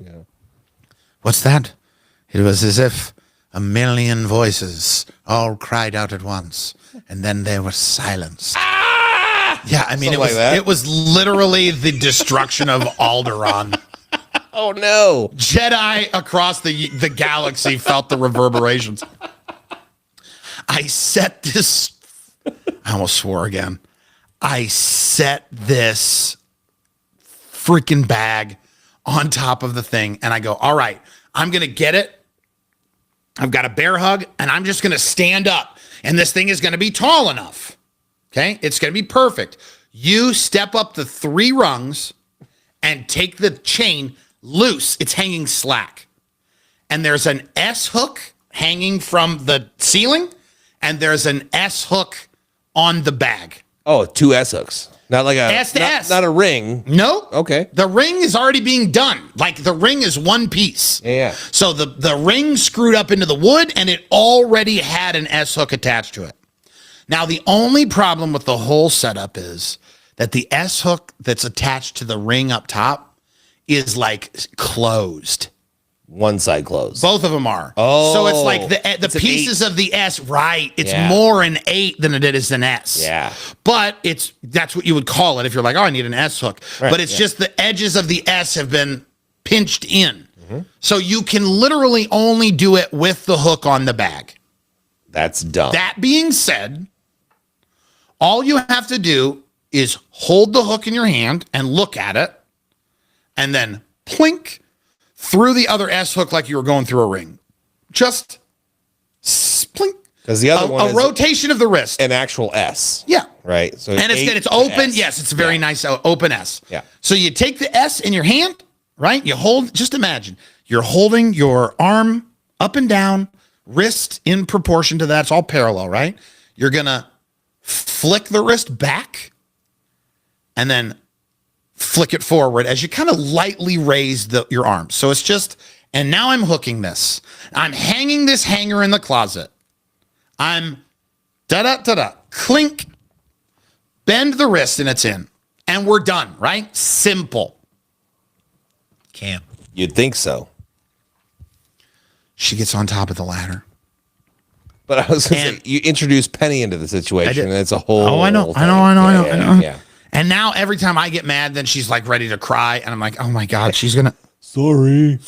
What's that? It was as if a million voices all cried out at once, and then there was silence. Yeah, I mean, Something like that. it was literally the destruction of Alderaan. Oh no! Jedi across the galaxy felt the reverberations. I set this. I almost swore again. I set this freaking bag on top of the thing, and I go, all right, I'm gonna get it. I've got a bear hug, and I'm just gonna stand up, and this thing is gonna be tall enough. Okay, it's gonna be perfect. You step up the 3 rungs and take the chain loose. It's hanging slack. And there's an S hook hanging from the ceiling, and there's an S hook on the bag. Oh, 2 S hooks, not like a S to not, S. not a ring. No. Okay. The ring is already being done. Like the ring is one piece. Yeah. So the ring screwed up into the wood, and it already had an S hook attached to it. Now, the only problem with the whole setup is that the S hook that's attached to the ring up top is like closed. One side closed. Both of them are. Oh, so it's like the it's an pieces of the S, right? It's Yeah. more an 8 than it is an S. Yeah. But that's what you would call it if you're like, oh, I need an S hook. Right, But it's yeah. just the edges of the S have been pinched in. So you can literally only do it with the hook on the bag. That's dumb. That being said, all you have to do is hold the hook in your hand and look at it, and then plink through the other S hook like you were going through a ring. Just plink. Because the other one A is rotation of the wrist. an actual S. Yeah. Right. So And it's open. Yes, it's a very nice open S. Yeah. So you take the S in your hand, right? You hold, just imagine, you're holding your arm up and down, wrist in proportion to that. It's all parallel, right? You're going to flick the wrist back and then flick it forward as you kind of lightly raise your arm. So it's just, and now I'm hooking this. I'm hanging this hanger in the closet. I'm da-da-da-da, clink, bend the wrist and it's in. And we're done, right? Simple. Cam. You'd think so. She gets on top of the ladder. But I was going to And- say, you introduce Penny into the situation, did. and it's a whole. Oh, I know, thing. I know. Yeah. And now every time I get mad, then she's like ready to cry. And I'm like, oh my God, she's going to. Sorry.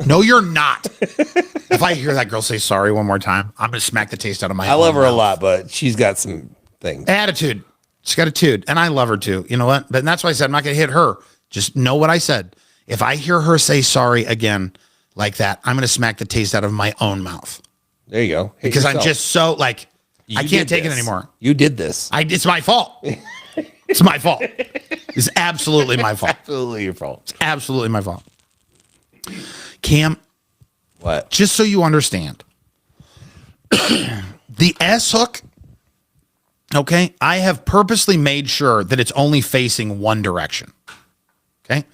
No, you're not. If I hear that girl say sorry one more time, I'm going to smack the taste out of my I love own her a mouth. lot, but she's got some things. Attitude. She's got attitude. And I love her too. You know what? But that's why I said I'm not going to hit her. Just know what I said. If I hear her say sorry again like that, I'm going to smack the taste out of my own mouth There you go. Hit because I'm yourself. just so like, I You can't did take it this. anymore. You did this. It's my fault. It's my fault. It's absolutely my fault. Absolutely your fault. Absolutely my fault. Cam, What? just so you understand, the S hook, okay, I have purposely made sure that it's only facing one direction. Okay.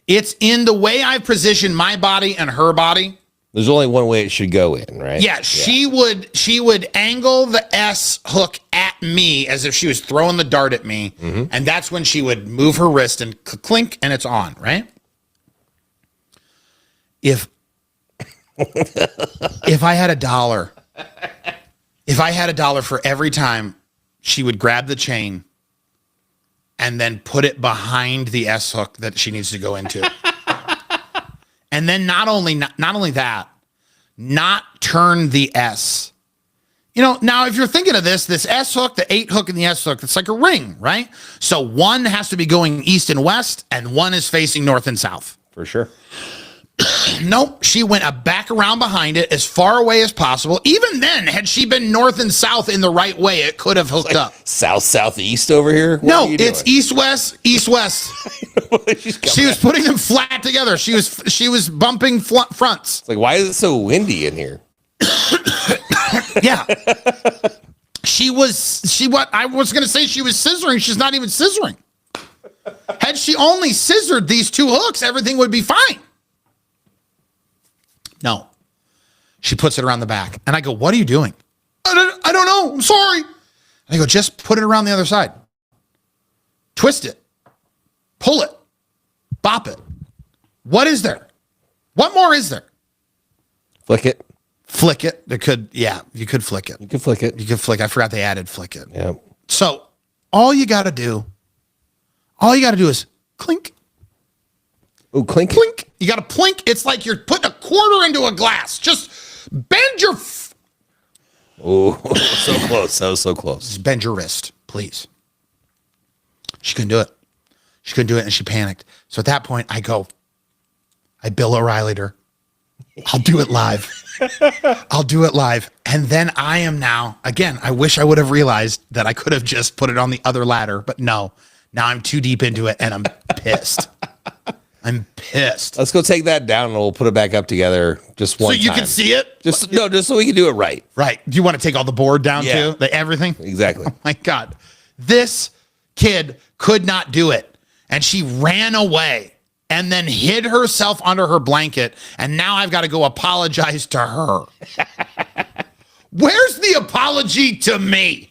It's in the way I position my body and her body. There's only one way it should go in, right? Yeah, she would angle the S hook at me as if she was throwing the dart at me, and that's when she would move her wrist and clink, and it's on, right? If I had $1, for every time she would grab the chain and then put it behind the S hook that she needs to go into. And then not only that, not turn the S. You know, now if you're thinking of this S hook, the 8 hook and the S hook, it's like a ring, right? So one has to be going east and west, and one is facing north and south. For sure. Nope, she went back around behind it as far away as possible. Even then, had she been north and south in the right way, it could have hooked up. South, southeast over here? What No, are you it's doing? east west. She was putting them flat together. She was bumping fronts. It's like, why is it so windy in here? Yeah. I was going to say she was scissoring. She's not even scissoring. Had she only scissored these 2 hooks, everything would be fine. No. She puts it around the back. And I go, what are you doing? I don't know. I'm sorry. And I go, just put it around the other side. Twist it. Pull it. Bop it. What is there? What more is there? Flick it. Flick it. You could flick it. You can flick it. You could flick. I forgot they added flick it. Yeah. So all you got to do is clink, Oh, clink. plink. You got to plink. It's like you're putting a quarter into a glass. Just bend your, Oh, so close. That was so close. just bend your wrist, please. She couldn't do it. She couldn't do it, and she panicked. So at that point, I Bill O'Reilly'd her. I'll do it live. I'll do it live. And then I am now, again, I wish I would have realized that I could have just put it on the other ladder, but no. Now I'm too deep into it, and I'm pissed. I'm pissed. Let's go take that down and we'll put it back up together just one So you time. can see it? Just so we can do it right. Right. Do you want to take all the board down Yeah. too? Everything? Exactly. My God. This kid could not do it. And she ran away and then hid herself under her blanket. And now I've got to go apologize to her. Where's the apology to me?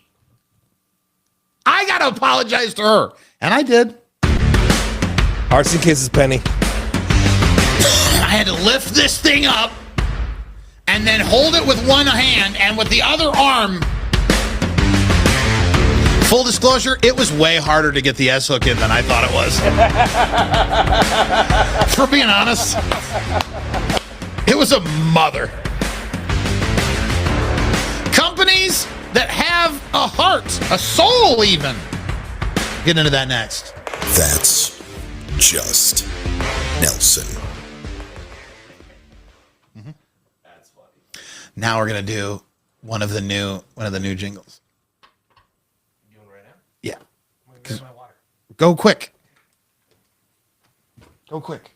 I got to apologize to her. And I did. Hearts and kisses, Penny. I had to lift this thing up and then hold it with one hand and with the other arm. Full disclosure, it was way harder to get the S hook in than I thought it was. For being honest, it was a mother. Companies that have a heart, a soul even. Get into that next. That's just Nelson. Now we're gonna do one of the new jingles. You doing right now? Yeah. Go quick. Go quick.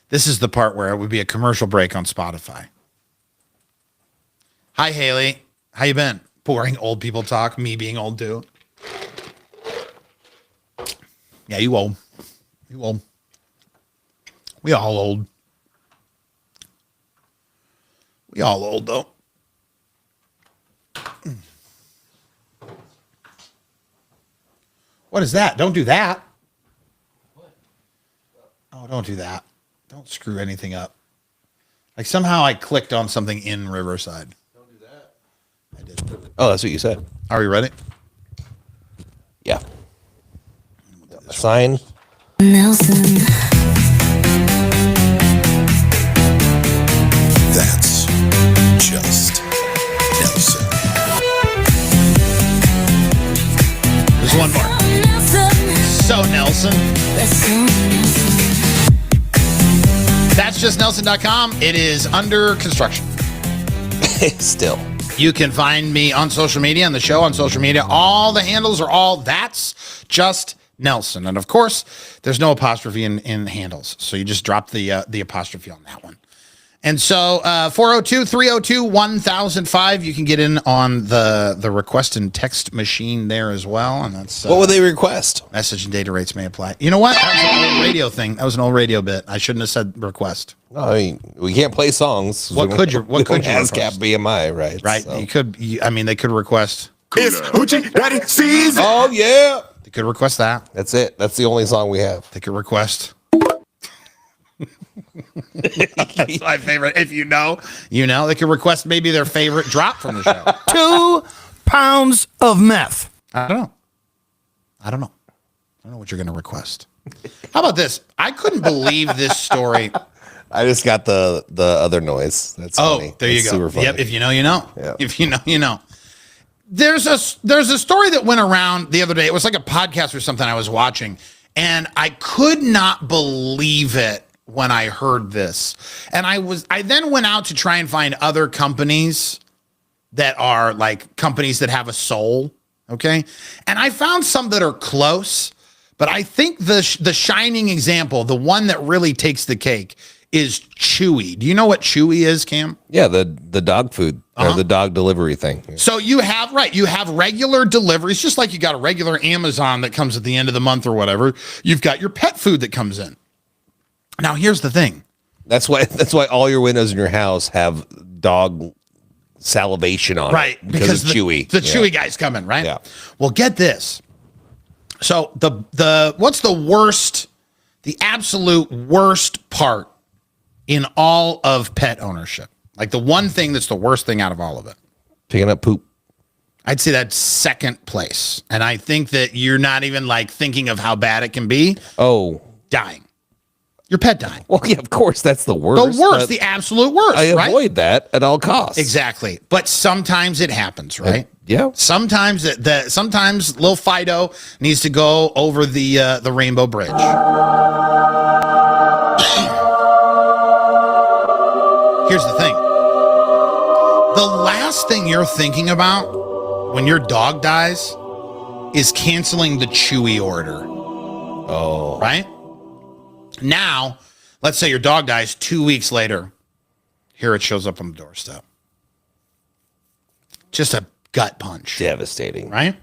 This is the part where it would be a commercial break on Spotify. Hi Haley, how you been? Boring old people talk. Me being old too. Yeah, you old. You old. We all old. We all old though. What is that? Don't do that. Oh, don't do that. Don't screw anything up. Like somehow I clicked on something in Riverside. Don't do that. I did. Oh, that's what you said. Are we ready? Yeah. Sign. Nelson. That's just Nelson. There's one more. Nelson. So Nelson. That's so Nelson. That's just Nelson.com. It is under construction. Still. You can find me on social media, on the show on social media. All the handles are all That's Just Nelson. And of course, there's no apostrophe in handles. So you just drop the apostrophe on that one. And so 402-302-1005, you can get in on the request and text machine there as well. And that's What would they request? message and data rates may apply. You know what? That was an old radio thing. That was an old radio bit. I shouldn't have said request. No, I mean, we can't play songs. What could you ASCAP request? BMI, right? Right? So. They could request. It's Hoochie Daddy season. Oh, yeah. They could request that. That's it. That's the only song we have. They could request. That's my favorite. If you know, they could request maybe their favorite drop from the show. 2 pounds of meth. I don't know what you're going to request. How about this? I couldn't believe this story. I just got the other noise. That's funny. There you That's go. Super funny. Yep. If you know, you know. Yeah. If you know, you know. There's a story that went around the other day. It was like a podcast or something I was watching, and I could not believe it when I heard this. And I then went out to try and find other companies that are like companies that have a soul. Okay. And I found some that are close, but I think the shining example, the one that really takes the cake, is Chewy. Do you know what Chewy is, Cam? Yeah, the dog food or the dog delivery thing. So you have regular deliveries, just like you got a regular Amazon that comes at the end of the month or whatever. You've got your pet food that comes in. Now, here's the thing. That's why all your windows in your house have dog salivation on Right. it. Because of Chewy. The Chewy guy's coming, right? Yeah. Well, get this. So what's the absolute worst part in all of pet ownership? Like the one thing that's the worst thing out of all of it? Picking up poop. I'd say that's second place. And I think that you're not even like thinking of how bad it can be. Oh. Dying. Your pet dying. Well, yeah, of course, that's the worst. The worst, the absolute worst, I right? avoid that at all costs. Exactly. But sometimes it happens, right? Yeah. Sometimes sometimes little Fido needs to go over the Rainbow Bridge. Here's the thing. The last thing you're thinking about when your dog dies is canceling the Chewy order. Oh. Right? Now, let's say your dog dies 2 weeks later. Here it shows up on the doorstep. Just a gut punch. Devastating. Right?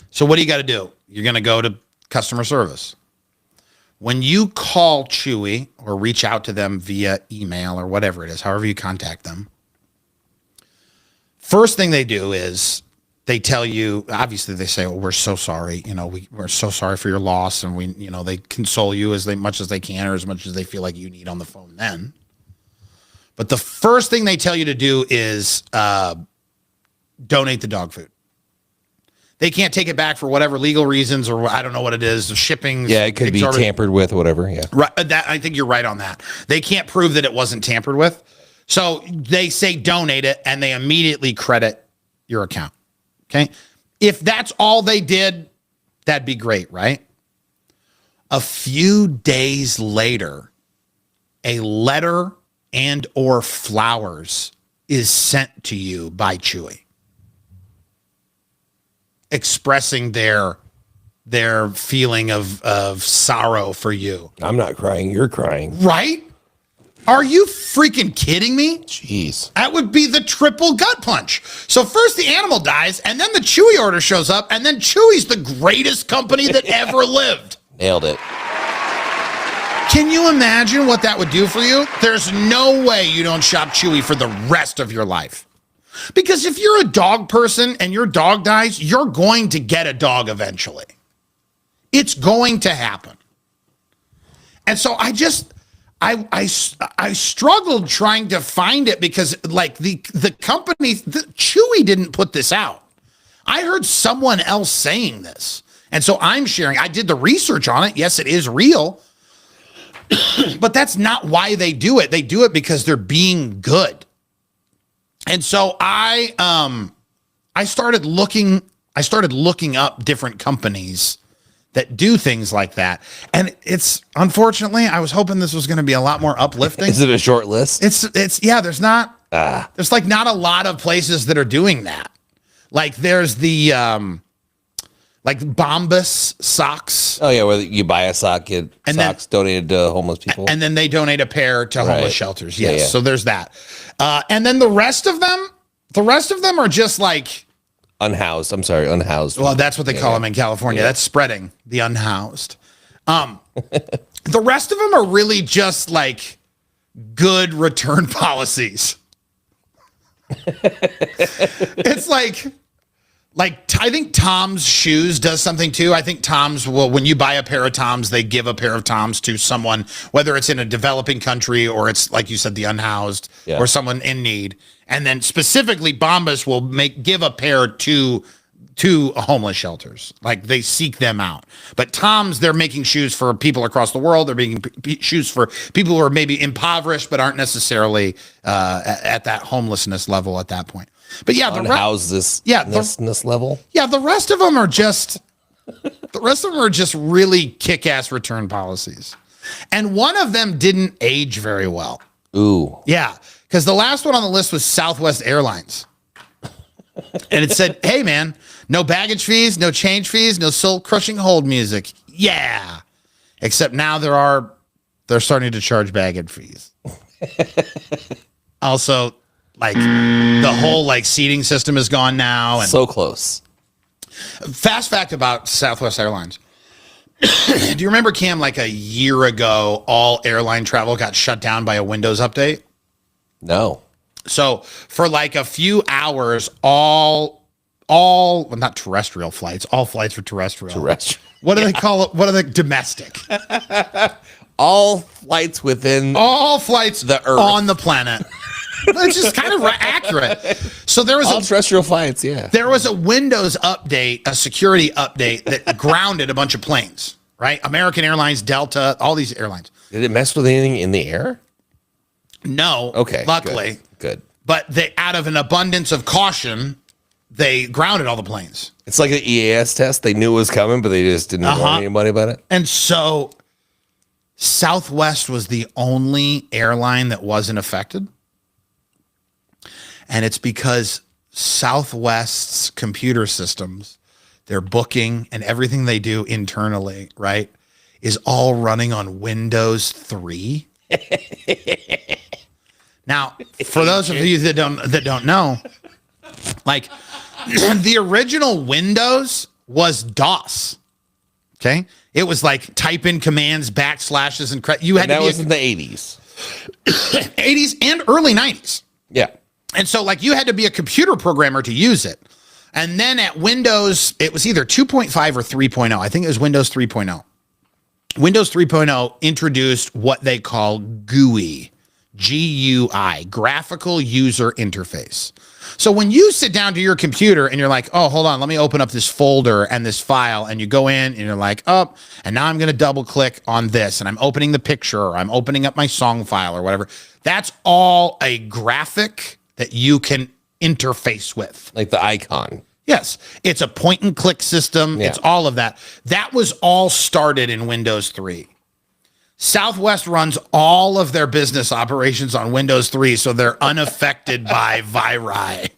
So what do you got to do? You're going to go to customer service. When you call Chewy or reach out to them via email or whatever it is, however you contact them, first thing they do is they tell you, obviously they say, oh, we're so sorry. We're so sorry for your loss. And they console you as much as they can or as much as they feel like you need on the phone then. But the first thing they tell you to do is donate the dog food. They can't take it back for whatever legal reasons or I don't know what it is. The shipping. Yeah, it could be tampered with or whatever. Yeah. Right. I think you're right on that. They can't prove that it wasn't tampered with. So they say donate it and they immediately credit your account. Okay. If that's all they did, that'd be great, right? A few days later, a letter and or flowers is sent to you by Chewy, expressing their feeling of sorrow for you. I'm not crying. You're crying. Right? Are you freaking kidding me? Jeez. That would be the triple gut punch. So first the animal dies, and then the Chewy order shows up, and then Chewy's the greatest company that ever lived. Nailed it. Can you imagine what that would do for you? There's no way you don't shop Chewy for the rest of your life. Because if you're a dog person and your dog dies, you're going to get a dog eventually. It's going to happen. And so I struggled trying to find it because like the company, Chewy didn't put this out. I heard someone else saying this. And so I'm sharing, I did the research on it. Yes, it is real, but that's not why they do it. They do it because they're being good. And so I started looking up different companies that do things like that. And it's unfortunately, I was hoping this was going to be a lot more uplifting. Is it a short list? It's yeah, there's not there's not a lot of places that are doing that. Like there's the like Bombas socks, Oh yeah, where you buy a sock, get And then- socks donated to homeless people. and then they donate a pair to homeless Right. shelters. Yeah, Yes. yeah. So there's that. And then the rest of them are just like, Unhoused. I'm sorry, unhoused. well, that's what they call them in California. That's spreading the unhoused. The rest of them are really just like good return policies. It's like I think Tom's Shoes does something too. I think Tom's will, when you buy a pair of Tom's, they give a pair of Tom's to someone, whether it's in a developing country or it's like you said, the unhoused Yeah. or someone in need. And then specifically Bombas will give a pair to homeless shelters. Like they seek them out. But Tom's, they're making shoes for people across the world. They're making shoes for people who are maybe impoverished, but aren't necessarily at that homelessness level at that point. But yeah, Unhoused this level. yeah, the rest of them are just really kick-ass return policies. And one of them didn't age very well. Ooh. Yeah, because the last one on the list was Southwest Airlines. And it said, hey man, no baggage fees, no change fees, no soul-crushing hold music. Yeah. Except now they're starting to charge baggage fees. Also, like the whole like seating system is gone now. And So close. fast fact about Southwest Airlines. Do you remember, Cam, like a year ago, all airline travel got shut down by a Windows update? No. So for like a few hours, well, not terrestrial flights, all flights were terrestrial. What do they call it? What are they? Domestic. All flights within All flights The Earth. on the planet. Which is kind of accurate. So there was all terrestrial flights, yeah. There was a Windows update, a security update that grounded a bunch of planes, right? American Airlines, Delta, all these airlines. Did it mess with anything in the air? No. Okay. Luckily. Good. But they, out of an abundance of caution, they grounded all the planes. It's like an EAS test. They knew it was coming, but they just didn't warn anybody about it. And so Southwest was the only airline that wasn't affected. And it's because Southwest's computer systems, their booking and everything they do internally, right, is all running on Windows 3. Now, for those of you that don't know, like the original Windows was DOS. Okay, it was like type in commands, backslashes, and you had And that to be was in the 80s. 80s and early 90s. Yeah. And so, like, you had to be a computer programmer to use it. And then at Windows, it was either 2.5 or 3.0. I think it was Windows 3.0. Windows 3.0 introduced what they call GUI, GUI, Graphical User Interface. So when you sit down to your computer and you're like, oh, hold on, let me open up this folder and this file, and you go in and you're like, oh, and now I'm going to double click on this, and I'm opening the picture, or I'm opening up my song file or whatever. That's all a graphic that you can interface with. Like the icon. Yes, it's a point and click system. Yeah. It's all of that. That was all started in Windows 3. Southwest runs all of their business operations on Windows 3, so they're unaffected by viri.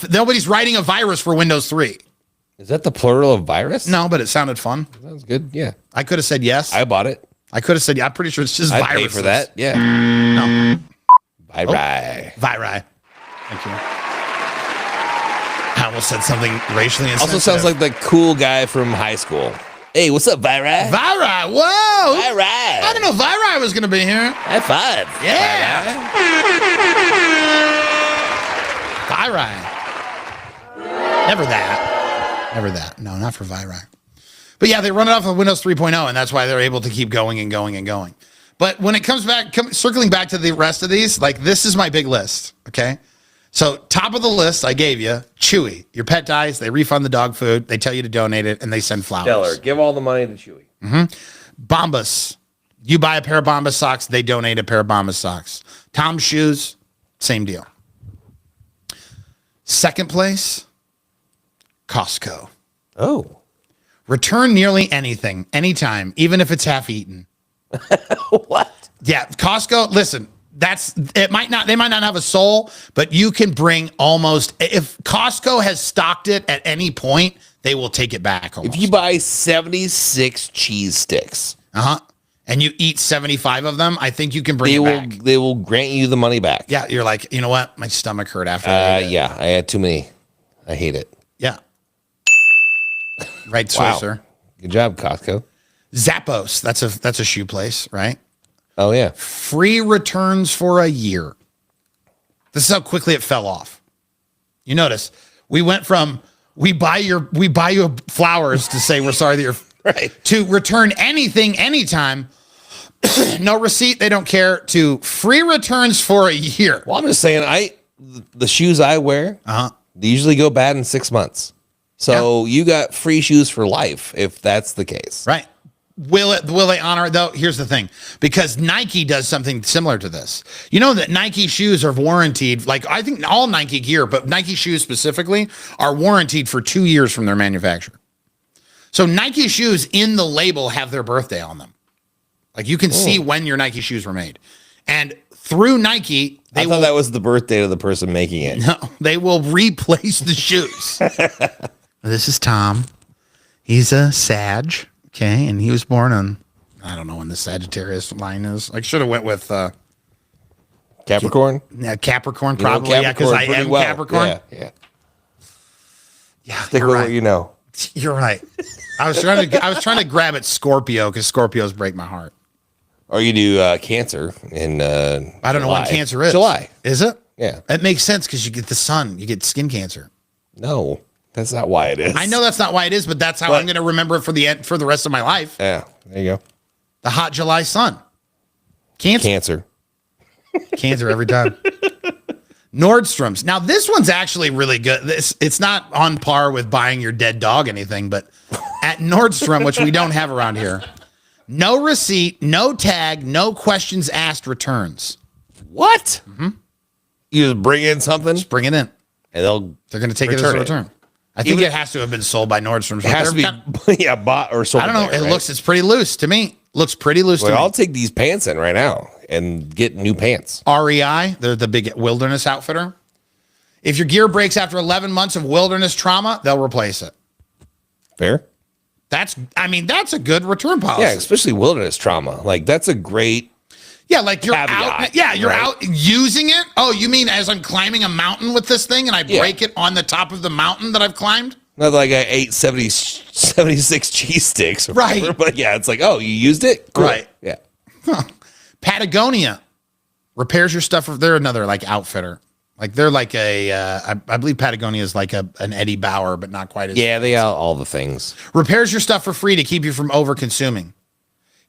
Nobody's writing a virus for Windows 3. Is that the plural of virus? No, but it sounded fun. Sounds good. Yeah. I could have said yes. I bought it. I could have said yeah. I'm pretty sure it's just I'd viruses. pay for that. Yeah. No. Bye bye. Viri. Thank you. I almost said something racially insensitive. Also sounds like the cool guy from high school. Hey, what's up, Viri? Viri. Whoa. Viri. I didn't know Viri was going to be here. High five. Yeah. Viri. Never that. Never that. No, not for Viri. But yeah, they run it off of Windows 3.0, and that's why they're able to keep going and going and going. But when it comes back, circling back to the rest of these, like this is my big list, okay? So top of the list I gave you, Chewy. Your pet dies, they refund the dog food, they tell you to donate it, and they send flowers. Stellar. Give all the money to Chewy. Bombas. You buy a pair of Bombas socks, they donate a pair of Bombas socks. Tom's Shoes, same deal. Second place, Costco. Oh. Return nearly anything, anytime, even if it's half eaten. What? Yeah, Costco, listen, they might not have a soul, but you can bring almost, if Costco has stocked it at any point, they will take it back almost. If you buy 76 cheese sticks, and you eat 75 of them, I think you can bring it back. They will grant you the money back. Yeah, you're like, you know what? My stomach hurt after I ate it. Yeah, I had too many. I hate it. Yeah. Right, Wow. sir. Good job, Costco. Zappos, that's a shoe place, right? Oh, yeah. Free returns for a year. This is how quickly it fell off. You notice we went from we buy you flowers to say we're sorry that you're Right. to return anything anytime, no receipt, they don't care, to free returns for a year. Well, I'm just saying, the shoes I wear, they usually go bad in 6 months. So you got free shoes for life if that's the case. Right. Will they honor it though? Here's the thing, because Nike does something similar to this. You know that Nike shoes are warranted, like I think all Nike gear, but Nike shoes specifically are warranted for 2 years from their manufacturer. So Nike shoes in the label have their birthday on them. Like you can see when your Nike shoes were made. And through Nike, I thought that was the birthday of the person making it. No, they will replace the shoes. This is Tom. He's a Sag, okay, and he was born on, I don't know when the Sagittarius line is. I should have went with Capricorn? Capricorn, You know probably. Yeah, because I pretty am well. Capricorn. Yeah. Yeah, Stick you're with right. what you know. You're right. I was trying to grab at Scorpio because Scorpios break my heart. Or you do Cancer in I don't know when Cancer is. July. Is it? Yeah. It makes sense because you get the sun. You get skin cancer. No, that's not why it is. I know that's not why it is, but that's how I'm going to remember it for the rest of my life. Yeah, there you go. The hot July sun. Cancer every time. Nordstrom's. Now this one's actually really good. It's not on par with buying your dead dog anything, but at Nordstrom, which we don't have around here, no receipt, no tag, no questions asked returns. What? Mm-hmm. You just bring in something, Just bring it in. and They're going to take it as a return. I think it has to have been sold by Nordstrom's. it has to be bought or sold. I don't know. there, It right? it's pretty loose to me. Looks pretty loose to Well, me. I'll take these pants in right now and get new pants. REI, they're the big wilderness outfitter. If your gear breaks after 11 months of wilderness trauma, they'll replace it. Fair. That's a good return policy. Yeah, especially wilderness trauma. Like that's a great. Yeah, like you're Caveat, out. Yeah, you're right? out using it. Oh, you mean as I'm climbing a mountain with this thing and I break it on the top of the mountain that I've climbed? Not like I ate 76 cheese sticks, or Right. whatever, but yeah, it's like, oh, you used it, cool. Right. Yeah. Patagonia repairs your stuff. They're another like outfitter. Like they're like I believe Patagonia is like an Eddie Bauer, but not quite as. Yeah, they are all the things. Repairs your stuff for free to keep you from over consuming.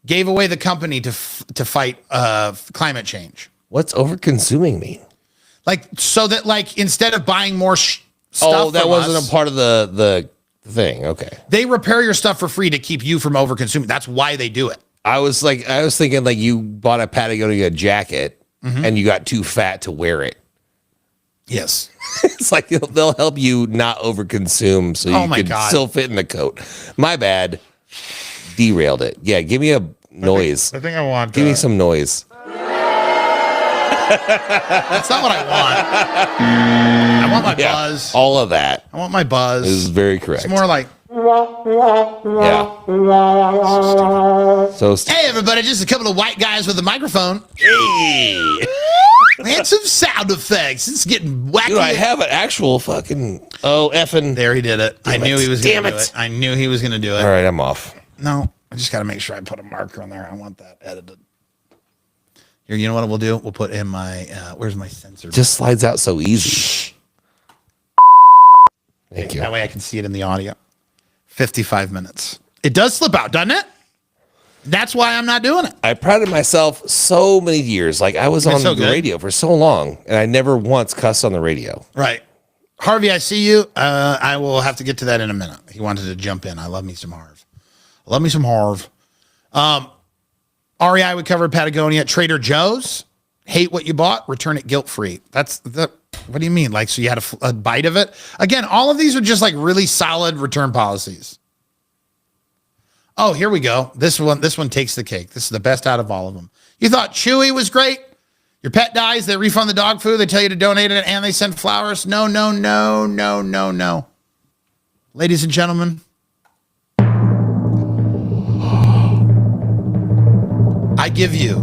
Gave away the company to fight climate change. What's over consuming mean? Like so that like instead of buying more stuff, Oh, that from wasn't us, a part of the thing. Okay. they repair your stuff for free to keep you from over consuming. That's why they do it. I was thinking like you bought a Patagonia jacket and you got too fat to wear it. Yes. It's like they'll help you not overconsume so you my can God. still fit in the coat. My bad. Derailed it. Yeah, give me a noise. I think I want. Give me some noise. That's not what I want. I want my buzz. All of that I want my buzz. is very correct. It's more like, yeah. So hey, everybody, just a couple of white guys with a microphone hey, and some sound effects. It's getting wacky. dude, I have an actual fucking effing. There he did it. I knew he was going to do it. I knew he was going to do it. All right, I'm off. No, I just got to make sure I put a marker on there. I want that edited. Here, you know what we'll do? We'll put in my, where's my sensor? Just slides out so easy. Thank you. That way I can see it in the audio. 55 minutes. It does slip out, doesn't it? That's why I'm not doing it. I prided myself so many years. Like I was on so the good. radio for so long, and I never once cussed on the radio. Right. Harvey, I see you. I will have to get to that in a minute. He wanted to jump in. I love me some Harv. REI, we covered Patagonia. Trader Joe's, hate what you bought, return it guilt-free. What do you mean? Like, so you had a bite of it? Again, all of these are just like really solid return policies. Oh, here we go. This one takes the cake. This is the best out of all of them. You thought Chewy was great? Your pet dies, they refund the dog food, they tell you to donate it, and they send flowers. No. Ladies and gentlemen, I give you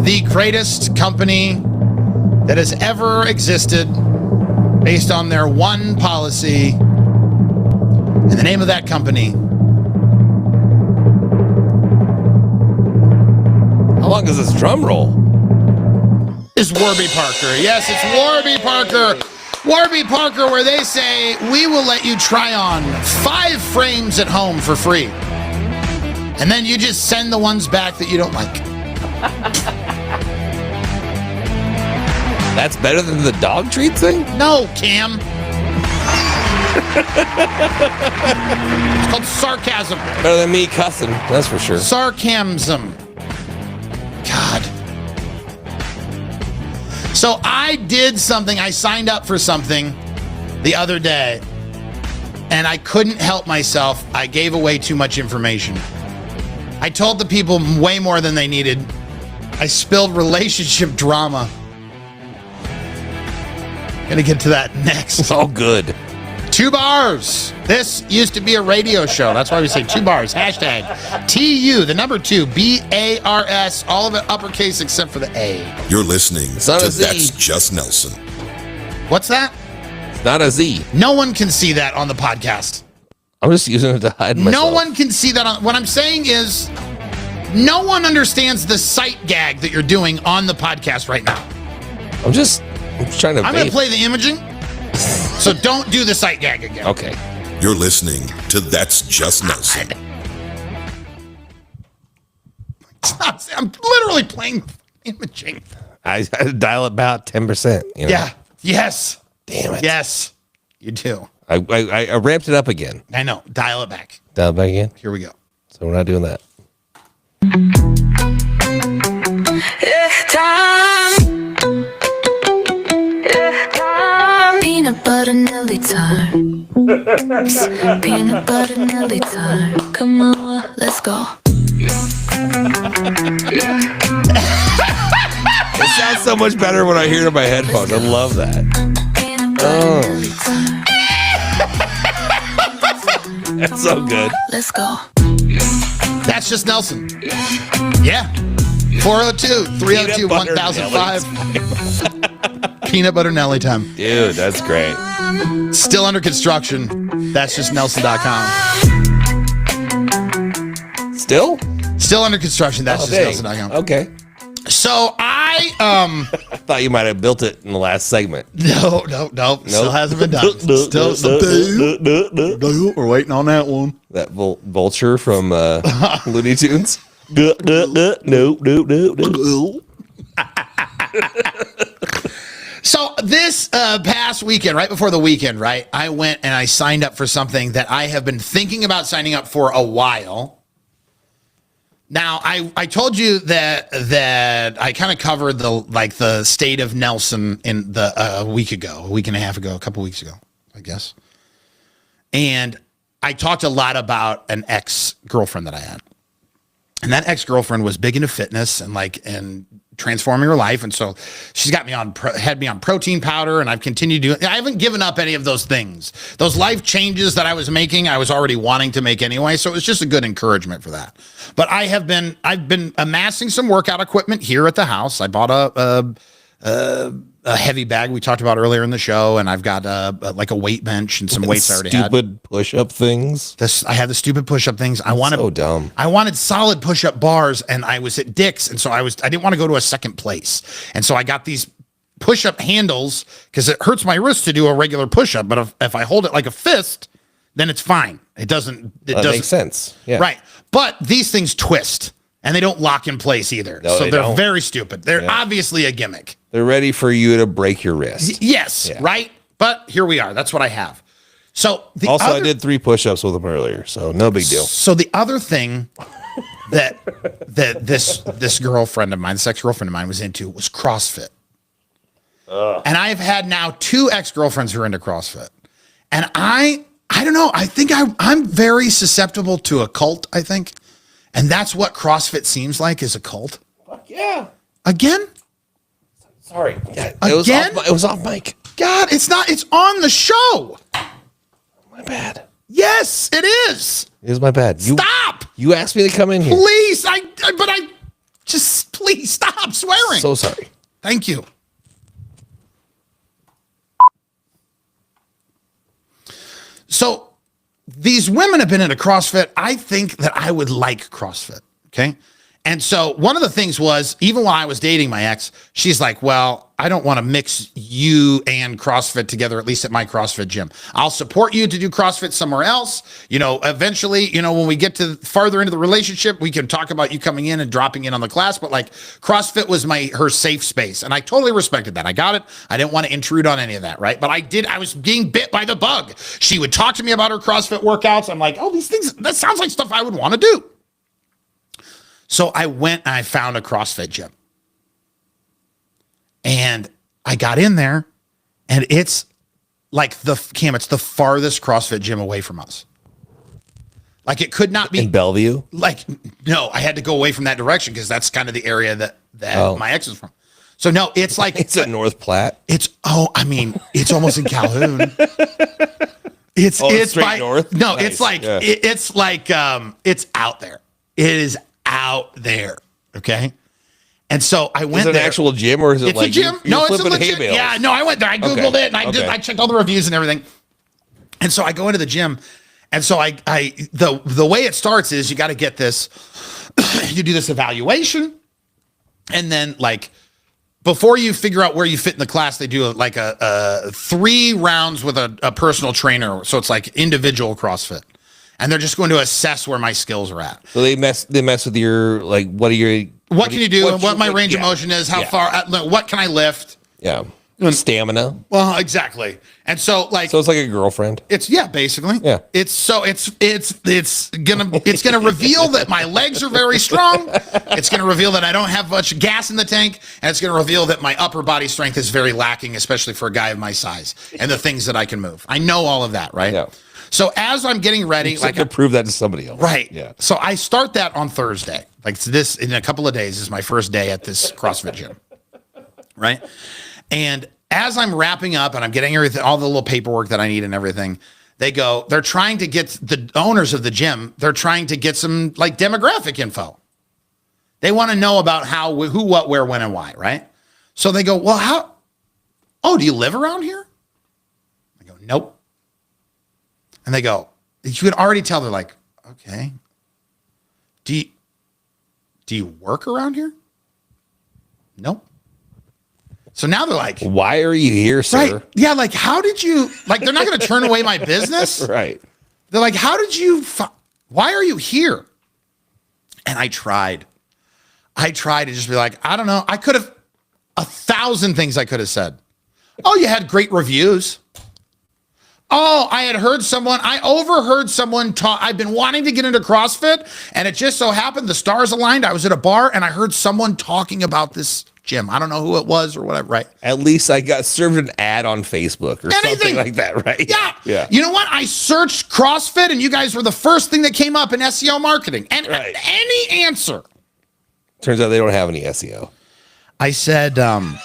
the greatest company that has ever existed based on their one policy. And the name of that company. How long is this drum roll? Is Warby Parker. Yes, it's Warby Parker. Warby Parker, where they say, we will let you try on 5 frames at home for free. And then you just send the ones back that you don't like. That's better than the dog treat thing? No, Cam. It's called sarcasm. Better than me cussing, that's for sure. Sarcasm. God. So I did something. I signed up for something the other day, and I couldn't help myself. I gave away too much information. I told the people way more than they needed. I spilled relationship drama. Gonna get to that next. Oh, good. 2 bars. This used to be a radio show. That's why we say 2 bars. Hashtag TU, the number 2, BARS, all of it uppercase except for the A. You're listening Son to of Z. That's Just Nelson. What's that? It's not a Z. No one can see that on the podcast. I'm just using it to hide myself. No one can see that on. What I'm saying is, no one understands the sight gag that you're doing on the podcast right now. I'm just trying to. I'm going to play the imaging, so don't do the sight gag again. Okay. You're listening to That's Just Nelson. I'm literally playing imaging. I dial it about 10%. You know? Yeah. Yes. Damn it. Yes. You do. I ramped it up again. I know. Dial it back. Dial it back again. Here we go. So we're not doing that. Peanut butter Nelly time. Peanut butter Nelly time. Come on, let's go. It sounds so much better when I hear it in my headphones. I love that. Peanut butter Nelly time. That's so good. Let's go. That's just Nelson. Yeah. 402-302-1005. Peanut butter Nelly time. Dude, that's great. Still under construction. That's just Nelson.com. Still? Still under construction. That's just Nelson.com. Okay. So I thought you might have built it in the last segment. no. Still hasn't been done. Still we're waiting on that one. That vulture from Looney Tunes. No. So this past weekend, right before the weekend, right, I went and I signed up for something that I have been thinking about signing up for a while. Now, I told you that I kind of covered the state of Nelson in a week and a half ago, a couple weeks ago, I guess. And I talked a lot about an ex-girlfriend that I had. And that ex-girlfriend was big into fitness and transforming her life. And so she's got me had me on protein powder, and I've continued doing. I haven't given up any of those things. Those life changes that I was making, I was already wanting to make anyway. So it was just a good encouragement for that. But I've been amassing some workout equipment here at the house. I bought a heavy bag we talked about earlier in the show, and I've got like a weight bench and some weights I already had. Stupid push-up things. I had the stupid push-up things. So dumb. I wanted solid push-up bars, and I was at Dick's, and so I didn't want to go to a second place, and so I got these push-up handles because it hurts my wrist to do a regular push-up. But if I hold it like a fist, then it's fine. It doesn't. It doesn't makes sense. Yeah. Right. But these things twist, and they don't lock in place either. No, so they're don't. very stupid. They're obviously a gimmick. They're ready for you to break your wrist. Yes. Yeah. Right. But here we are. That's what I have. So I did 3 push-ups with them earlier, so no big deal. So the other thing that this girlfriend of mine, this ex-girlfriend of mine, was into was CrossFit. And I've had now 2 ex-girlfriends who are into CrossFit. And I I don't know. I think I'm very susceptible to a cult, I think. And that's what CrossFit seems like, is a cult. Fuck yeah. Again? Sorry. Yeah, Again? It was off mic. God, it's not. It's on the show. My bad. Yes, it is. It was my bad. Stop. You asked me to come in here. Please. Please stop swearing. So sorry. Thank you. So these women have been into CrossFit. I think that I would like CrossFit. Okay. And so one of the things was, even while I was dating my ex, she's like, well, I don't want to mix you and CrossFit together, at least at my CrossFit gym. I'll support you to do CrossFit somewhere else. You know, eventually, you know, when we get to farther into the relationship, we can talk about you coming in and dropping in on the class. But like, CrossFit was her safe space. And I totally respected that. I got it. I didn't want to intrude on any of that. Right. But I was being bit by the bug. She would talk to me about her CrossFit workouts. I'm like, oh, these things, that sounds like stuff I would want to do. So I went and I found a CrossFit gym. And I got in there, and it's like it's the farthest CrossFit gym away from us. Like, it could not be in Bellevue. Like, no, I had to go away from that direction because that's kind of the area that my ex is from. So no, it's like It's at North Platte. it's almost in Calhoun. It's straight north? No, Nice. it's like Yeah. it's out there. It is out there. Okay. And so I went Is it there. an actual gym, or is it It's like a gym. you're No, it's a flipping hay legit. bales? Yeah, no, I went there. I Googled Okay. it and Okay. I checked all the reviews and everything. And so I go into the gym. And so the way it starts is you got to get this, you do this evaluation. And then, like, before you figure out where you fit in the class, they do a 3 rounds with a personal trainer. So it's like individual CrossFit. And they're just going to assess where my skills are at. So they mess with your, like, what Can you do? What my range of motion is? How far? What can I lift? Yeah. Stamina. Well, exactly. And so, like, So it's like a girlfriend. it's basically. Yeah. It's gonna reveal that my legs are very strong. It's gonna reveal that I don't have much gas in the tank, and it's gonna reveal that my upper body strength is very lacking, especially for a guy of my size, and the things that I can move. I know all of that, right? Yeah. So as I'm getting ready, You have to prove that to somebody else. right. Yeah. So I start that on Thursday. Like, this in a couple of days is my first day at this CrossFit gym. Right. And as I'm wrapping up and I'm getting everything, all the little paperwork that I need and everything, they're trying to get the owners of the gym, they're trying to get some, like, demographic info. They want to know about who, what, where, when, and why. Right. So they go, well, do you live around here? I go, nope. And they go, you can already tell they're like, okay. Do you work around here? Nope. So now they're like, Why are you here, sir? right. Yeah. Like, how did you, like, they're not going to turn away my business. Right. They're like, how did you, why are you here? And I tried to just be like, I don't know. I could have 1,000 things I could have said. Oh, you had great reviews. Oh, I overheard someone talk. I've been wanting to get into CrossFit, and it just so happened the stars aligned. I was at a bar and I heard someone talking about this gym. I don't know who it was or whatever, right? At least I got served an ad on Facebook or something like that, right? Yeah. Yeah. You know what? I searched CrossFit and you guys were the first thing that came up in SEO marketing. And Right. any answer. Turns out they don't have any SEO. I said, I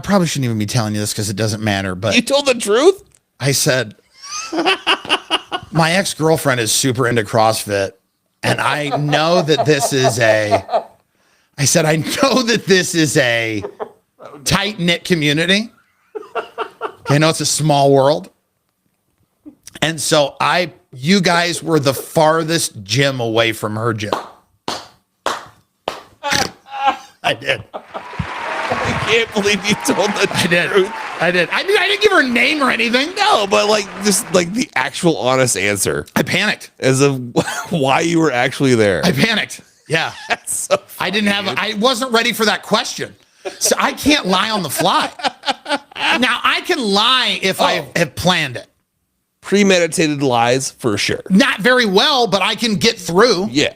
probably shouldn't even be telling you this because it doesn't matter. But You told the truth? I said, my ex-girlfriend is super into CrossFit. And I know that this is a tight-knit community. Okay, I know it's a small world. And so you guys were the farthest gym away from her gym. I did. I can't believe you told the truth. I did. I didn't give her a name or anything. No, but like just like the actual honest answer I panicked. as of why you were actually there. I panicked. Yeah. That's so I wasn't ready for that question. So I can't lie on the fly. Now, I can lie if I have planned it. premeditated lies for sure. Not very well, but I can get through. Yeah.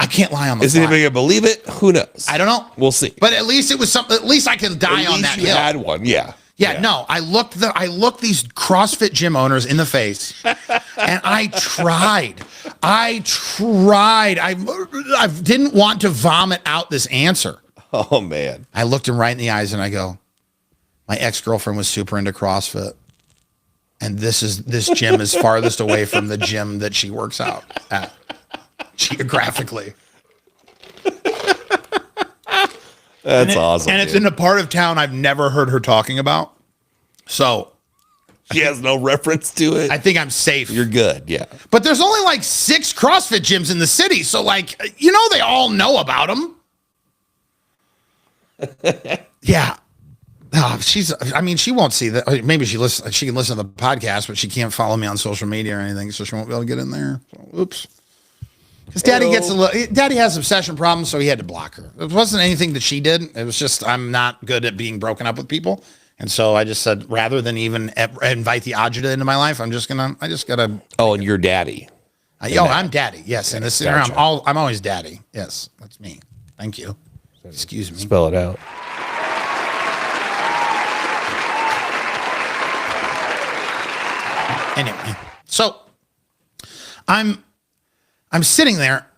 I can't lie on the Is fly. anybody gonna believe it? Who knows? I don't know. We'll see. But at least it was something. At least I can die At on least that you hill. had one. Yeah. Yeah, no, I looked these CrossFit gym owners in the face, and I tried. I didn't want to vomit out this answer. Oh man. I looked him right in the eyes and I go, my ex-girlfriend was super into CrossFit. And this gym is farthest away from the gym that she works out at geographically. That's awesome. And it's in a part of town I've never heard her talking about. So she has no reference to it. I think I'm safe. You're good. Yeah. But there's only like 6 CrossFit gyms in the city. So like, they all know about them. Yeah. She won't see that. Maybe she can listen to the podcast, but she can't follow me on social media or anything. So she won't be able to get in there. So, oops. Because Daddy has obsession problems, so he had to block her. It wasn't anything that she did. It was just I'm not good at being broken up with people, and so I just said rather than even invite the agita into my life, I just gotta. Oh, and you're daddy. I'm daddy. Yes, and this Gotcha. I'm always daddy. Yes, that's me. Thank you. Excuse me. Spell it out. Anyway, so I'm sitting there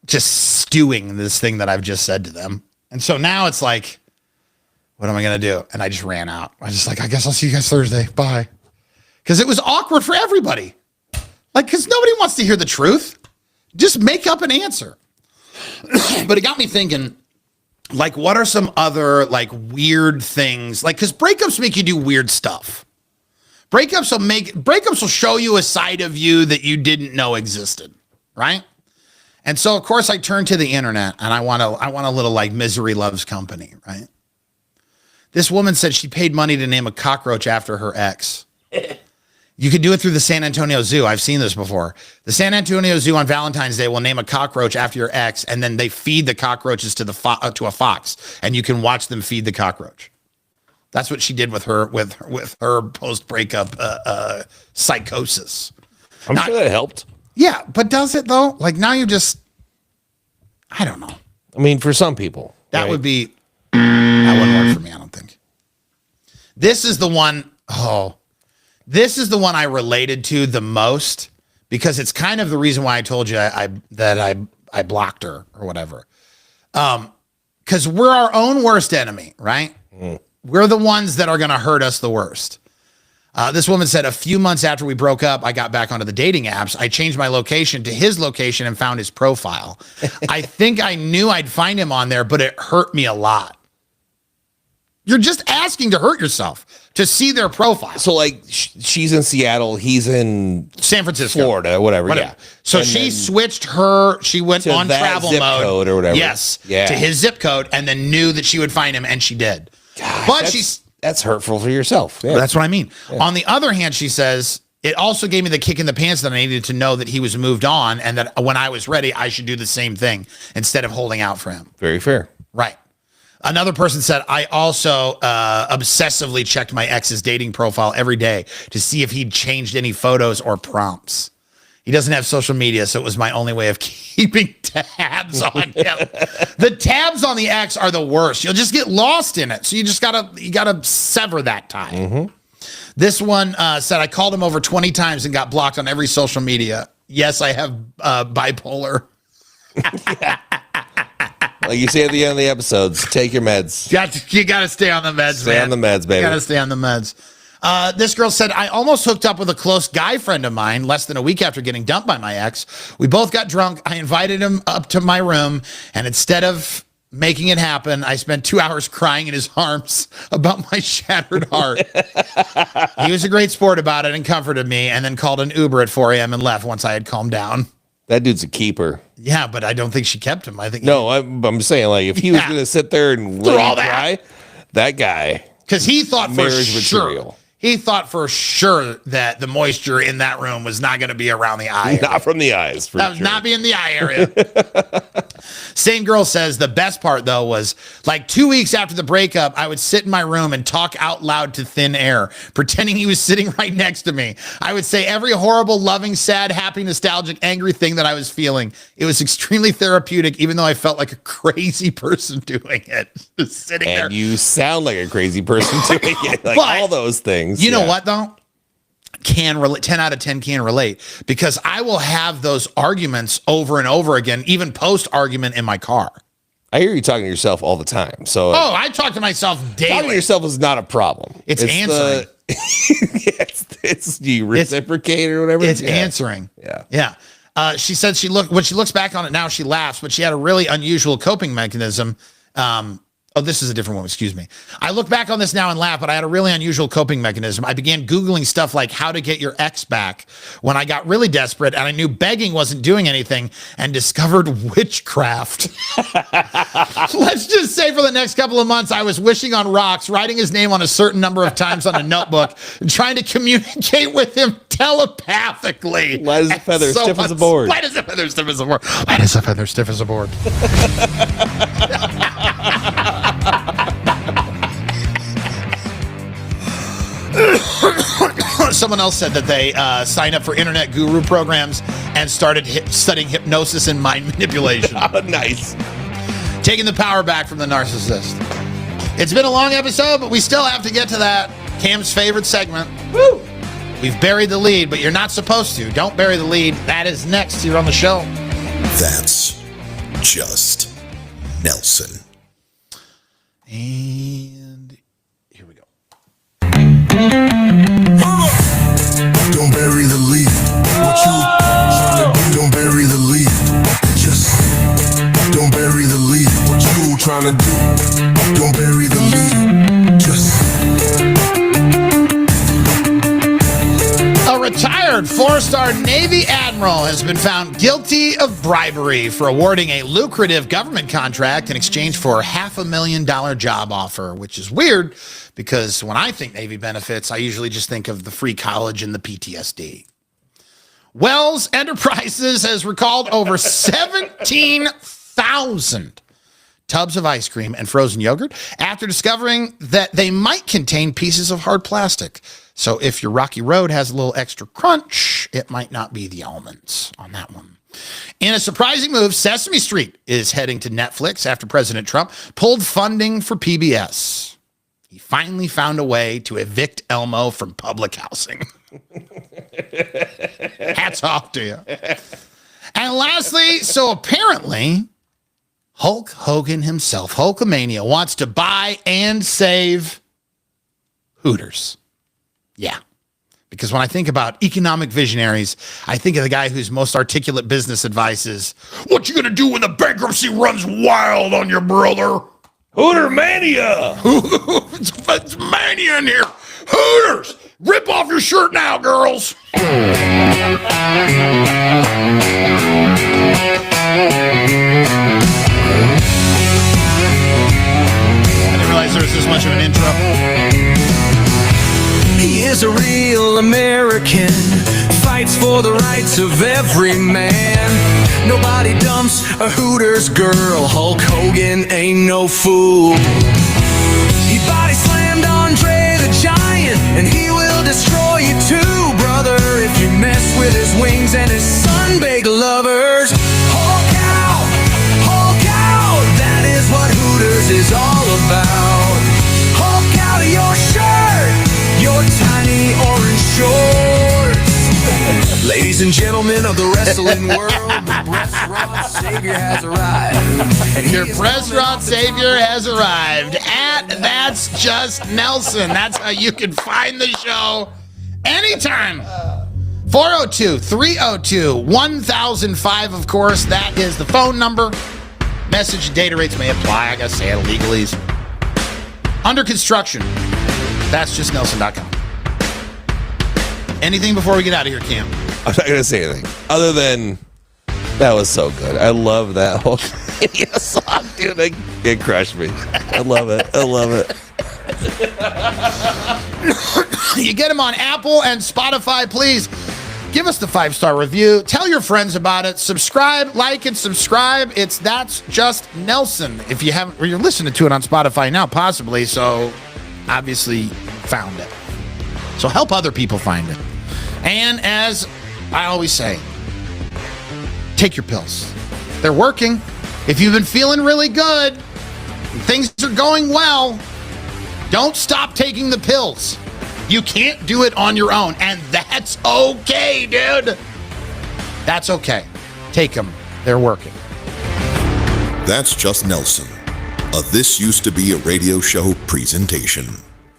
just stewing in this thing that I've just said to them. And so now it's like, what am I going to do? And I just ran out. I just like, I guess I'll see you guys Thursday. Bye. Because it was awkward for everybody. Like, because nobody wants to hear the truth. Just make up an answer. But it got me thinking, like, what are some other, like, weird things? Like, because breakups make you do weird stuff. Breakups will show you a side of you that you didn't know existed, right? And so, of course, I turned to the internet, and I want a little, like, misery loves company, right? This woman said she paid money to name a cockroach after her ex. You could do it through the San Antonio Zoo. I've seen this before. The San Antonio Zoo on Valentine's Day will name a cockroach after your ex, and then they feed the cockroaches to a fox, and you can watch them feed the cockroach. That's what she did with her post breakup psychosis. I'm sure that helped. Yeah, but does it though? Like now you just, I don't know. I mean, for some people, That right? would be, that wouldn't work for me, I don't think. This is the one, this is the one I related to the most because it's kind of the reason why I told you that I blocked her or whatever. Because we're our own worst enemy, right? Mm. We're the ones that are going to hurt us the worst. This woman said, a few months after we broke up, I got back onto the dating apps. I changed my location to his location and found his profile. I think I knew I'd find him on there, but it hurt me a lot. You're just asking to hurt yourself to see their profile. So like she's in Seattle, he's in San Francisco, Florida, whatever. Yeah. So she switched her, she went on travel zip mode code or whatever. Yes. Yeah. To his zip code and then knew that she would find him and she did. God, but that's hurtful for yourself. Yeah. That's what I mean. Yeah. On the other hand, she says, it also gave me the kick in the pants that I needed to know that he was moved on and that when I was ready, I should do the same thing instead of holding out for him. Very fair. Right. Another person said, I also obsessively checked my ex's dating profile every day to see if he'd changed any photos or prompts. He doesn't have social media, so it was my only way of keeping tabs on him. The tabs on the ex are the worst. You'll just get lost in it. So you gotta sever that tie. Mm-hmm. This one said, I called him over 20 times and got blocked on every social media. Yes, I have bipolar. Like you say at the end of the episodes, take your meds. You got to stay on the meds, Stay on the meds, baby. You got to stay on the meds. This girl said, I almost hooked up with a close guy friend of mine less than a week after getting dumped by my ex. We both got drunk. I invited him up to my room, and instead of making it happen, I spent 2 hours crying in his arms about my shattered heart. He was a great sport about it and comforted me, and then called an Uber at 4 a.m. and left once I had calmed down. That dude's a keeper. Yeah, but I don't think she kept him. I think I'm saying, like, if he was going to sit there and let all you cry, that guy. Because he thought for sure. Material. He thought for sure that the moisture in that room was not going to be around the eye. Not from the eyes. That was not be in the eye area. Same girl says the best part, though, was like 2 weeks after the breakup, I would sit in my room and talk out loud to thin air, pretending he was sitting right next to me. I would say every horrible, loving, sad, happy, nostalgic, angry thing that I was feeling. It was extremely therapeutic, even though I felt like a crazy person doing it. Just sitting there. And you sound like a crazy person doing it. Like But all those things. You know what, though? Can relate. 10 out of 10 can relate, because I will have those arguments over and over again, even post argument in my car. I hear you talking to yourself all the time. So Oh, I talk to myself talking to daily. yourself is not a problem. It's answering. It's you reciprocate or whatever. It's Yeah. answering. Yeah. She said when she looks back on it now, she laughs, but she had a really unusual coping mechanism. Oh, this is a different one. Excuse me. I look back on this now and laugh, but I had a really unusual coping mechanism. I began Googling stuff like how to get your ex back when I got really desperate and I knew begging wasn't doing anything, and discovered witchcraft. Let's just say for the next couple of months, I was wishing on rocks, writing his name on a certain number of times on a notebook, and trying to communicate with him telepathically. Light as a feather, So stiff as a much- board. Light as a feather, stiff as a board. Light as a feather, stiff as a board. Someone else said that they signed up for internet guru programs and started studying hypnosis and mind manipulation. Oh, nice. Taking the power back from the narcissist. It's been a long episode, but we still have to get to that. Cam's favorite segment. Woo! We've buried the lead, but you're not supposed to. Don't bury the lead. That is next here on the show. That's just Nelson. And here we go. Don't bury the lead. What you trying to do? Don't bury the lead. Just don't bury the lead. What you trying to do? Don't bury the lead. Just A retired four-star Navy admiral has been found guilty of bribery for awarding a lucrative government contract in exchange for a $500,000 job offer, which is weird because when I think Navy benefits, I usually just think of the free college and the PTSD. Wells Enterprises has recalled over 17,000 tubs of ice cream and frozen yogurt after discovering that they might contain pieces of hard plastic. So if your Rocky Road has a little extra crunch, it might not be the almonds on that one. In a surprising move, Sesame Street is heading to Netflix after President Trump pulled funding for PBS. He finally found a way to evict Elmo from public housing. Hats off to you. And lastly, so apparently Hulk Hogan himself, Hulkamania, wants to buy and save Hooters. Yeah. Because when I think about economic visionaries, I think of the guy whose most articulate business advice is, what you gonna do when the bankruptcy runs wild on your brother? Hooter mania. It's mania in here. Hooters! Rip off your shirt now, girls. I didn't realize there was this much of an intro. He is a real American, fights for the rights of every man. Nobody dumps a Hooters girl, Hulk Hogan ain't no fool. He body slammed Andre the Giant, and he will destroy you too, brother, if you mess with his wings and his sunbaked lovers. Hulk out, that is what Hooters is all about. Hulk out of your shirt, your tiny orange shorts. Ladies and gentlemen of the wrestling world, the restaurant savior has arrived. And Your restaurant savior has arrived at That's Just Nelson. That's how you can find the show anytime. 402-302-1005, of course. That is the phone number. Message and data rates may apply. I gotta say it, legalese. Under construction. That's just Nelson.com. Anything before we get out of here, Cam? I'm not going to say anything other than that was so good. I love that whole song, dude. It crushed me. I love it. I love it. You get them on Apple and Spotify, please. Give us the 5-star review. Tell your friends about it. Subscribe, like, and subscribe. It's That's Just Nelson. If you haven't, or you're listening to it on Spotify now, possibly. So obviously found it. So help other people find it. And as I always say, take your pills. They're working. If you've been feeling really good, things are going well, don't stop taking the pills. You can't do it on your own, and that's okay, dude. That's okay. Take them. They're working. That's Just Nelson, a This Used to Be a Radio Show presentation.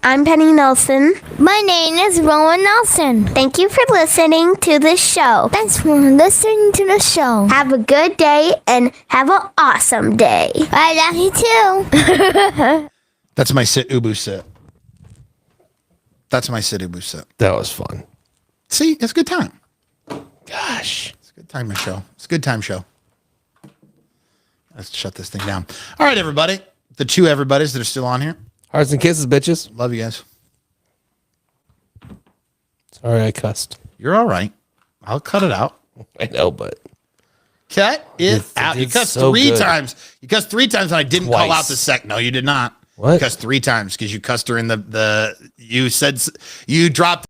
I'm Penny Nelson. My name is Rowan Nelson. Thank you for listening to the show. Thanks for listening to the show. Have a good day and have an awesome day. I love you too. That's my sit ubu sit. That's my sit ubu sit. That was fun. See, it's a good time. Gosh. It's a good time show. It's a good time show. Let's shut this thing down. All right, everybody. The two everybody's that are still on here. Hearts and kisses, bitches. Love you guys. Sorry, I cussed. You're all right. I'll cut it out. I know, but Cut it out. You cussed so three good. times. You cussed 3 times, and I didn't call Twice. out the sec. No, you did not. What? You cussed 3 times because you cussed her in the. You said you dropped